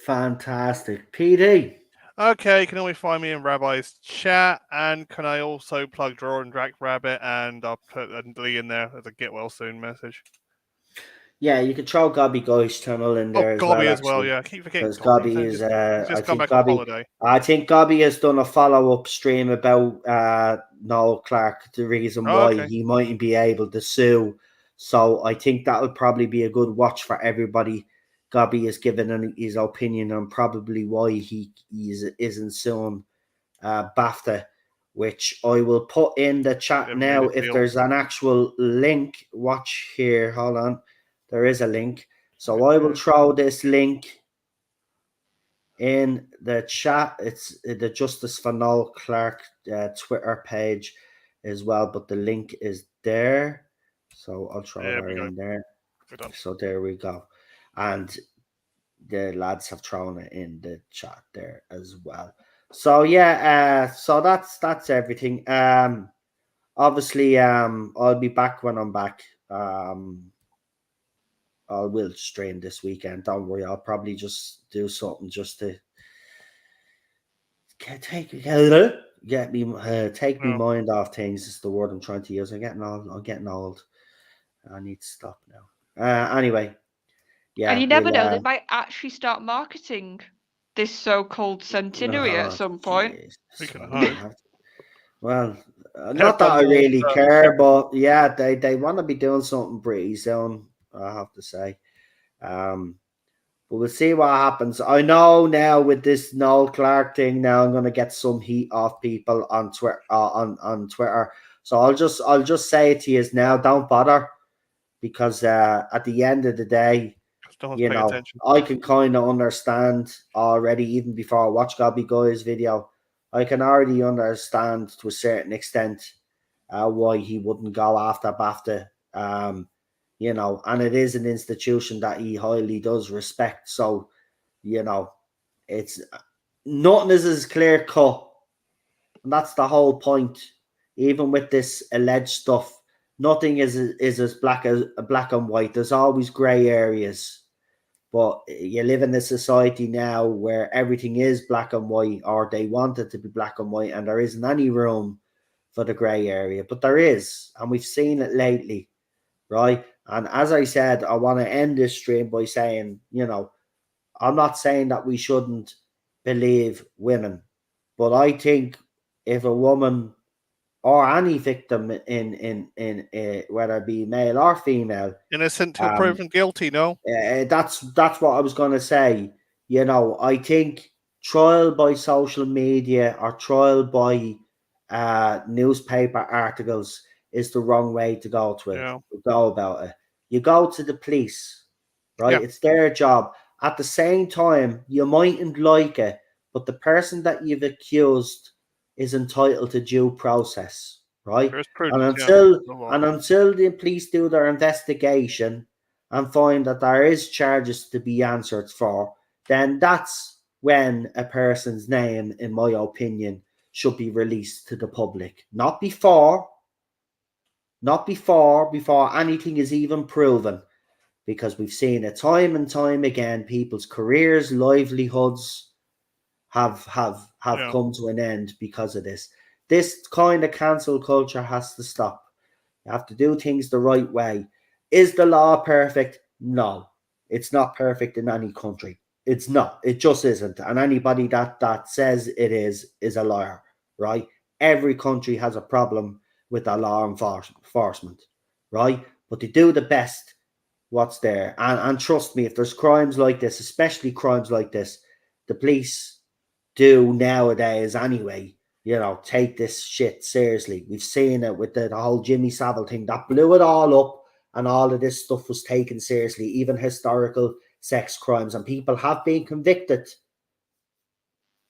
Fantastic. PD. Okay, you can always find me in Rabbi's chat, and can I also plug Draw and Drac Rabbit, and I'll put Lee in there as a get well soon message. Yeah, you can throw Gobby Guy's channel in there Gobby as well. yeah. I keep forgetting Because Gobby is, he's just I come think back on Gobby, holiday. I think Gobby has done a follow-up stream about Noel Clark, the reason why he mightn't be able to sue. So I think that would probably be a good watch for everybody. Gobby has given his opinion on probably why he isn't suing BAFTA, which I will put in the chat now. If there's an actual link, watch here. Hold on. There is a link. So I will throw this link in the chat. It's the Justice for Noel Clark Twitter page as well, but the link is there. So I'll throw that in there. So there we go. And the lads have thrown it in the chat there as well. So yeah, so that's everything. Obviously, I'll be back when I'm back. I will stream this weekend. Don't worry. I'll probably just do something just to take me mind off things. Is the word I'm trying to use. I'm getting old. I need to stop now. Anyway, yeah. And you never know, they might actually start marketing this so-called centenary at some point. Well, not that I really care, but yeah, they want to be doing something pretty soon, I have to say. But we'll see what happens. I know now with this Noel Clark thing, now I'm going to get some heat off people on Twitter. On Twitter, so I'll just say it to you now: don't bother, because at the end of the day, you know, I can kind of understand already, even before I watch Gobby Guy's video. I can already understand to a certain extent why he wouldn't go after BAFTA. You know, and it is an institution that he highly does respect. So, you know, it's nothing is as clear cut. And that's the whole point. Even with this alleged stuff, nothing is as black and white. There's always grey areas. But you live in a society now where everything is black and white, or they want it to be black and white, and there isn't any room for the grey area. But there is, and we've seen it lately, right? And as I said, I want to end this stream by saying, you know, I'm not saying that we shouldn't believe women, but I think if a woman or any victim in whether it be male or female, innocent till proven guilty, no? That's what I was going to say. You know, I think trial by social media or trial by newspaper articles is the wrong way to go about it. You go to the police, right? Yeah. It's their job. At the same time, you mightn't like it, but the person that you've accused is entitled to due process, right? And until the police do their investigation and find that there is charges to be answered for, then that's when a person's name, in my opinion, should be released to the public. Not before anything is even proven, because we've seen it time and time again. People's careers, livelihoods have come to an end because of this. This kind of cancel culture has to stop. You have to do things the right way. Is the law perfect? No, it's not perfect in any country. It's not. It just isn't. And anybody that says it is a liar, right? Every country has a problem with their law enforcement, right? But they do the best what's there. And trust me, if there's crimes like this, especially crimes like this, the police do nowadays anyway, you know, take this shit seriously. We've seen it with the whole Jimmy Savile thing that blew it all up, and all of this stuff was taken seriously, even historical sex crimes, and people have been convicted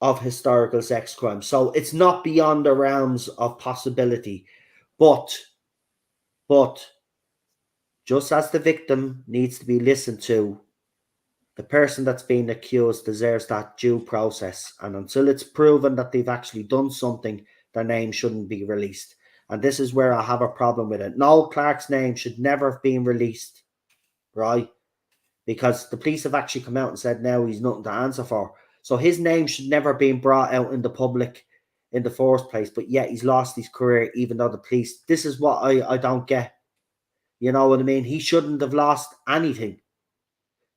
of historical sex crimes. So it's not beyond the realms of possibility. But But just as the victim needs to be listened to, the person that's being accused deserves that due process. And until it's proven that they've actually done something, their name shouldn't be released. And this is where I have a problem with it. Noel Clarke's name should never have been released, right? Because the police have actually come out and said now he's nothing to answer for. So his name should never have been brought out in the public in the first place. But yet he's lost his career, even though the police... This is what I don't get. You know what I mean? He shouldn't have lost anything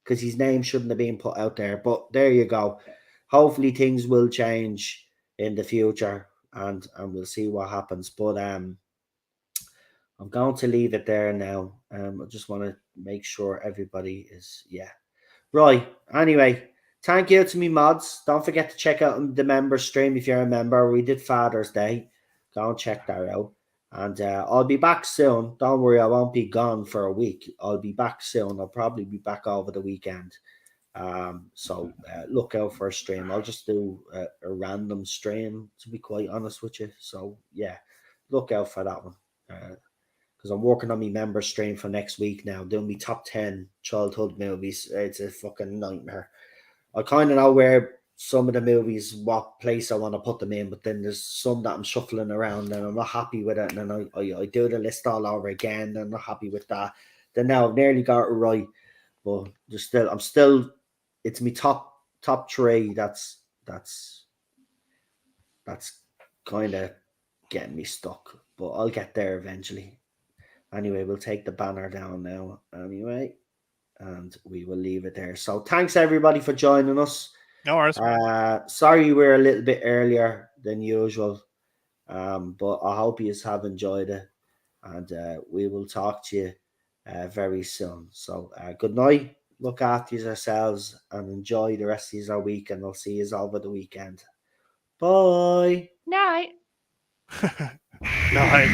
because his name shouldn't have been put out there. But there you go. Hopefully things will change in the future, and we'll see what happens. But I'm going to leave it there now. I just want to make sure everybody is, right. Anyway, thank you to me mods. Don't forget to check out the member stream if you're a member. We did Father's Day. Go and check that out. And I'll be back soon. Don't worry, I won't be gone for a week. I'll be back soon. I'll probably be back over the weekend. So look out for a stream. I'll just do a random stream, to be quite honest with you. So yeah, look out for that one. Because I'm working on my member stream for next week now, doing my top 10 childhood movies. It's a fucking nightmare. I kind of know where some of the movies, what place I want to put them in, but then there's some that I'm shuffling around and I'm not happy with it. And then I do the list all over again and I'm not happy with that. Then now I've nearly got it right. But it's my top three. That's kind of getting me stuck. But I'll get there eventually. Anyway, we'll take the banner down now anyway, and we will leave it there. So thanks everybody for joining us. No worries. Sorry we're a little bit earlier than usual, but I hope you have enjoyed it, and we will talk to you very soon. So good night, look after yourselves, and enjoy the rest of your week, and I'll see you over the weekend. Bye. Night. Night.